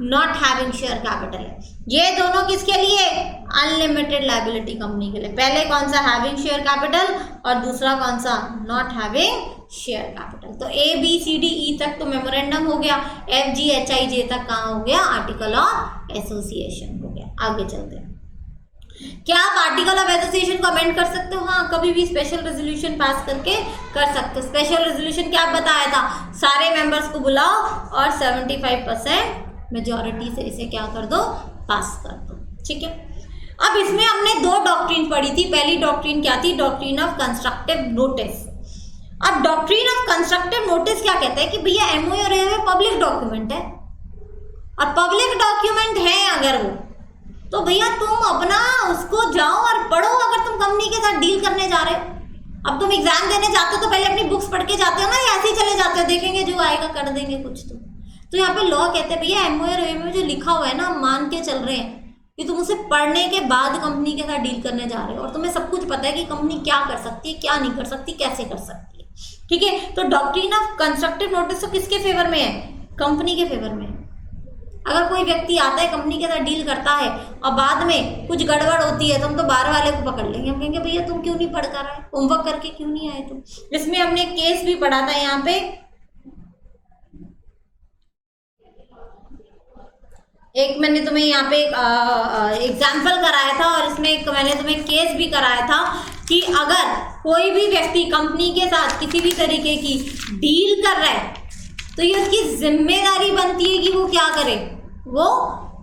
नॉट हैविंग शेयर कैपिटल है। ये दोनों किसके लिए, अनलिमिटेड लायबिलिटी कंपनी के लिए। पहले कौन सा, हैविंग शेयर कैपिटल, और दूसरा कौन सा, नॉट हैविंग शेयर कैपिटल। तो A B C D E तक तो मेमोरेंडम हो गया, एफ जी एच आई जे तक कहाँ हो गया, आर्टिकल ऑफ एसोसिएशन हो गया। आगे चलते हैं, क्या आप आर्टिकल ऑफ एसोसिएशन को अमेंड कर सकते हो? हाँ, कभी भी स्पेशल रेजोल्यूशन पास करके कर सकते हो। स्पेशल रेजोल्यूशन क्या बताया था, सारे मेंबर्स को बुलाओ और 75% मेजॉरिटी से इसे क्या कर दो, पास कर दो। ठीक है, अब इसमें हमने दो डॉक्ट्रिन पढ़ी थी। पहली डॉक्ट्रिन क्या थी, डॉक्ट्रिन ऑफ कंस्ट्रक्टिव नोटिस। अब डॉक्ट्रिन ऑफ कंस्ट्रक्टिव नोटिस क्या कहता है कि भैया एमओए और एओए पब्लिक डॉक्यूमेंट है, और पब्लिक डॉक्यूमेंट है अगर वो, तो भैया तुम अपना उसको जाओ और पढ़ो। अगर तुम कंपनी के साथ डील करने जा रहे हो, अब तुम एग्जाम देने जाते हो तो पहले अपनी बुक्स पढ़ के जाते हो ना, या ऐसे ही चले जाते हो, देखेंगे जो आएगा कर देंगे कुछ। तो यहाँ पे लॉ कहते हैं भैया एमओए और एओए में जो लिखा हुआ है ना, मान के चल रहे हैं कि तुम उसे पढ़ने के बाद कंपनी के साथ डील करने जा रहे हो, और तुम्हें सब कुछ पता है कि कंपनी क्या कर सकती है, क्या नहीं कर सकती, कैसे कर सकती है। ठीक है, तो डॉक्ट्रिन ऑफ कंस्ट्रक्टिव नोटिस तो किसके फेवर में है, कंपनी के फेवर में। अगर कोई व्यक्ति आता है कंपनी के साथ डील करता है और बाद में कुछ गड़बड़ होती है तो हम तो बाहर वाले को पकड़ लेंगे, हम कहेंगे भैया तुम क्यों नहीं पढ़ कर आए, होमवर्क करके क्यों नहीं आए तुम। इसमें हमने केस भी पढ़ा था, यहाँ पे एक मैंने तुम्हें यहाँ पे एग्जाम्पल कराया था, और इसमें एक मैंने तुम्हें केस भी कराया था कि अगर कोई भी व्यक्ति कंपनी के साथ किसी भी तरीके की डील कर रहा है तो ये उसकी जिम्मेदारी बनती है कि वो क्या करे, वो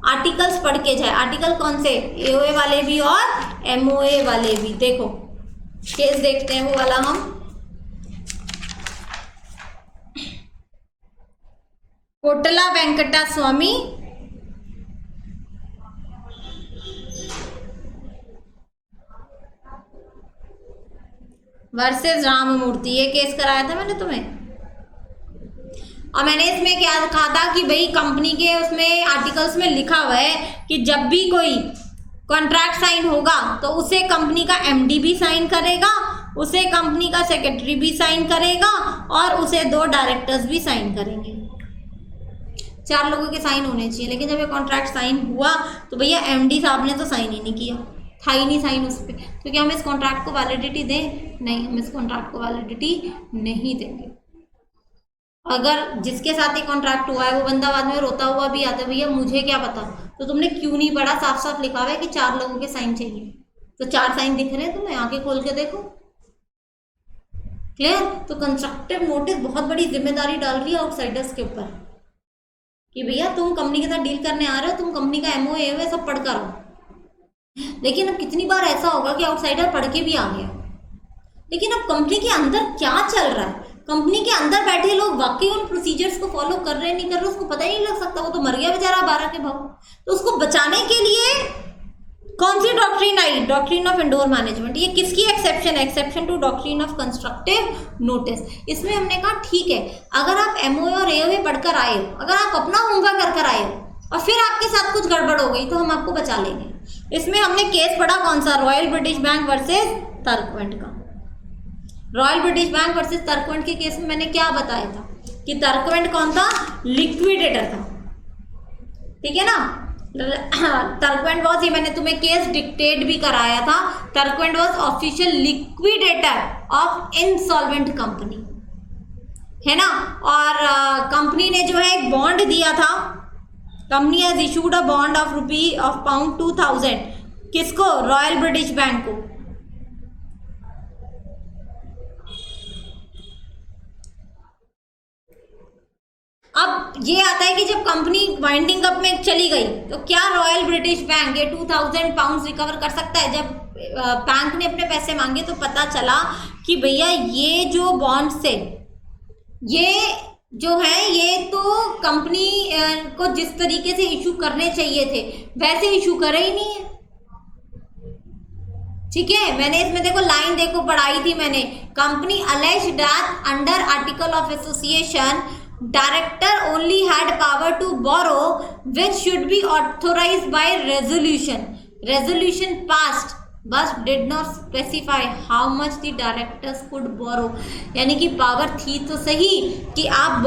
आर्टिकल्स पढ़ के जाए। आर्टिकल कौन से, एओए वाले भी और एमओए वाले भी। देखो केस देखते हैं वो वाला हम, कोटला वेंकटा स्वामी वर्सेस राममूर्ति, ये केस कराया था मैंने तुम्हें। और मैंने इसमें क्या कहा था कि भाई कंपनी के उसमें आर्टिकल्स में लिखा हुआ है कि जब भी कोई कॉन्ट्रैक्ट साइन होगा तो उसे कंपनी का एमडी भी साइन करेगा, उसे कंपनी का सेक्रेटरी भी साइन करेगा, और उसे 2 डायरेक्टर्स भी साइन करेंगे। 4 लोगों के साइन होने चाहिए। लेकिन जब ये कॉन्ट्रैक्ट साइन हुआ तो भैया एमडी साहब ने तो साइन ही नहीं किया, था ही नहीं साइन उस पर, तो क्या हम इस कॉन्ट्रैक्ट को वैलिडिटी दें? नहीं, हम इस कॉन्ट्रैक्ट को वैलिडिटी नहीं देंगे। अगर जिसके साथ ही कॉन्ट्रैक्ट हुआ है वो बंदा बाद में रोता हुआ भी आता है, भैया मुझे क्या पता, तो तुमने क्यों नहीं पढ़ा, साफ साफ लिखा हुआ है कि 4 लोगों के साइन चाहिए, तो 4 साइन दिख रहे हैं तुम्हें, आंखें खोल के देखो। क्लियर? तो कंस्ट्रक्टिव नोटिस बहुत बड़ी जिम्मेदारी डाल रही है आउटसाइडर्स के ऊपर कि भैया तुम कंपनी के साथ डील करने आ रहे हो, तुम कंपनी का एमओए एओए सब पढ़ कर आओ। लेकिन अब कितनी बार ऐसा होगा कि आउटसाइडर पढ़ के भी आ गया, लेकिन अब कंपनी के अंदर क्या चल रहा है, कंपनी के अंदर बैठे लोग वाकई उन प्रोसीजर्स को फॉलो कर रहे हैं नहीं कर रहे उसको पता ही नहीं लग सकता, वो तो मर गया बेचारा 12 के भाव। तो उसको बचाने के लिए कौन सी डॉक्ट्रिन आई? Doctrine of indoor management. ये किसकी एक्सेप्शन है? Exception to doctrine of constructive notice. इसमें हमने कहा ठीक है, अगर आप एमओए और एओए पढ़कर आए हो, अगर आप अपना होमवर्क कर आए हो और फिर आपके साथ कुछ गड़बड़ हो गई तो हम आपको बचा लेंगे। इसमें हमने केस पढ़ा कौन सा? रॉयल ब्रिटिश बैंक वर्सेस तर्कवेंट का। रॉयल ब्रिटिश बैंक वर्सेस तर्कवेंट के केस में मैंने क्या बताया था कि तर्कवेंट कौन था? लिक्विडेटर था, ठीक है ना। तर्कवेंट वॉज, ये मैंने तुम्हें केस डिक्टेट भी कराया था, Turquand was official liquidator of insolvent company, है ना। और कंपनी ने जो है एक बॉन्ड दिया था, company has issued a bond of pound 2000 किसको? रॉयल ब्रिटिश बैंक को। अब ये आता है कि जब कंपनी वाइंडिंग अप में चली गई तो क्या रॉयल ब्रिटिश बैंक ये 2000 पाउंड रिकवर कर सकता है? जब बैंक ने अपने पैसे मांगे तो पता चला कि भैया ये जो बॉन्ड से ये जो है ये तो कंपनी को जिस तरीके से इशू करने चाहिए थे वैसे इशू करे ही नहीं है, ठीक है। मैंने इसमें देखो लाइन देखो पढ़ाई थी मैंने, company alleged that under article of association director only had power to borrow which should be authorised by resolution, resolution passed but did not specify how much the directors could borrow. यानी कि power थी तो सही कि आप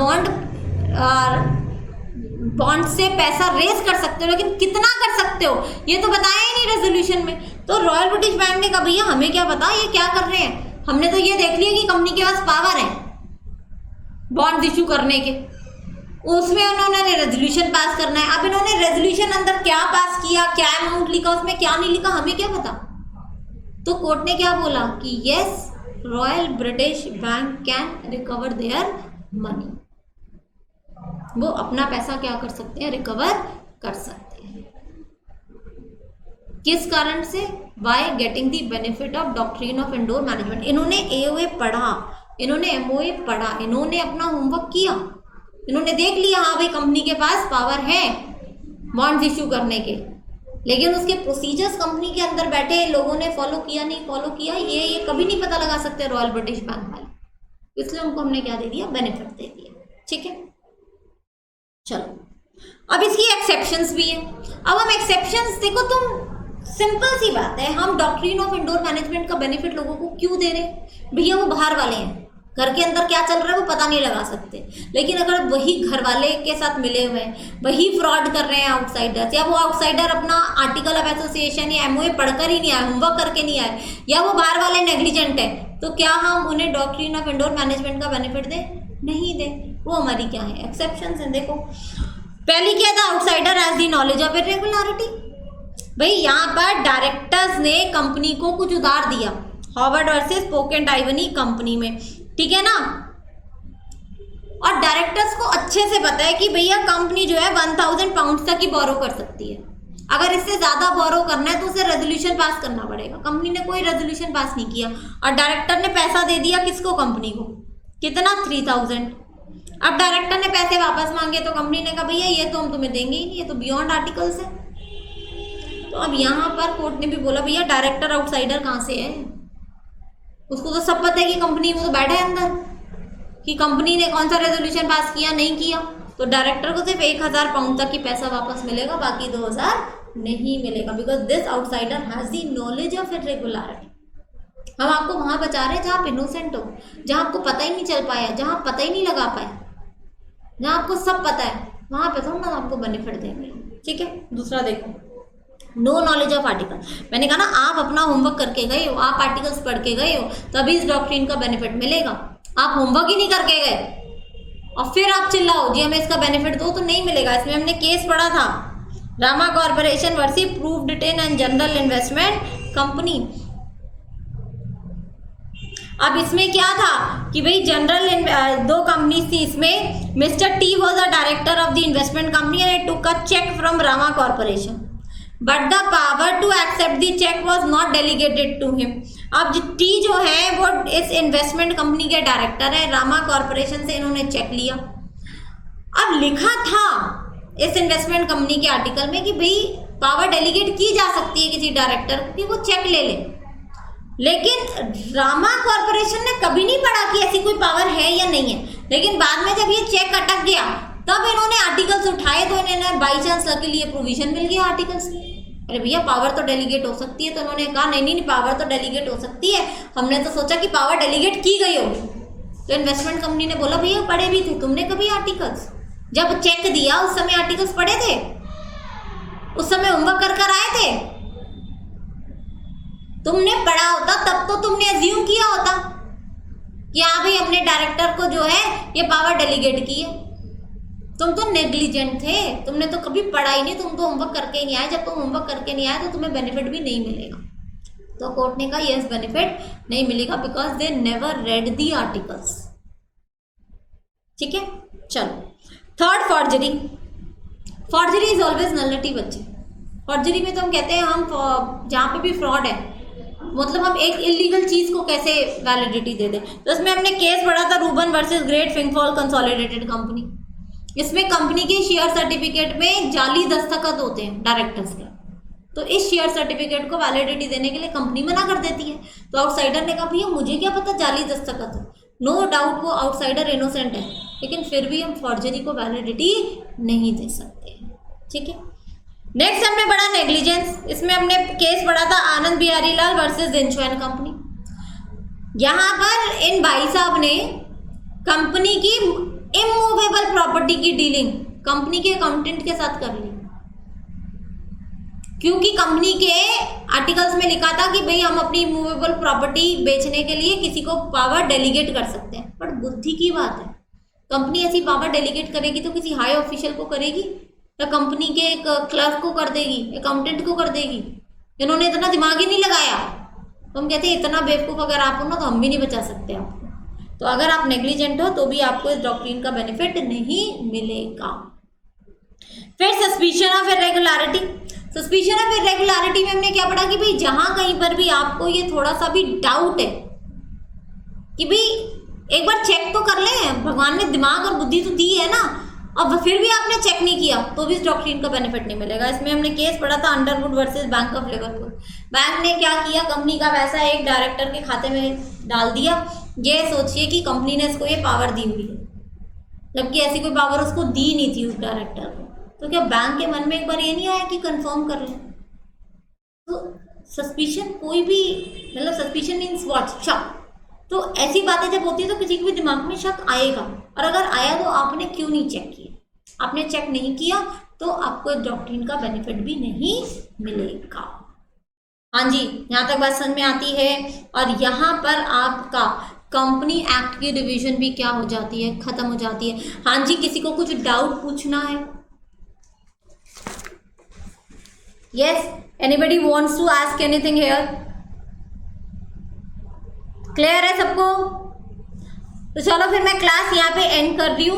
bond से पैसा raise कर सकते हो, लेकिन कितना कर सकते हो ये तो बताया ही नहीं रेजोल्यूशन में। तो रॉयल ब्रिटिश बैंक ने कहा भैया हमें क्या पता ये क्या कर रहे हैं, हमने तो ये देख लिया कि कंपनी के पास पावर है बॉन्ड इशू करने के, उसमें उन्होंने रेजोल्यूशन पास करना है। अब इन्होंने रेजोल्यूशन अंदर क्या पास किया, क्या अमाउंट लिखा, उसमें क्या नहीं लिखा, हमें क्या पता। तो कोर्ट ने क्या बोला कि yes royal British bank can recover their money, वो अपना पैसा क्या कर सकते हैं? रिकवर कर सकते हैं। किस कारण से? By getting the benefit of doctrine of indoor management. इन्होंने एओए पढ़ा, इन्होंने एमओए पढ़ा, इन्होंने अपना होमवर्क किया, इन्होंने देख लिया हाँ भाई कंपनी के पास पावर है बॉन्ड्स इशू करने के, लेकिन उसके प्रोसीजर्स कंपनी के अंदर बैठे लोगों ने फॉलो किया नहीं फॉलो किया, ये कभी नहीं पता लगा सकते रॉयल ब्रिटिश बैंक वाले, इसलिए उनको हमने क्या दे दिया? बेनिफिट दे दिया, ठीक है। चलो अब इसकी एक्सेप्शंस भी है। अब हम एक्सेप्शंस देखो, तुम सिंपल सी बात है, हम डॉक्ट्रिन ऑफ इंडोर मैनेजमेंट का बेनिफिट लोगों को क्यों दे रहे? भैया वो बाहर वाले हैं, घर के अंदर क्या चल रहा है वो पता नहीं लगा सकते, लेकिन अगर वही घर वाले के साथ मिले हुए हैं, वही फ्रॉड कर रहे हैं आउटसाइडर्स, या वो आउटसाइडर अपना आर्टिकल ऑफ एसोसिएशन या एमओए पढ़कर ही नहीं आए, होमवर्क करके नहीं आए, या वो बाहर वाले नेग्लिजेंट है, तो क्या हम उन्हें डॉक्ट्रिन ऑफ इंडोर मैनेजमेंट का बेनिफिट दें? नहीं दे। वो हमारी क्या है? एक्सेप्शंस हैं। देखो पहली क्या था? Outsider has the knowledge of irregularity. भाई यहाँ पर डायरेक्टर्स ने कंपनी को कुछ उधार दिया, हॉवर्ड वर्सेस पोक एंड आइवनी कंपनी में, ठीक है ना। और डायरेक्टर्स को अच्छे से पता है कि भैया कंपनी जो है 1000 पाउंड तक ही बोरो कर सकती है, अगर इससे ज्यादा बोरो करना है तो उसे रेजोल्यूशन पास करना पड़ेगा। कंपनी ने कोई रेजोल्यूशन पास नहीं किया और डायरेक्टर ने पैसा दे दिया किसको? कंपनी को। कितना? 3000। अब डायरेक्टर ने पैसे वापस मांगे तो कंपनी ने कहा भैया ये तो हम तुम्हें देंगे ही नहीं, ये तो बियॉन्ड आर्टिकल्स है। तो अब यहाँ पर कोर्ट ने भी बोला भैया डायरेक्टर आउटसाइडर कहाँ से है? उसको तो सब पता है कि कंपनी में तो बैठा है अंदर कि कंपनी ने कौन सा रेजोल्यूशन पास किया नहीं किया, तो डायरेक्टर को सिर्फ 1000 पाउंड तक ही पैसा वापस मिलेगा, बाकी 2000 नहीं मिलेगा, because this outsider has the knowledge of irregularity. हम आपको वहां बचा रहे हैं जहाँ आप इनोसेंट हो, जहाँ आपको पता ही नहीं चल पाया, जहाँ आप पता ही नहीं लगा पाए, जहाँ आपको सब पता है, वहां पे थोड़ा ना आपको बेनिफिट देंगे, ठीक है। दूसरा देखो, नो नॉलेज ऑफ आर्टिकल। मैंने कहा ना आप अपना होमवर्क करके गए हो, आप आर्टिकल्स पढ़ के गए हो, तभी इस डॉक्ट्रिन का बेनिफिट मिलेगा। आप होमवर्क ही नहीं करके गए और फिर आप चिल्लाओ जी हमें इसका बेनिफिट दो, तो नहीं मिलेगा। इसमें हमने केस पढ़ा था, Rama Corporation versus Proved Tin and General Investment Company. अब इसमें क्या था कि भाई जनरल दो कंपनीज थी, इसमें Mister T was a director of the investment company and took a cheque from Rama Corporation, but the power to accept the cheque was not delegated to him. अब टी जो है वो इस इन्वेस्टमेंट कंपनी के director है, Rama corporation से इन्होंने check लिया। अब लिखा था इस इन्वेस्टमेंट कंपनी के आर्टिकल में कि भाई पावर डेलीगेट की जा सकती है किसी डायरेक्टर को कि वो चेक ले ले, लेकिन रामा कॉर्पोरेशन ने कभी नहीं पढ़ा कि ऐसी कोई पावर है या नहीं है। लेकिन बाद में जब ये चेक अटक गया तब इन्होंने आर्टिकल्स उठाए, तो इन्होंने बाई चांस के लिए प्रोविजन मिल गया आर्टिकल्स में, अरे भैया पावर तो डेलीगेट हो सकती है। तो उन्होंने कहा नहीं नहीं पावर तो डेलीगेट हो सकती है, हमने तो सोचा कि पावर डेलीगेट की गई होगी। तो इन्वेस्टमेंट कंपनी ने बोला भैया पढ़े भी थे तुमने कभी आर्टिकल्स? जब चेक दिया उस समय आर्टिकल्स पढ़े थे? उस समय होमवर्क कर कर आए थे? तुमने पढ़ा होता तब तो तुमने अज्यूम किया होता कि हाँ भाई अपने डायरेक्टर को जो है ये पावर डेलीगेट की है। तुम तो नेग्लिजेंट थे, तुमने तो कभी पढ़ा ही नहीं, तुम तो होमवर्क करके ही नहीं आए। जब तुम होमवर्क करके नहीं आए तो तुम्हें बेनिफिट भी नहीं मिलेगा। तो कोर्ट ने कहा यस बेनिफिट नहीं मिलेगा because they never red the articles. ठीक है, चलो third forgery. Forgery is always nullity बच्चे। फॉर्जरी में तो हम कहते हैं हम जहाँ पे भी फ्रॉड है, मतलब हम एक इलीगल चीज को कैसे वैलिडिटी दे दें। तो इसमें हमने केस पढ़ा था Ruben versus great Fingall consolidated company. इसमें कंपनी के शेयर सर्टिफिकेट में जाली दस्तखत होते हैं डायरेक्टर्स के, तो इस शेयर सर्टिफिकेट को वैलिडिटी देने के लिए कंपनी मना कर देती है। तो आउटसाइडर ने कहा भैया मुझे क्या पता जाली दस्तखत है। नो डाउट वो आउटसाइडर इनोसेंट है, लेकिन फिर भी हम फॉर्जरी को वैलिडिटी नहीं दे सकते। ठीक है, नेक्स्ट हमने पढ़ा नेग्लिजेंस। इसमें हमने केस पढ़ा था आनंद बिहारी लाल वर्सेस जिनशुआन कंपनी। यहाँ पर इन भाई साहब ने कंपनी की इमूवेबल प्रॉपर्टी की डीलिंग कंपनी के अकाउंटेंट के साथ कर ली, क्योंकि कंपनी के आर्टिकल्स में लिखा था कि भाई हम अपनी इमूवेबल प्रॉपर्टी बेचने के लिए किसी को पावर डेलीगेट कर सकते हैं। पर बुद्धि की बात है, कंपनी ऐसी पावर डेलीगेट करेगी तो किसी हाई ऑफिशियल को करेगी या कंपनी के एक क्लर्क को कर देगी, अकाउंटेंट को कर देगी? इन्होंने इतना दिमाग ही नहीं लगाया। तो हम कहते हैं इतना बेवकूफ़ अगर आप हो ना तो हम भी नहीं बचा सकते आपको। तो अगर आप नेग्लिजेंट हो तो भी आपको इस डॉक्ट्रिन का बेनिफिट नहीं मिलेगा। फिर suspicion of irregularity. Suspicion of irregularity में हमने क्या पढ़ा कि भाई जहां कहीं पर भी आपको ये थोड़ा सा भी डाउट है कि भाई एक बार चेक तो कर लें, भगवान ने दिमाग और बुद्धि तो दी है ना, अब फिर भी आपने चेक नहीं किया तो भी इस डॉक्ट्रिन का बेनिफिट नहीं मिलेगा। इसमें हमने केस पढ़ा था Underwood versus Bank of Liverpool. Bank ने क्या किया, कंपनी का पैसा एक डायरेक्टर के खाते में डाल दिया, ये सोचिए कि कंपनी ने इसको ये पावर दी हुई है, जबकि ऐसी कोई पावर उसको दी नहीं थी उस डायरेक्टर को। तो क्या बैंक के मन में एक बार ये नहीं आया कि कंफर्म कर लें? तो सस्पिशन कोई भी, मतलब सस्पिशन मीन्स व्हाट, शक। तो ऐसी बातें जब होती है तो किसी के भी दिमाग में शक आएगा, और अगर आया तो आपने क्यों नहीं चेक किया? आपने चेक नहीं किया तो आपको इस डॉक्ट्रिन का बेनिफिट भी नहीं मिलेगा। हाँ जी, यहाँ तक बात समझ में आती है। और यहाँ पर आपका कंपनी एक्ट की डिवीजन भी क्या हो जाती है, खत्म हो जाती है। हाँ जी, किसी को कुछ डाउट पूछना है? Yes, anybody wants to ask anything here? Clear है सबको? तो चलो फिर मैं क्लास यहाँ पे एंड कर रही हूँ।